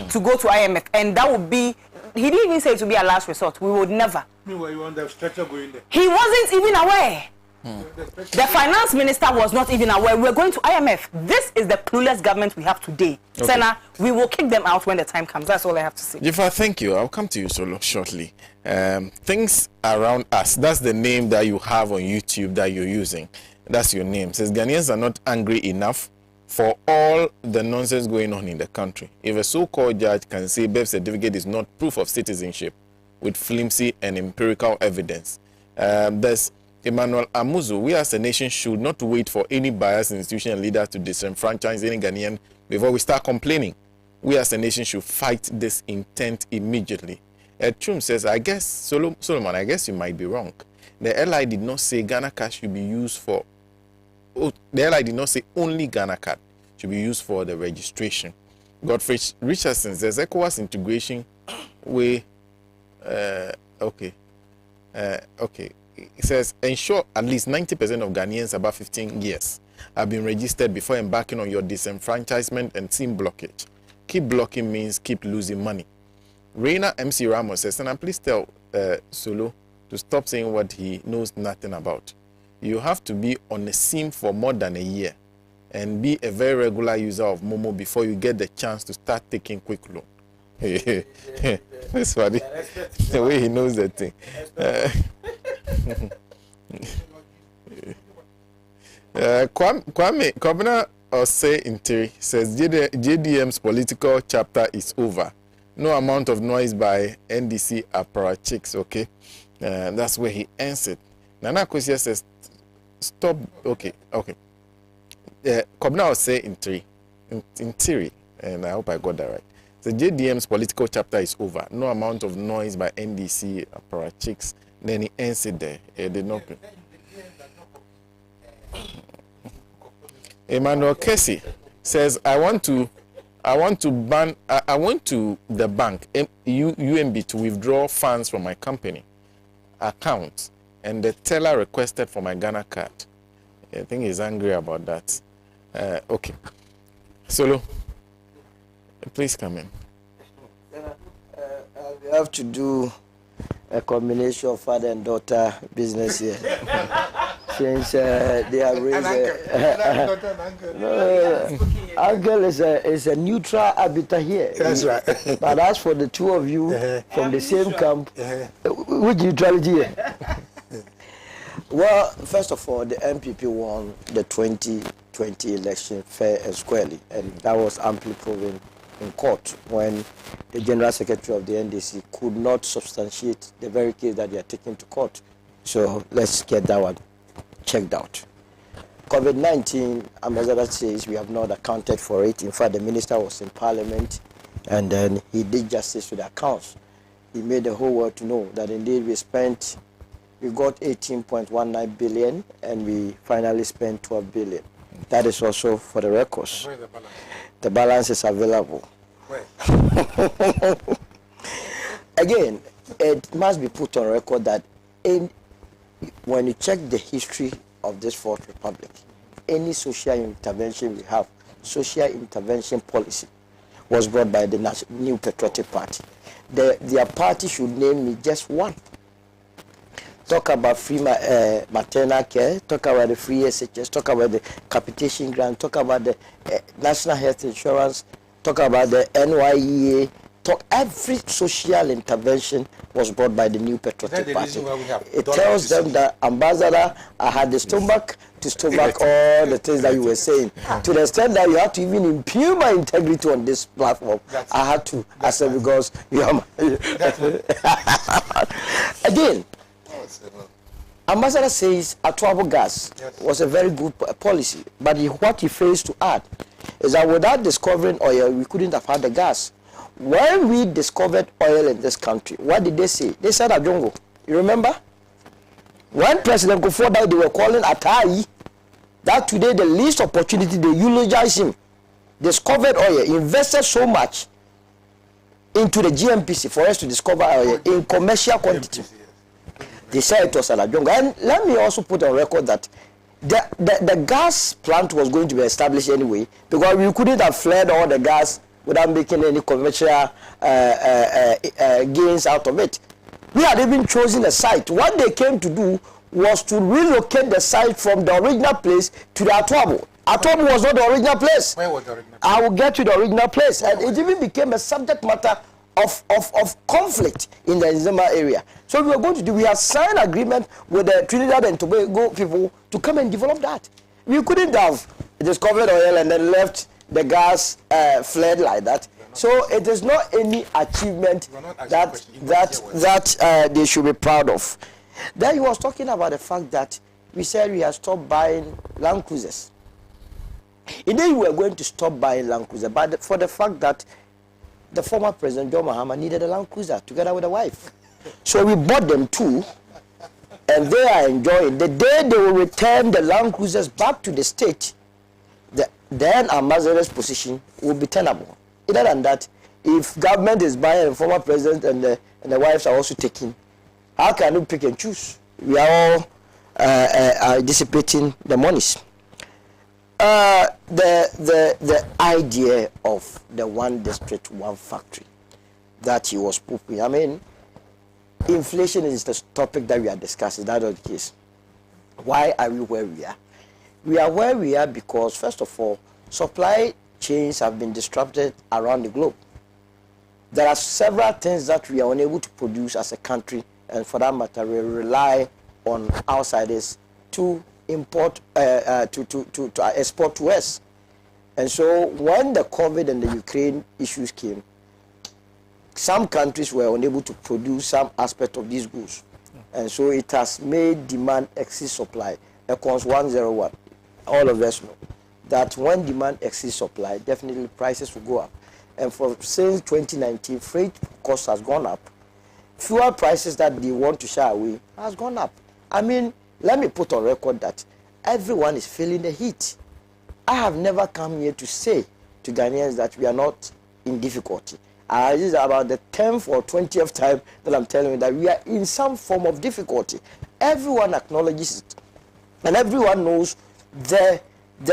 to go to IMF. And that would be, he didn't even say it would be a last resort. We would never. Meanwhile, you want the stretcher going there. He wasn't even aware. The finance minister was not even aware. We're going to IMF. This is the clueless government we have today. Okay. Sena, we will kick them out when the time comes. That's all I have to say. Dzifa, thank you. I'll come to you solo shortly. Things around us. That's the name that you have on YouTube that you're using. That's your name. Says Ghanaians are not angry enough for all the nonsense going on in the country. If a so-called judge can say birth certificate is not proof of citizenship with flimsy and empirical evidence, there's Emmanuel Owusu, we as a nation should not wait for any biased institutional leader to disenfranchise any Ghanaian before we start complaining. We as a nation should fight this intent immediately. Trum says, I guess, Solomon, I guess you might be wrong. The LI did not say Ghana card should be used for, the LI did not say only Ghana card should be used for the registration. Godfrey Richardson says, ECOWAS integration way, okay. It says, ensure at least 90% of Ghanaians above 15 years have been registered before embarking on your disenfranchisement and SIM blockage. Keep blocking means keep losing money. Reina MC Ramos says, and please tell Solo to stop saying what he knows nothing about. You have to be on a SIM for more than a year and be a very regular user of Momo before you get the chance to start taking quick loan. That's funny. The way he knows that thing. Kwame Kobina Ose Intiri says JDM's political chapter is over. No amount of noise by NDC apparatchiks, okay? That's where he ends it. Nana Kwesi says, stop, okay. Kobina Ose Intiri, and I hope I got that right. The JDM's political chapter is over. No amount of noise by NDC apparatchiks. Then he ends it there. He did not. Emmanuel Kessie says, I went to the bank, UMB, to withdraw funds from my company account, and the teller requested for my Ghana card. I think he's angry about that. Okay. Solo. Please come in. We have to do a combination of father and daughter business here. Since they are raised, uncle is a neutral arbiter here. That's right. But as for the two of you from the same camp, which neutrality here? Well, first of all, the MPP won the 2020 election fair and squarely, and that was amply proven in court when the General Secretary of the NDC could not substantiate the very case that they are taking to court. So let's get that one checked out. COVID-19, Ambassador says we have not accounted for it. In fact, the minister was in Parliament and then he did justice to the accounts. He made the whole world to know that indeed we got 18.19 billion and we finally spent 12 billion. That is also for the records. Where is the balance? The balance is available. Where? Again, it must be put on record that when you check the history of this Fourth Republic, any social intervention we have, social intervention policy, was brought by the New Patriotic Party. Their party should name me just one. Talk about free maternal care, talk about the free SHS, talk about the capitation grant, talk about the national health insurance, talk about the NYEA, every social intervention was brought by the New Patriotic Party. It tells them that, Ambassador, I had the stomach to stomach all the things that you were saying. To the extent that you have to even impugn my integrity on this platform, I had to, I said, because you are my... Again, Ambassador says Atuabo gas was a very good policy, but what he fails to add is that without discovering oil, we couldn't have had the gas. When we discovered oil in this country, what did they say? They said Ajongo. You remember? When President Kufuor died, they were calling Atai. That today, the least opportunity, they eulogize him. Discovered oil, invested so much into the GMPC for us to discover oil in commercial quantity. They said it was Alajongo. And let me also put on record that the gas plant was going to be established anyway, because we couldn't have fled all the gas without making any commercial gains out of it. We had even chosen a site. What they came to do was to relocate the site from the original place to the Atuabo. Atuabo was not the original place. Where was the original place? I will get to the original place. And it even became a subject matter of conflict in the Nzema area. So we have signed agreement with the Trinidad and Tobago people to come and develop that. We couldn't have discovered oil and then left the gas fled like that. So it is not any achievement that they should be proud of. Then he was talking about the fact that we said we have stopped buying Land Cruisers. Indeed, we were going to stop buying Land Cruiser, but for the fact that the former President John Mahama needed a Land Cruiser together with a wife. So we bought them too, and they are enjoying. The day they will return the Land Cruisers back to the state, then Ambassador's position will be tenable. Other than that, if government is buying a former president and the wives are also taking, how can you pick and choose? We are all dissipating the monies. The idea of the one district, one factory that he was pooping. I mean, inflation is the topic that we are discussing. That's not the case. Why are we where we are? We are where we are because, first of all, supply chains have been disrupted around the globe. There are several things that we are unable to produce as a country, and for that matter, we rely on outsiders to import, to export to us. And so when the COVID and the Ukraine issues came, some countries were unable to produce some aspect of these goods. And so it has made demand exceed supply. Econs 101, all of us know that when demand exceeds supply, definitely prices will go up. And since 2019, freight cost has gone up. Fuel prices that they want to shy away has gone up. I mean, let me put on record that everyone is feeling the heat. I have never come here to say to Ghanaians that we are not in difficulty. This is about the 10th or 20th time that I'm telling you that we are in some form of difficulty. Everyone acknowledges it. And everyone knows the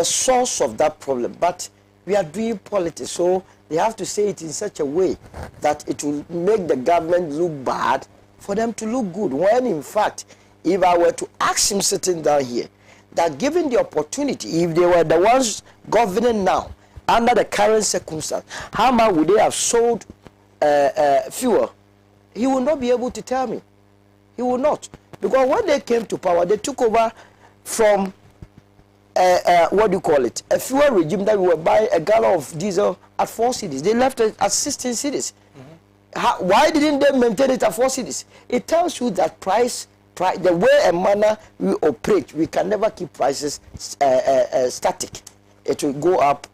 source of that problem. But we are doing politics. So they have to say it in such a way that it will make the government look bad for them to look good. When in fact, if I were to ask him sitting down here, that given the opportunity, if they were the ones governing now, under the current circumstance, how much would they have sold fuel? He will not be able to tell me. He will not. Because when they came to power, they took over from, what do you call it, a fuel regime that we were buying a gallon of diesel at 4 cedis. They left it at 16 cedis. Why didn't they maintain it at 4 cedis? It tells you that the way and manner we operate, we can never keep prices static. It will go up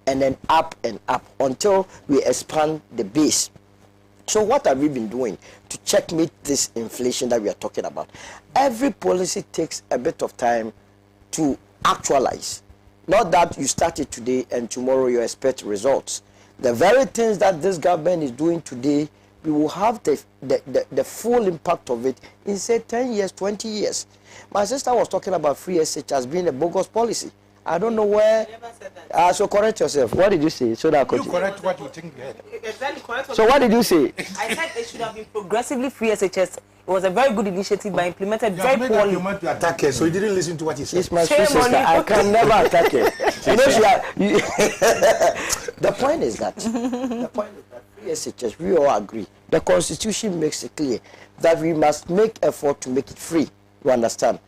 and then up and up until we expand the base. So what have we been doing to checkmate this inflation that we are talking about? Every policy takes a bit of time to actualize. Not that you start it today and tomorrow you expect results. The very things that this government is doing today, we will have the full impact of it in, say, 10 years, 20 years. My sister was talking about free SH as being a bogus policy. I don't know where. So correct yourself. What did you say? So that you correct what you think you heard. Exactly correct. So what did you say? I said it should have been progressively free SHS. It was a very good initiative, but implemented very poorly. You meant to attack her, so you didn't listen to what he said. It's my sister. I can never attack her. The point is that free SHS, we all agree. The Constitution makes it clear that we must make effort to make it free. You understand?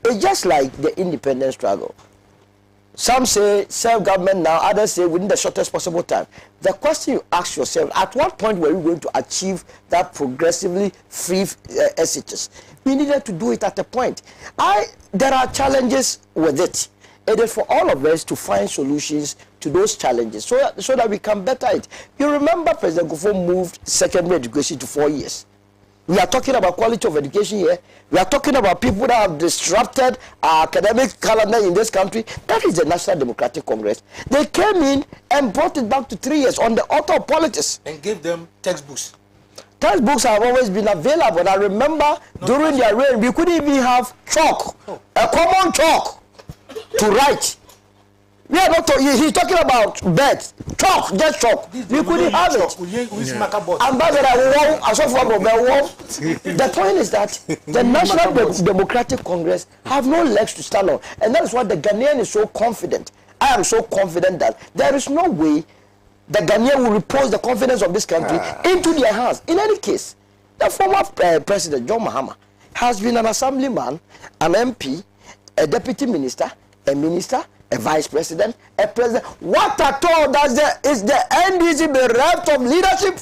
It's just like the independence struggle. Some say self-government now, others say within the shortest possible time. The question you ask yourself, at what point were we going to achieve that progressively free SHS? We needed to do it at a point. There are challenges with it. It is for all of us to find solutions to those challenges so that we can better it. You remember President Kufuor moved secondary education to 4 years. We are talking about quality of education here. We are talking about people that have disrupted our academic calendar in this country. That is the National Democratic Congress. They came in and brought it back to 3 years on the author of politics. And gave them textbooks. Textbooks have always been available. I remember during their reign, we couldn't even have chalk, a common chalk to write. We are not he's talking about beds, chalk, just chalk. We couldn't have it. The point is that the National Democratic Congress have no legs to stand on. And that is why the Ghanaian is so confident. I am so confident that there is no way the Ghanaian will repose the confidence of this country into their hands. In any case, the former President, John Mahama, has been an assemblyman, an MP, a deputy minister, a minister, a vice president, a president. What at all is the NDC bereft of leadership?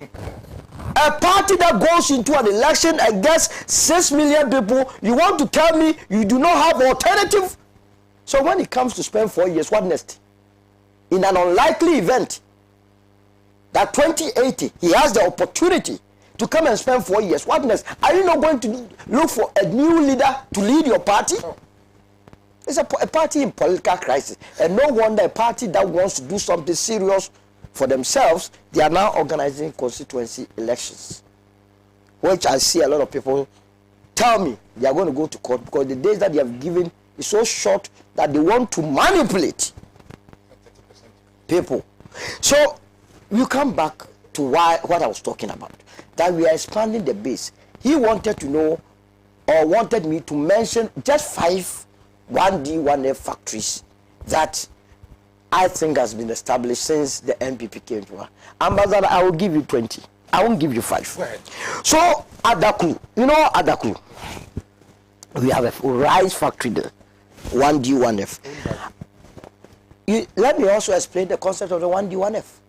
A party that goes into an election against 6 million people, you want to tell me you do not have alternative? So when it comes to spend 4 years, what next? In an unlikely event that 2080, he has the opportunity to come and spend 4 years, what next? Are you not going to look for a new leader to lead your party? It's a party in political crisis. And no wonder a party that wants to do something serious for themselves, they are now organizing constituency elections. Which I see a lot of people tell me they are going to go to court because the days that they have given is so short that they want to manipulate people. So you come back to what I was talking about, that we are expanding the base. He wanted to know, or wanted me to mention just 5 1D, 1F factories that I think has been established since the NPP came to her. Ambassador, I will give you 20. I won't give you 5. So, Adaklu, you know Adaklu? We have a rice factory there, 1D, 1F. Let me also explain the concept of the 1D, 1F.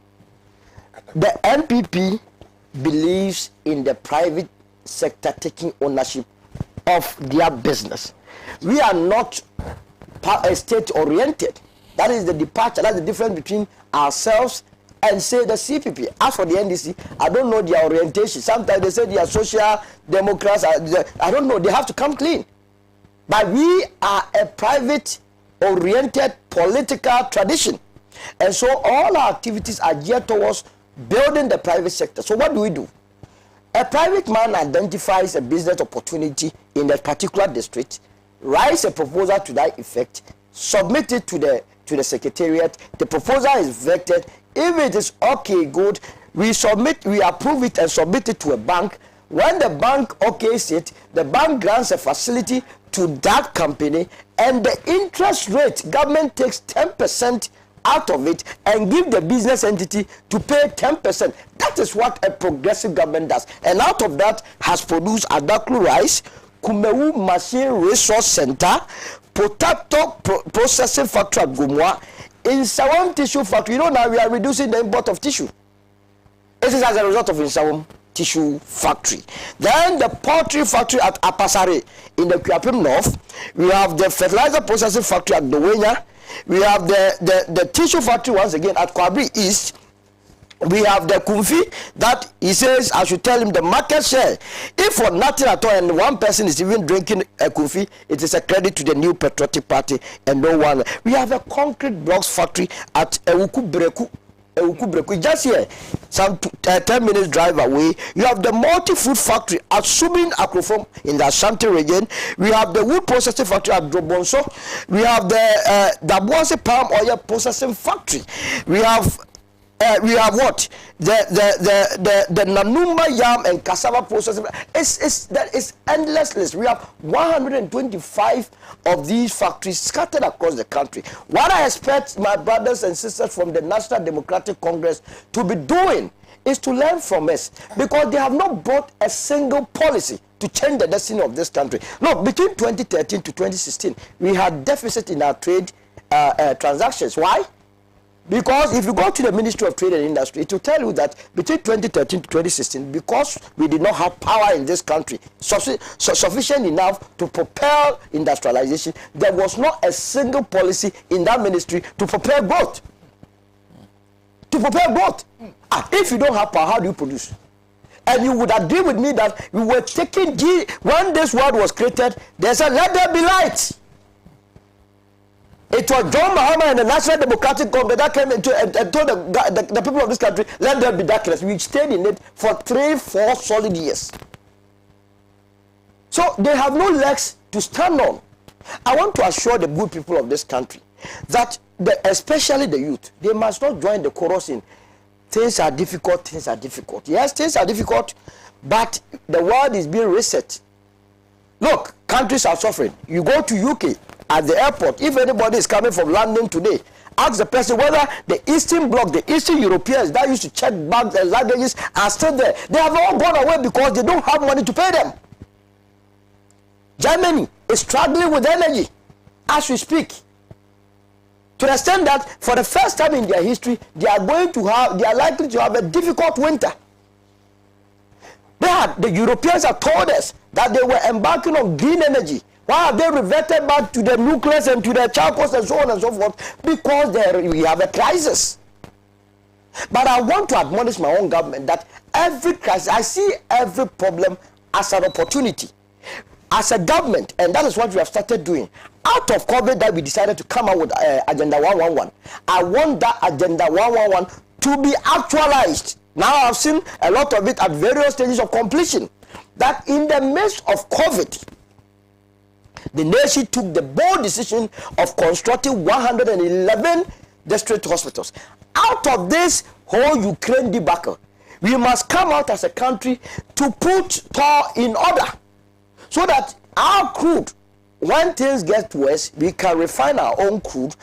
The NPP believes in the private sector taking ownership of their business. We are not state-oriented. That is the departure. That's the difference between ourselves and, say, the CPP. As for the NDC, I don't know their orientation. Sometimes they say they are social democrats. I don't know. They have to come clean. But we are a private-oriented political tradition. And so all our activities are geared towards building the private sector. So what do? A private man identifies a business opportunity in a particular district, writes a proposal to that effect, submit it to to the Secretariat. The proposal is vetted. If it is okay, good, we approve it and submit it to a bank. When the bank okays it, the bank grants a facility to that company, and the interest rate, government takes 10% out of it and give the business entity to pay 10%. That is what a progressive government does. And out of that has produced Adaklu Rice, Kumewu Machine Resource Center, Potato Processing Factory at Gumwa, Insawam Tissue Factory. You know, now we are reducing the import of tissue. It is as a result of Insawam Tissue Factory. Then the poultry factory at Apasare in the Kuapim North. We have the fertilizer processing factory at Dowenya. We have the tissue factory once again at Kwabri East. We have the Kumfi that he says I should tell him the market share. If for nothing at all and one person is even drinking a Kumfi, it is a credit to the New Patriotic Party and no one. We have a concrete blocks factory at Ewuku just here, some 10 minutes drive away. You have the multi-food factory at Subin Akrofom in the Ashanti region. We have the wood processing factory at Drobonso. We have the Dabuase palm oil processing factory. We have what? The Nanumba yam and cassava processing. It's endless list. We have 125 of these factories scattered across the country. What I expect my brothers and sisters from the National Democratic Congress to be doing is to learn from us, because they have not brought a single policy to change the destiny of this country. Look, between 2013 to 2016, we had deficit in our trade transactions. Why? Because if you go to the Ministry of Trade and Industry, it will tell you that between 2013 to 2016, because we did not have power in this country sufficient enough to propel industrialization, there was not a single policy in that ministry to propel growth. To propel growth. If you don't have power, how do you produce? And you would agree with me that we were taking when this world was created, they said, let there be light. It was John Mahama and the National Democratic Congress that came into and told the people of this country, let there be darkness. We stayed in it for 3-4 solid years. So they have no legs to stand on. I want to assure the good people of this country that, especially the youth, they must not join the chorus in things are difficult, things are difficult. Yes, things are difficult, but the world is being reset. Look, countries are suffering. You go to UK, at the airport, if anybody is coming from London today, ask the person whether the Eastern Bloc, the Eastern Europeans that used to check bags and luggages are still there. They have all gone away because they don't have money to pay them. Germany is struggling with energy as we speak, to the extent that for the first time in their history, they are likely to have a difficult winter. The Europeans have told us that they were embarking on green energy. Why have they reverted back to the nucleus and to the charcoals and so on and so forth? Because we have a crisis. But I want to admonish my own government that every crisis, I see every problem as an opportunity. As a government, and that is what we have started doing. Out of COVID that we decided to come out with Agenda 111. I want that Agenda 111 to be actualized. Now I've seen a lot of it at various stages of completion. That in the midst of COVID, the nation took the bold decision of constructing 111 district hospitals. Out of this whole Ukraine debacle, we must come out as a country to put Thor in order, so that our crude, when things get worse, we can refine our own crude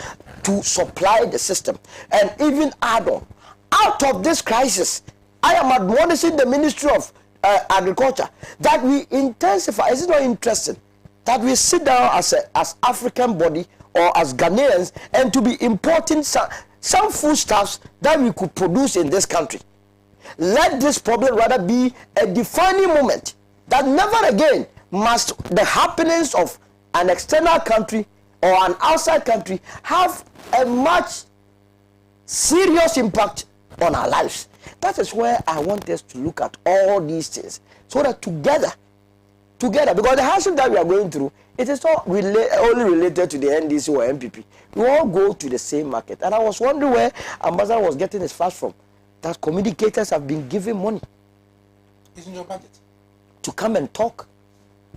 to supply the system and even add on. Out of this crisis, I am admonishing the Ministry of Agriculture that we intensify. Is it not interesting that we sit down as African body or as Ghanaians and to be importing some foodstuffs that we could produce in this country? Let this problem rather be a defining moment that never again must the happenings of an external country or an outside country have a much serious impact on our lives. That is where I want us to look at all these things, so that together, because the hardship that we are going through, it is not only related to the NDC or MPP. We all go to the same market. And I was wondering where Ambassador was getting his facts from, that communicators have been given money. It's in your budget. To come and talk.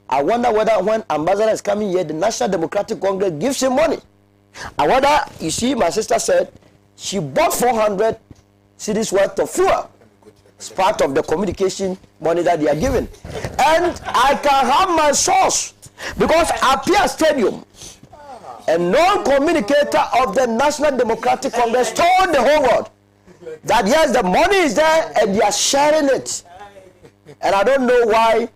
I wonder whether when Ambassador is coming here, the National Democratic Congress gives him money. And whether, you see, my sister said she bought 400 cedis worth of fuel. It's part of the communication money that they are giving. And I can have my source because Apia Stadium, a non-communicator of the National Democratic Congress, told the whole world that yes, the money is there and they are sharing it. And I don't know why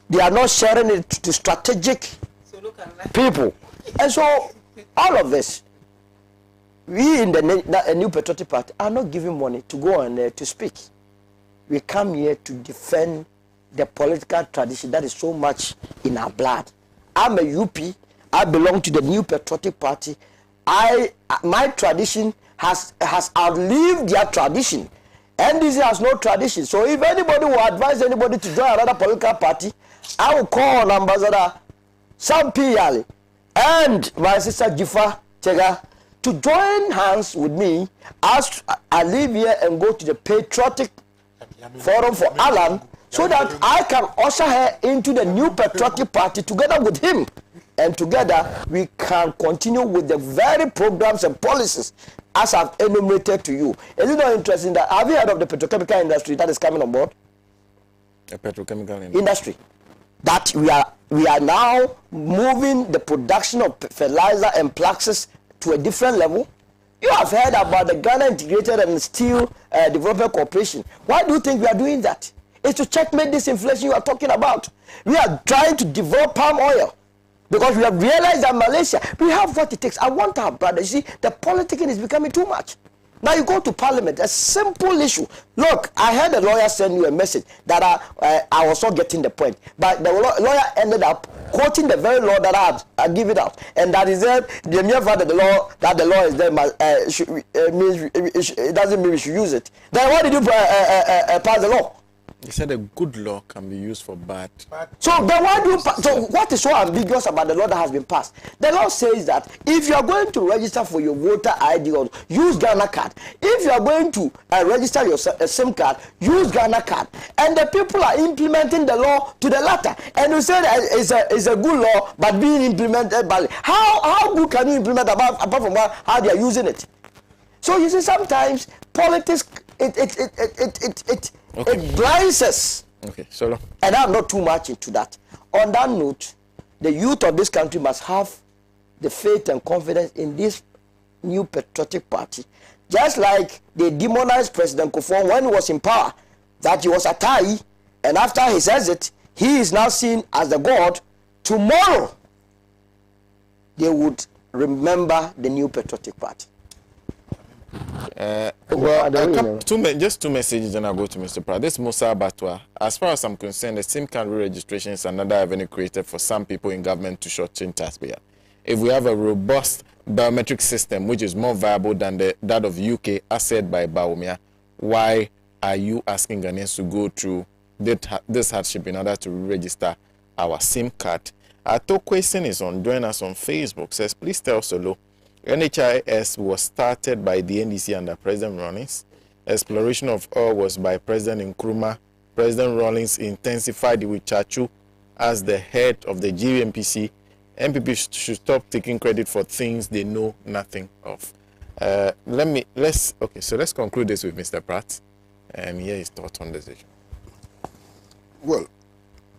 they are not sharing it to strategic people. And so, all of this, we in the New Patriotic Party are not giving money to go on there to speak. We come here to defend the political tradition that is so much in our blood. I'm a UP. I belong to the New Patriotic Party. My tradition has outlived their tradition. NDC has no tradition. So if anybody will advise anybody to join another political party, I will call on Ambassador Sam Pee Yalley and my sister Dzifa Tegah to join hands with me as I leave here and go to the Patriotic Forum for Alan, so that I can usher her into the New Patriotic Party together with him. And together we can continue with the very programs and policies as I've enumerated to you. Is it not interesting that, have you heard of the petrochemical industry that is coming on board? The petrochemical industry. That we are now moving the production of fertilizer and plastics to a different level. You have heard about the Ghana Integrated and Steel Development Corporation. Why do you think we are doing that? It's to checkmate this inflation you are talking about. We are trying to develop palm oil because we have realized that Malaysia, we have what it takes. I want our brothers. You see, the politicking is becoming too much. Now you go to Parliament, a simple issue. Look, I heard a lawyer send you a message that I was not getting the point. But the lawyer ended up quoting the very law that I give it out. And that is the mere fact that the law is there it doesn't mean we should use it. Then why did you pass the law? He said a good law can be used for bad. So then why do you so what is so ambiguous about the law that has been passed? The law says that if you are going to register for your voter ID or use Ghana card, if you are going to register your SIM card, use Ghana card. And the people are implementing the law to the latter. And you say that it's a good law, but being implemented badly. How good can you implement apart from how they are using it? So you see, sometimes politics it blinds us. Okay, so and I'm not too much into that. On that note, the youth of this country must have the faith and confidence in this New Patriotic Party. Just like they demonized President Kufuor when he was in power, that he was a Thai, and after his exit, he is now seen as the God. Tomorrow, they would remember the New Patriotic Party. Just two messages, and I'll go to Mr. Pratt. This Musa Batwa. As far as I'm concerned, the SIM card registration is another avenue created for some people in government to shortchange taxpayer. If we have a robust biometric system which is more viable than that of UK, as said by Bawumia, why are you asking Ghanaians to go through this hardship in order to register our SIM card? Kwesi is join us on Facebook. Says, please tell Solo. NHIS was started by the NDC under President Rawlings. Exploration of oil was by President Nkrumah. President Rawlings intensified with Chachu as the head of the GMPC. MPP should stop taking credit for things they know nothing of. Let's conclude this with Mr. Pratt and hear his thoughts on this issue. Well,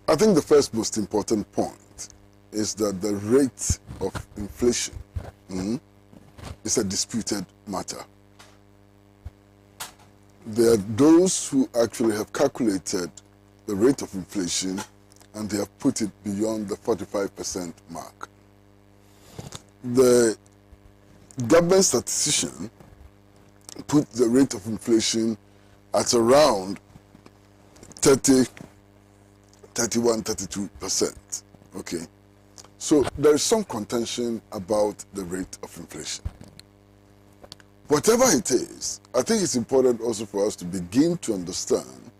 I think the first most important point is that the rate of inflation is a disputed matter. There are those who actually have calculated the rate of inflation and they have put it beyond the 45% mark. The government statistician put the rate of inflation at around 30, 31, 32%. Okay. So there is some contention about the rate of inflation. Whatever it is, I think it's important also for us to begin to understand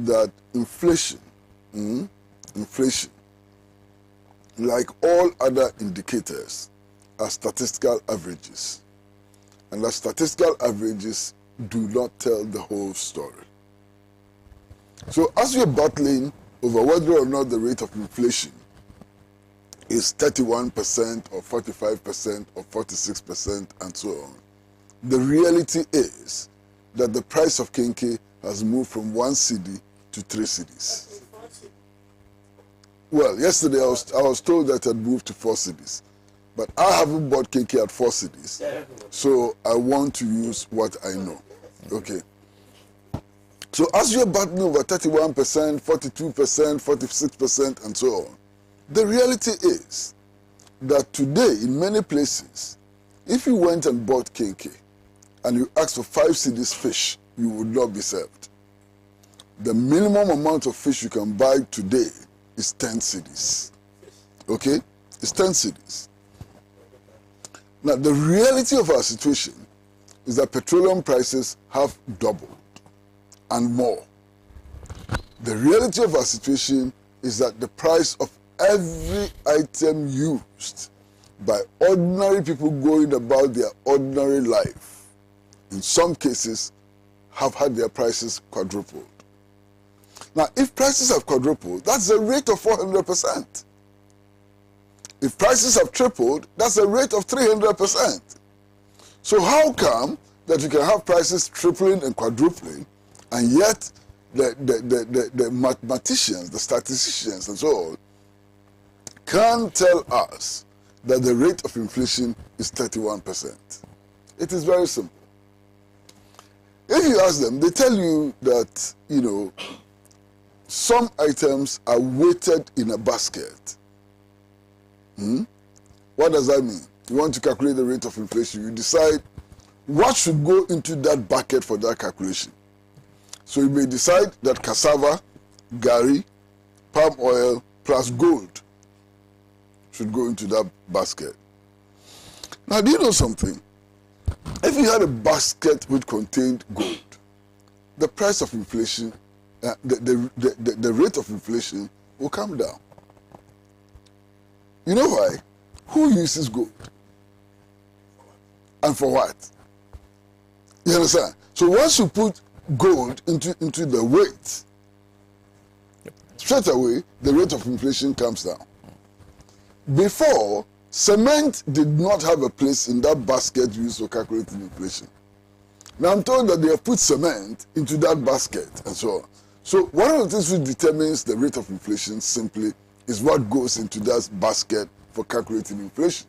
that inflation, like all other indicators, are statistical averages. And that statistical averages do not tell the whole story. So as we're battling over whether or not the rate of inflation is 31% or 45% or 46% and so on. The reality is that the price of kenkey has moved from 1 cedi to 3 cedis. Well, yesterday I was told that it had moved to 4 cedis, but I haven't bought kenkey at 4 cedis, so I want to use what I know. Okay. So as you're battling over 31%, 42%, 46%, and so on, the reality is that today, in many places, if you went and bought kenkey and you asked for 5 cedis fish, you would not be served. The minimum amount of fish you can buy today is 10 cedis. Okay? It's 10 cedis. Now, the reality of our situation is that petroleum prices have doubled and more. The reality of our situation is that the price of every item used by ordinary people going about their ordinary life, in some cases, have had their prices quadrupled. Now, if prices have quadrupled, that's a rate of 400%. If prices have tripled, that's a rate of 300%. So how come that you can have prices tripling and quadrupling, and yet the mathematicians, the statisticians and so on, can't tell us that the rate of inflation is 31%? It is very simple. If you ask them, they tell you that, you know, some items are weighted in a basket. What does that mean? You want to calculate the rate of inflation. You decide what should go into that bucket for that calculation. So you may decide that cassava, gari, palm oil, plus gold should go into that basket. Now, do you know something? If you had a basket which contained gold, the price of inflation, the rate of inflation will come down. You know why? Who uses gold? And for what? You understand? So once you put gold into the weight, straight away, the rate of inflation comes down. Before, cement did not have a place in that basket used for calculating inflation. Now I'm told that they have put cement into that basket and so on. So one of the things which determines the rate of inflation simply is what goes into that basket for calculating inflation.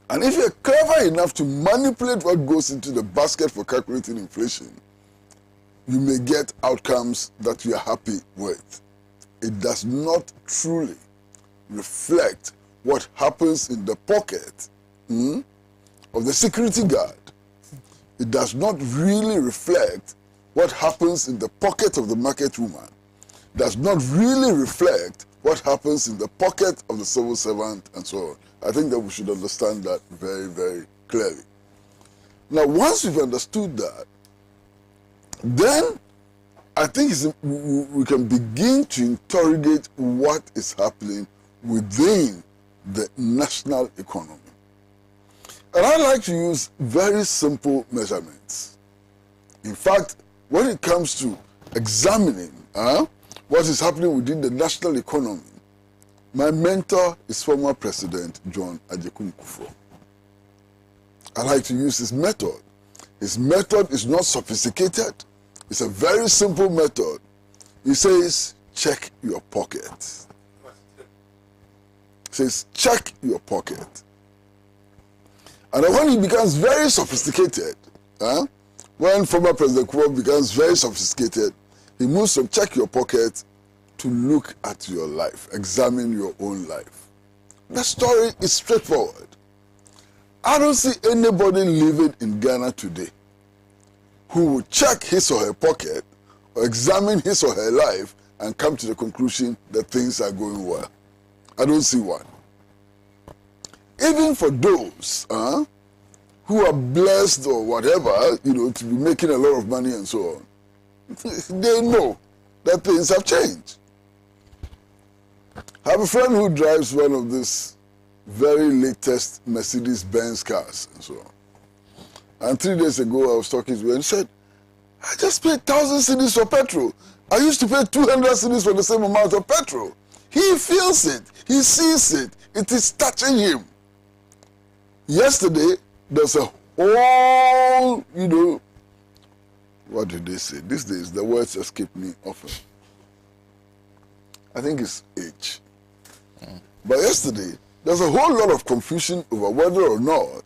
And if you're clever enough to manipulate what goes into the basket for calculating inflation, you may get outcomes that you are happy with. It does not truly reflect what happens in the pocket of the security guard. It does not really reflect what happens in the pocket of the market woman. It does not really reflect what happens in the pocket of the civil servant and so on. I think that we should understand that very, very clearly. Now, once we've understood that, then I think we can begin to interrogate what is happening within the national economy. And I like to use very simple measurements. In fact, when it comes to examining what is happening within the national economy, my mentor is former President John Ajekun Kufuor. I like to use his method. His method is not sophisticated. It's a very simple method. He says, check your pocket. He says, check your pocket. And then when he becomes very sophisticated, when former President Kufuor becomes very sophisticated, he moves from check your pocket to look at your life, examine your own life. The story is straightforward. I don't see anybody living in Ghana today who would check his or her pocket or examine his or her life and come to the conclusion that things are going well. I don't see one. Even for those who are blessed or whatever, to be making a lot of money and so on, they know that things have changed. I have a friend who drives one of these very latest Mercedes-Benz cars and so on. And 3 days ago, I was talking to him and he said, I just paid 1,000 cedis for petrol. I used to pay 200 cedis for the same amount of petrol. He feels it. He sees it. It is touching him. Yesterday, there's a whole, what did they say? These days, the words escape me often. I think it's age. But yesterday, there's a whole lot of confusion over whether or not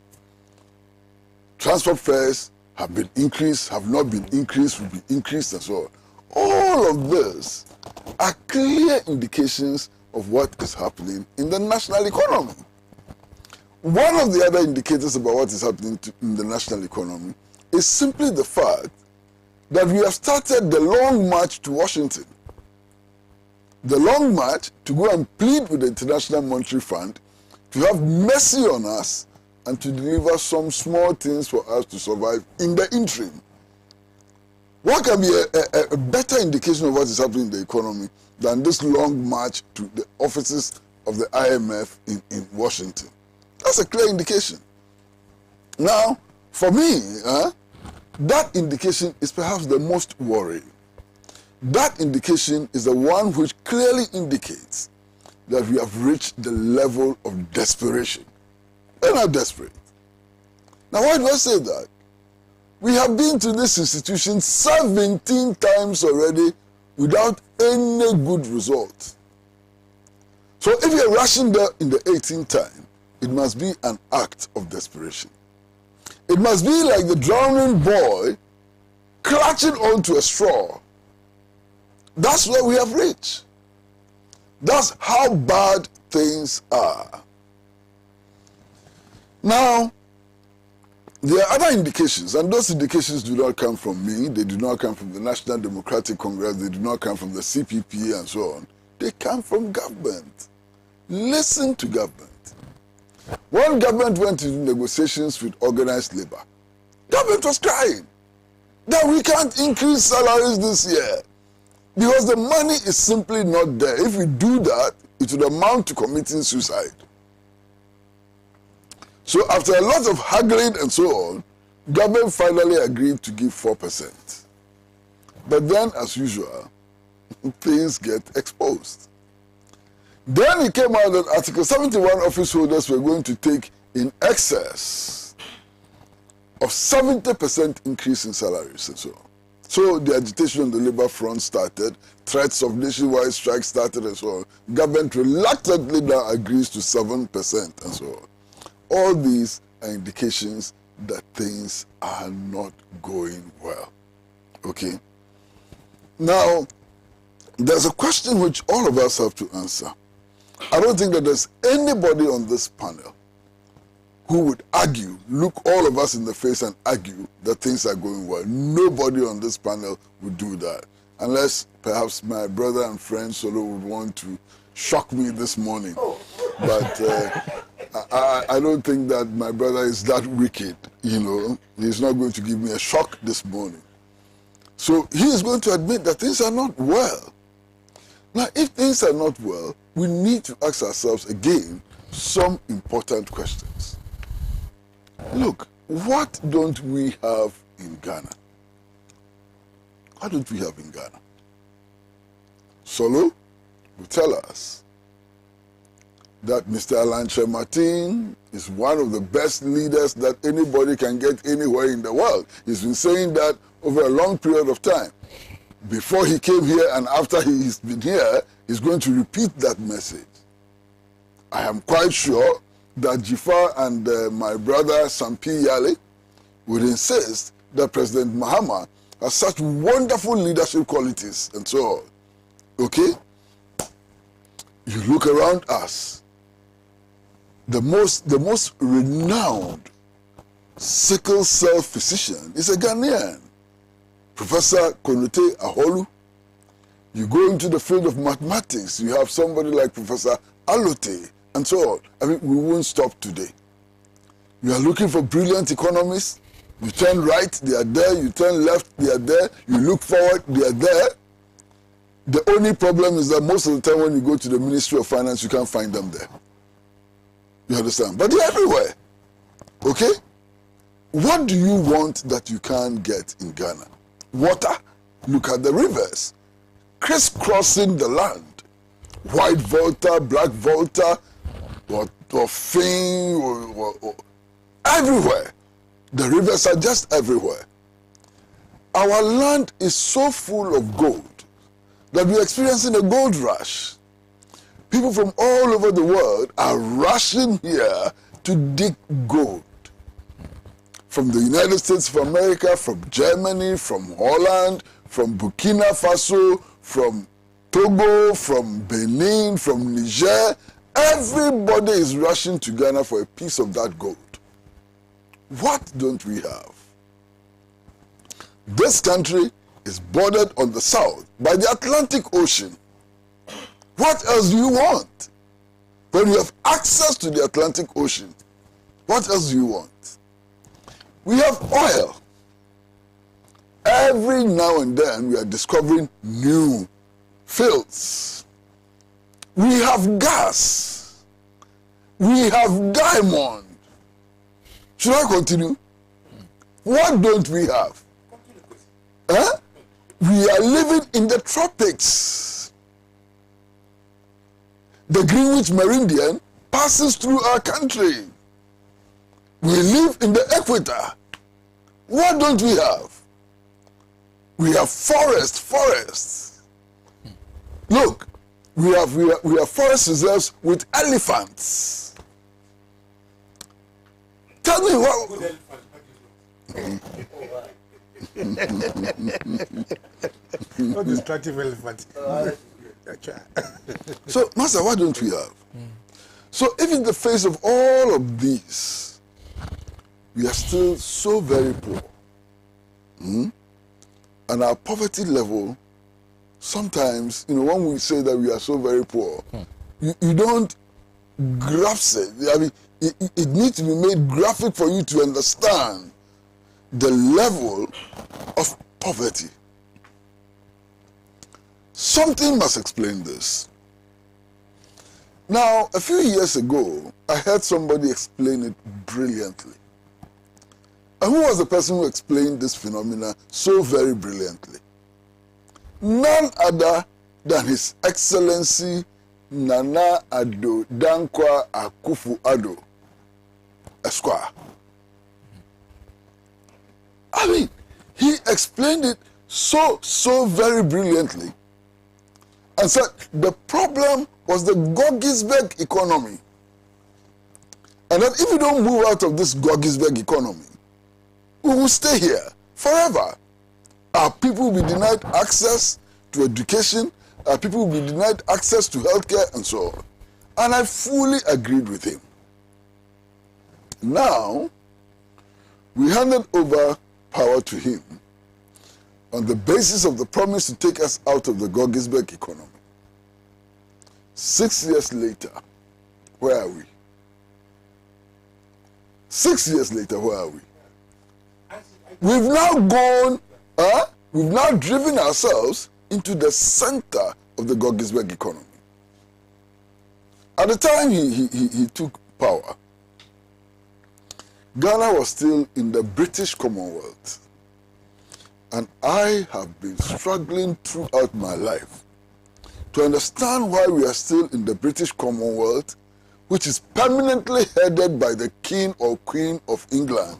transport fares have been increased, have not been increased, will be increased, and so on. All of this are clear indications of what is happening in the national economy. One of the other indicators about what is happening in the national economy is simply the fact that we have started the long march to Washington. The long march to go and plead with the International Monetary Fund to have mercy on us and to deliver some small things for us to survive in the interim. What can be a better indication of what is happening in the economy than this long march to the offices of the IMF in Washington? That's a clear indication. Now, for me, that indication is perhaps the most worrying. That indication is the one which clearly indicates that we have reached the level of desperation. We're not desperate. Now, why do I say that? We have been to this institution 17 times already without any good result. So if you're rushing there in the 18th time, it must be an act of desperation. It must be like the drowning boy clutching onto a straw. That's where we have reached. That's how bad things are. Now, there are other indications, and those indications do not come from me. They do not come from the National Democratic Congress. They do not come from the CPP and so on. They come from government. Listen to government. When government went into negotiations with organized labor, government was crying that we can't increase salaries this year because the money is simply not there. If we do that, it would amount to committing suicide. So after a lot of haggling and so on, government finally agreed to give 4%. But then, as usual, things get exposed. Then it came out that Article 71 office holders were going to take in excess of 70% increase in salaries and so on. So the agitation on the labor front started, threats of nationwide strikes started and so on. Government reluctantly now agrees to 7% and so on. All these are indications that things are not going well. Okay? Now, there's a question which all of us have to answer. I don't think that there's anybody on this panel who would argue, look all of us in the face and argue that things are going well. Nobody on this panel would do that. Unless perhaps my brother and friend Solo would want to shock me this morning. But I don't think that my brother is that wicked, He's not going to give me a shock this morning. So he is going to admit that things are not well. Now, if things are not well, we need to ask ourselves again some important questions. Look, what don't we have in Ghana? What don't we have in Ghana? Solo will tell us that Mr. Alanche Martin is one of the best leaders that anybody can get anywhere in the world. He's been saying that over a long period of time. Before he came here and after he's been here, he's going to repeat that message. I am quite sure that Dzifa and my brother Sam Pee Yalley would insist that President Mahama has such wonderful leadership qualities and so on. Okay? You look around us, the most renowned sickle cell physician is a Ghanaian, Professor Konote Aholu. You go into the field of mathematics, you have somebody like Professor Alote, and so on. I mean, we won't stop today. You are looking for brilliant economists. You turn right, they are there. You turn left, they are there. You look forward, they are there. The only problem is that most of the time when you go to the Ministry of Finance, you can't find them there. You understand? But they're everywhere. Okay? What do you want that you can't get in Ghana? Water? Look at the rivers crisscrossing the land. white Volta, black Volta, or Fing, or everywhere. The rivers are just everywhere. Our land is so full of gold that we're experiencing a gold rush. People from all over the world are rushing here to dig gold. From the United States of America, from Germany, from Holland, from Burkina Faso, from Togo, from Benin, from Niger, everybody is rushing to Ghana for a piece of that gold. What don't we have? This country is bordered on the south by the Atlantic Ocean. What else do you want? When you have access to the Atlantic Ocean, what else do you want? We have oil. Every now and then we are discovering new fields. We have gas. We have diamond. Should I continue? What don't we have? Huh? We are living in the tropics. The Greenwich Meridian passes through our country. We live in the equator. What don't we have? We have forests. Look, we have forest reserves with elephants. Tell me what. Not destructive elephant. So, Master, what don't we have? So, if in the face of all of these, we are still so very poor, and our poverty level, sometimes, when we say that we are so very poor, you don't grasp it. I mean, it needs to be made graphic for you to understand the level of poverty. Something must explain this. Now, a few years ago, I heard somebody explain it brilliantly. And who was the person who explained this phenomena so very brilliantly? None other than His Excellency Nana Addo Dankwa Akufo-Addo, Esquire. I mean, he explained it so very brilliantly, and said the problem was the Goggisberg economy. And that if we don't move out of this Goggisberg economy, we will stay here forever. Our people will be denied access to education, our people will be denied access to healthcare, and so on. And I fully agreed with him. Now, we handed over power to him on the basis of the promise to take us out of the Goggisberg economy. 6 years later, where are we? 6 years later, where are we? We've now gone, we've now driven ourselves into the center of the Goggisberg economy. At the time he took power, Ghana was still in the British Commonwealth. And I have been struggling throughout my life to understand why we are still in the British Commonwealth, which is permanently headed by the King or Queen of England.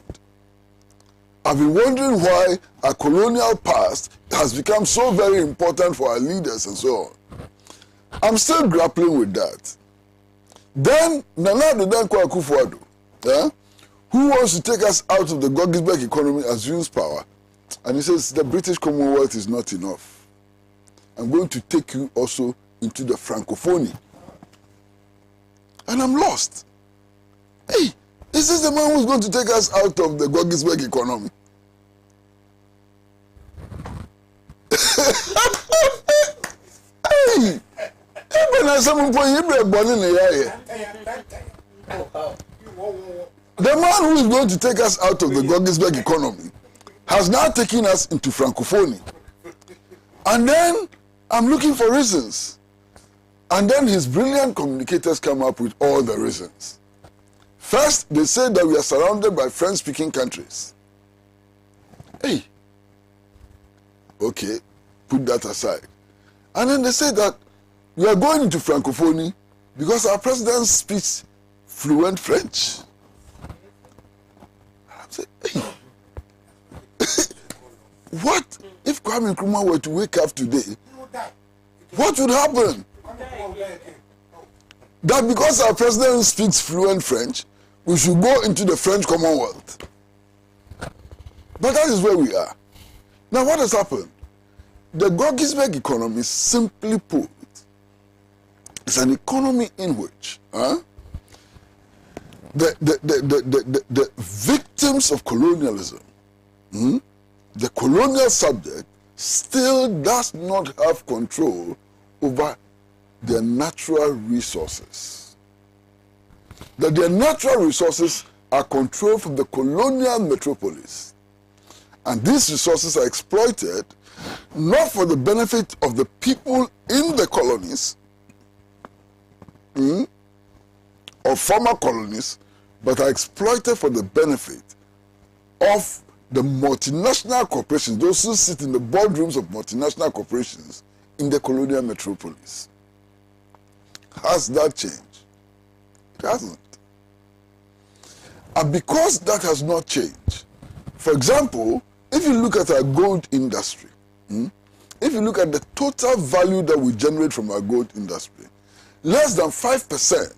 I've been wondering why our colonial past has become so very important for our leaders and so on. I'm still grappling with that. Then, Nana Addo Dankwa Akufo-Addo, who wants to take us out of the Goggisberg economy, assumes power. And he says, the British Commonwealth is not enough. I'm going to take you also into the Francophonie. And I'm lost. Hey, this is the man who's going to take us out of the Goggisberg economy. Hey, the man who is going to take us out of the Goggisberg economy has now taken us into Francophonie. And then I'm looking for reasons. And then his brilliant communicators come up with all the reasons. First, they say that we are surrounded by French-speaking countries. Hey, okay, put that aside. And then they say that We are going into Francophonie because our president speaks fluent French. I'm saying, hey, what if Kwame Nkrumah were to wake up today? What would happen? That because our president speaks fluent French, we should go into the French Commonwealth. But that is where we are. Now what has happened? The Goggisberg economy, simply put, is an economy in which the victims of colonialism, the colonial subject, still does not have control over their natural resources. That their natural resources are controlled from the colonial metropolis. And these resources are exploited not for the benefit of the people in the colonies or former colonies, but are exploited for the benefit of the multinational corporations, those who sit in the boardrooms of multinational corporations in the colonial metropolis. Has that changed? It hasn't. And because that has not changed, for example, if you look at our gold industry, if you look at the total value that we generate from our gold industry, less than 5%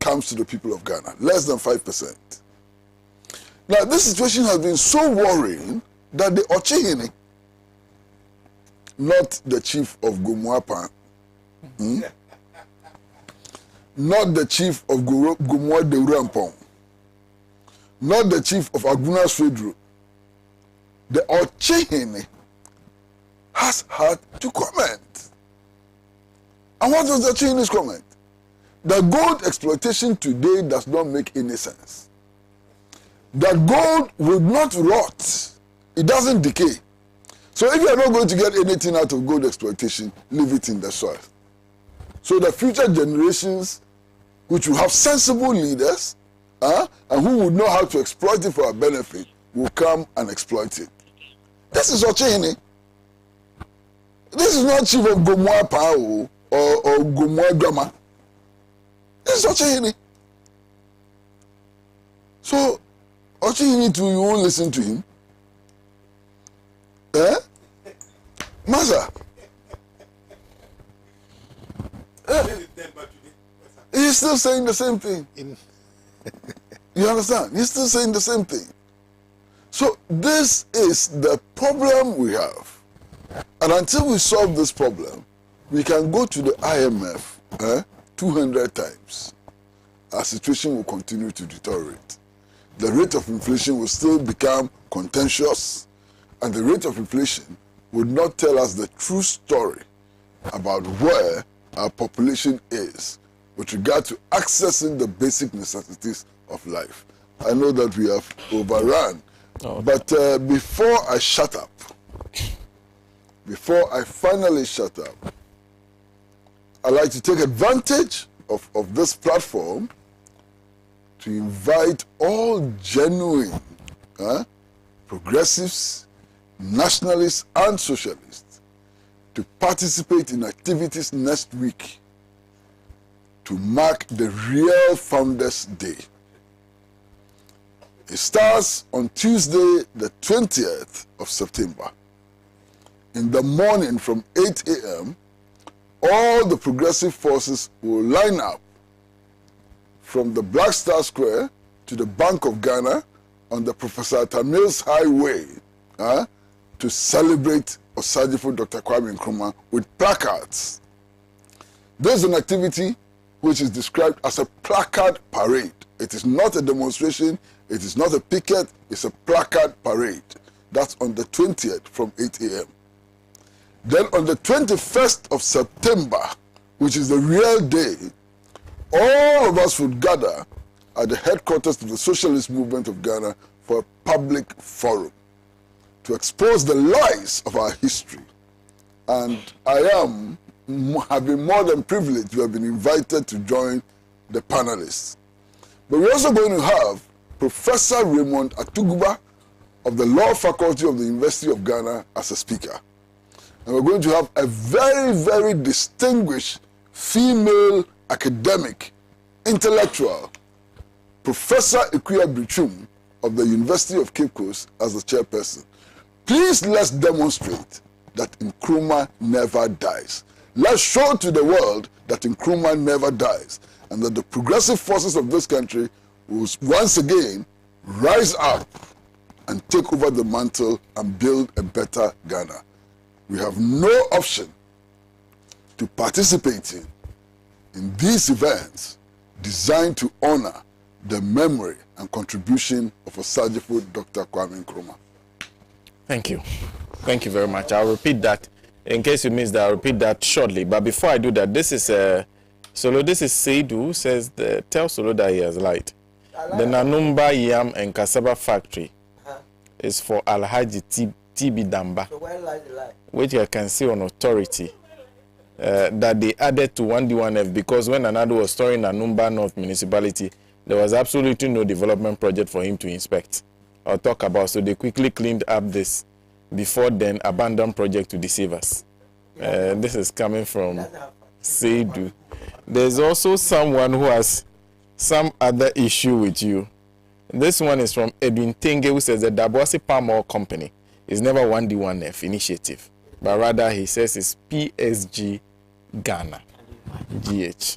comes to the people of Ghana. Less than 5%. Now, this situation has been so worrying that the Ochihini, not the chief of Gomuapa, not the chief of Gomua de Urampong, not the chief of Aguna Redrew, the Ochihini has had to comment. And what was the Ochihini's comment? The gold exploitation today does not make any sense. That gold will not rot. It doesn't decay. So if you are not going to get anything out of gold exploitation, leave it in the soil. So the future generations, which will have sensible leaders, and who would know how to exploit it for our benefit, will come and exploit it. This is Ochihini. This is not chief of Gomua Pao or Gomua Gama. This is Ochihini. So, Ochihini too, you won't listen to him. Eh? Masa. He's still saying the same thing. You understand? He's still saying the same thing. So this is the problem we have. And until we solve this problem, we can go to the IMF 200 times. Our situation will continue to deteriorate. The rate of inflation will still become contentious, and the rate of inflation would not tell us the true story about where our population is with regard to accessing the basic necessities of life. I know that we have overrun, but before I shut up, before I finally shut up, I'd like to take advantage of this platform to invite all genuine progressives, nationalists, and socialists to participate in activities next week to mark the real Founders' Day. It starts on Tuesday, the 20th of September. In the morning from 8 a.m., all the progressive forces will line up from the Black Star Square to the Bank of Ghana on the Professor Tamils Highway to celebrate Osajifo Dr. Kwame Nkrumah with placards. This is an activity which is described as a placard parade. It is not a demonstration, it is not a picket, it's a placard parade. That's on the 20th from 8 a.m. Then on the 21st of September, which is the real day, all of us would gather at the headquarters of the Socialist Movement of Ghana for a public forum to expose the lies of our history. And I have been more than privileged to have been invited to join the panelists. But we're also going to have Professor Raymond Atuguba of the Law Faculty of the University of Ghana as a speaker. And we're going to have a very, very distinguished female academic, intellectual, Professor Ikuya Brichum of the University of Cape Coast as the chairperson. Please let's demonstrate that Nkrumah never dies. Let's show to the world that Nkrumah never dies, and that the progressive forces of this country will once again rise up and take over the mantle and build a better Ghana. We have no option to participate in these events designed to honor the memory and contribution of Osajifo Dr. Kwame Nkrumah. Thank you. Thank you very much. I'll repeat that. In case you missed that, I'll repeat that shortly. But before I do that, this is Solo. This is Seidu who says, tell Solo that he has lied. The Nanumba Yam and Cassava factory is for Alhaji TB Damba, So where lies the lie? which I can see on authority. That they added to 1D1F because when Anadu was storing Nanumba North Municipality, there was absolutely no development project for him to inspect or talk about. So they quickly cleaned up this before then abandoned project to deceive us. This is coming from Seidu. There's also someone who has some other issue with you. This one is from Edwin Tenge, who says the Daboasi Palm Oil Company is never 1D1F initiative, but rather he says it's PSG Ghana, GH.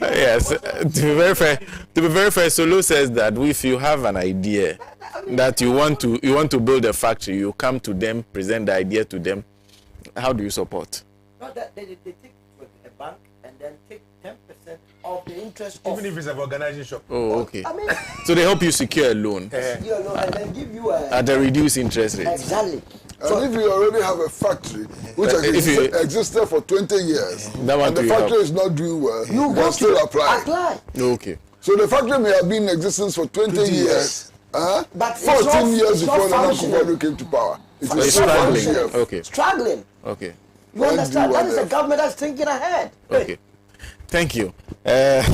Yes, to be very fair, Solo says that if you have an idea that you want to build a factory, you come to them, present the idea to them. How do you support? Not that they take a bank and then take 10% of the interest Even if it's an organizing shop. Oh, okay. I mean, So they help you secure a loan you know, and then give you a at a reduced interest rate. exactly. And if you already have a factory which if you- existed for 20 years, That one and the too you factory help. is not doing well, you go can still to apply. Apply. Okay. So the factory may have been in existence for 20 years, years. But it's 14 not- years it's not before Nana functional. Akufo-Addo came to power. It So is it's still struggling. functional. Okay. Struggling. Okay. You understand? That is a 1D1F. government that's thinking ahead. Okay. Thank you. Thank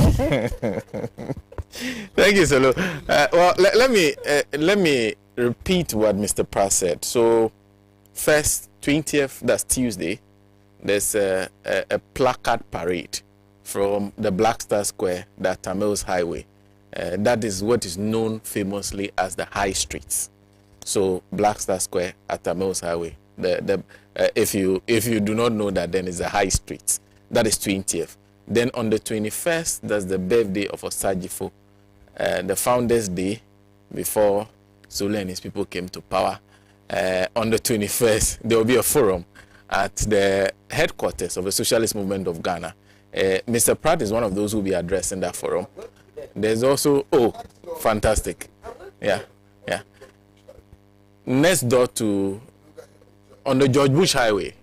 you, Solo. Well, let me repeat what Mr. Pratt said. So, first 20th, that's Tuesday, there's a placard parade from the Black Star Square, that Tamils Highway. That is what is known famously as the High Streets. So, Black Star Square at Tamils Highway. If you do not know that, then it's the High Streets. That is 20th. Then on the 21st, that's the birthday of Osajifo, the Founders' Day, before Sule and his people came to power. On the 21st, there will be a forum at the headquarters of the Socialist Movement of Ghana. Mr. Pratt is one of those who will be addressing that forum. There's also, fantastic. Yeah. Next door to, on the George Bush Highway.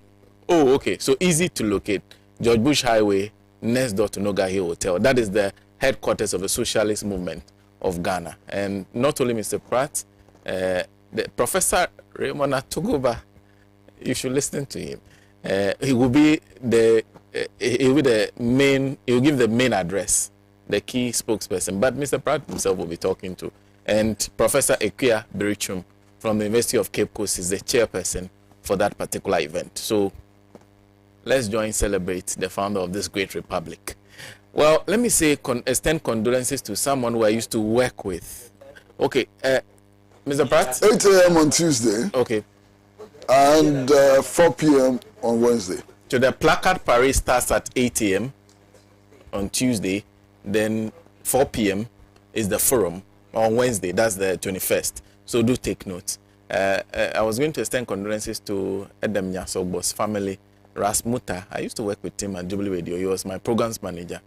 Oh, okay. So easy to locate. George Bush Highway, next door to Noga Hill Hotel. That is the headquarters of the Socialist Movement of Ghana. And not only Mr. Pratt, the Professor Raymond Atogoba, you should listen to him. He will be the main. He will give the main address, the key spokesperson. But Mr. Pratt himself will be talking to, and Professor Ikuya Brichum from the University of Cape Coast is the chairperson for that particular event. So let's join celebrate the founder of this great republic. Well, let me say extend condolences to someone who I used to work with. Okay, Mr. Pratt. 8 a.m. on Tuesday. Okay. And 4 p.m. on Wednesday. So the placard parade starts at 8 a.m. on Tuesday. Then 4 p.m. is the forum on Wednesday. That's the 21st. So do take note. I was going to extend condolences to Edem Nyasogbo's family, Rasmuta. I used to work with him at Jubilee Radio. He was my programs manager.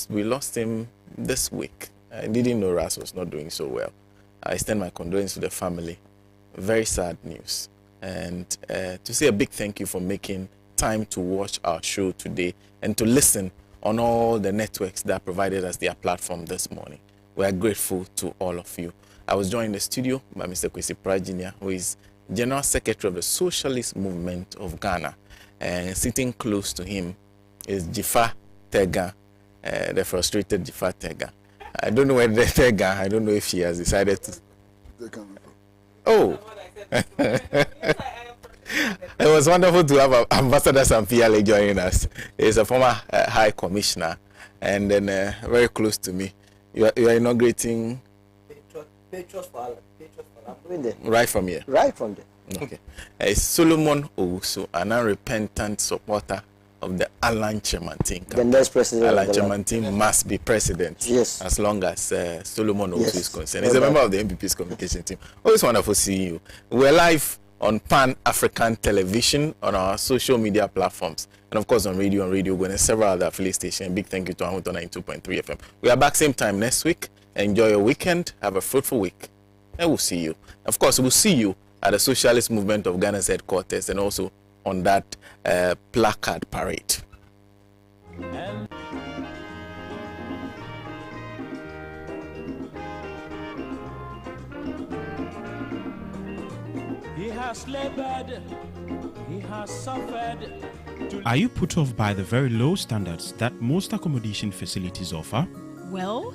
We lost him this week. I didn't know Ras was not doing so well. I extend my condolences to the family. Very sad news. And to say a big thank you for making time to watch our show today and to listen on all the networks that provided us their platform this morning. We are grateful to all of you. I was joined in the studio by Mr. Kwesi Pratt Jnr, who is General Secretary of the Socialist Movement of Ghana. And sitting close to him is Dzifa Tegah, the frustrated Dzifa Tegah. I don't know where the Tegah. I don't know if she has decided to. Oh. It was wonderful to have Ambassador Sam Pee Yalley joining us. He's a former High Commissioner and then very close to me. You are inaugurating. Patriots for Allah. I'm doing there. Right from here. Right from there. Okay. Solomon Owusu, an unrepentant supporter of the Alan Chemantin. The next president. Alan Chemantin must be president. Yes. As long as Solomon Owusu is concerned. He's a member of the MPP's communication team. Always wonderful seeing you. We're live on Pan-African Television, on our social media platforms, and of course on Radio and several other affiliate stations. Big thank you to Ahuto 92.3 FM. We are back same time next week. Enjoy your weekend. Have a fruitful week. And we'll see you. Of course, we'll see you at the Socialist Movement of Ghana's headquarters and also on that placard parade. He has labored, he has suffered. Are you put off by the very low standards that most accommodation facilities offer? Well,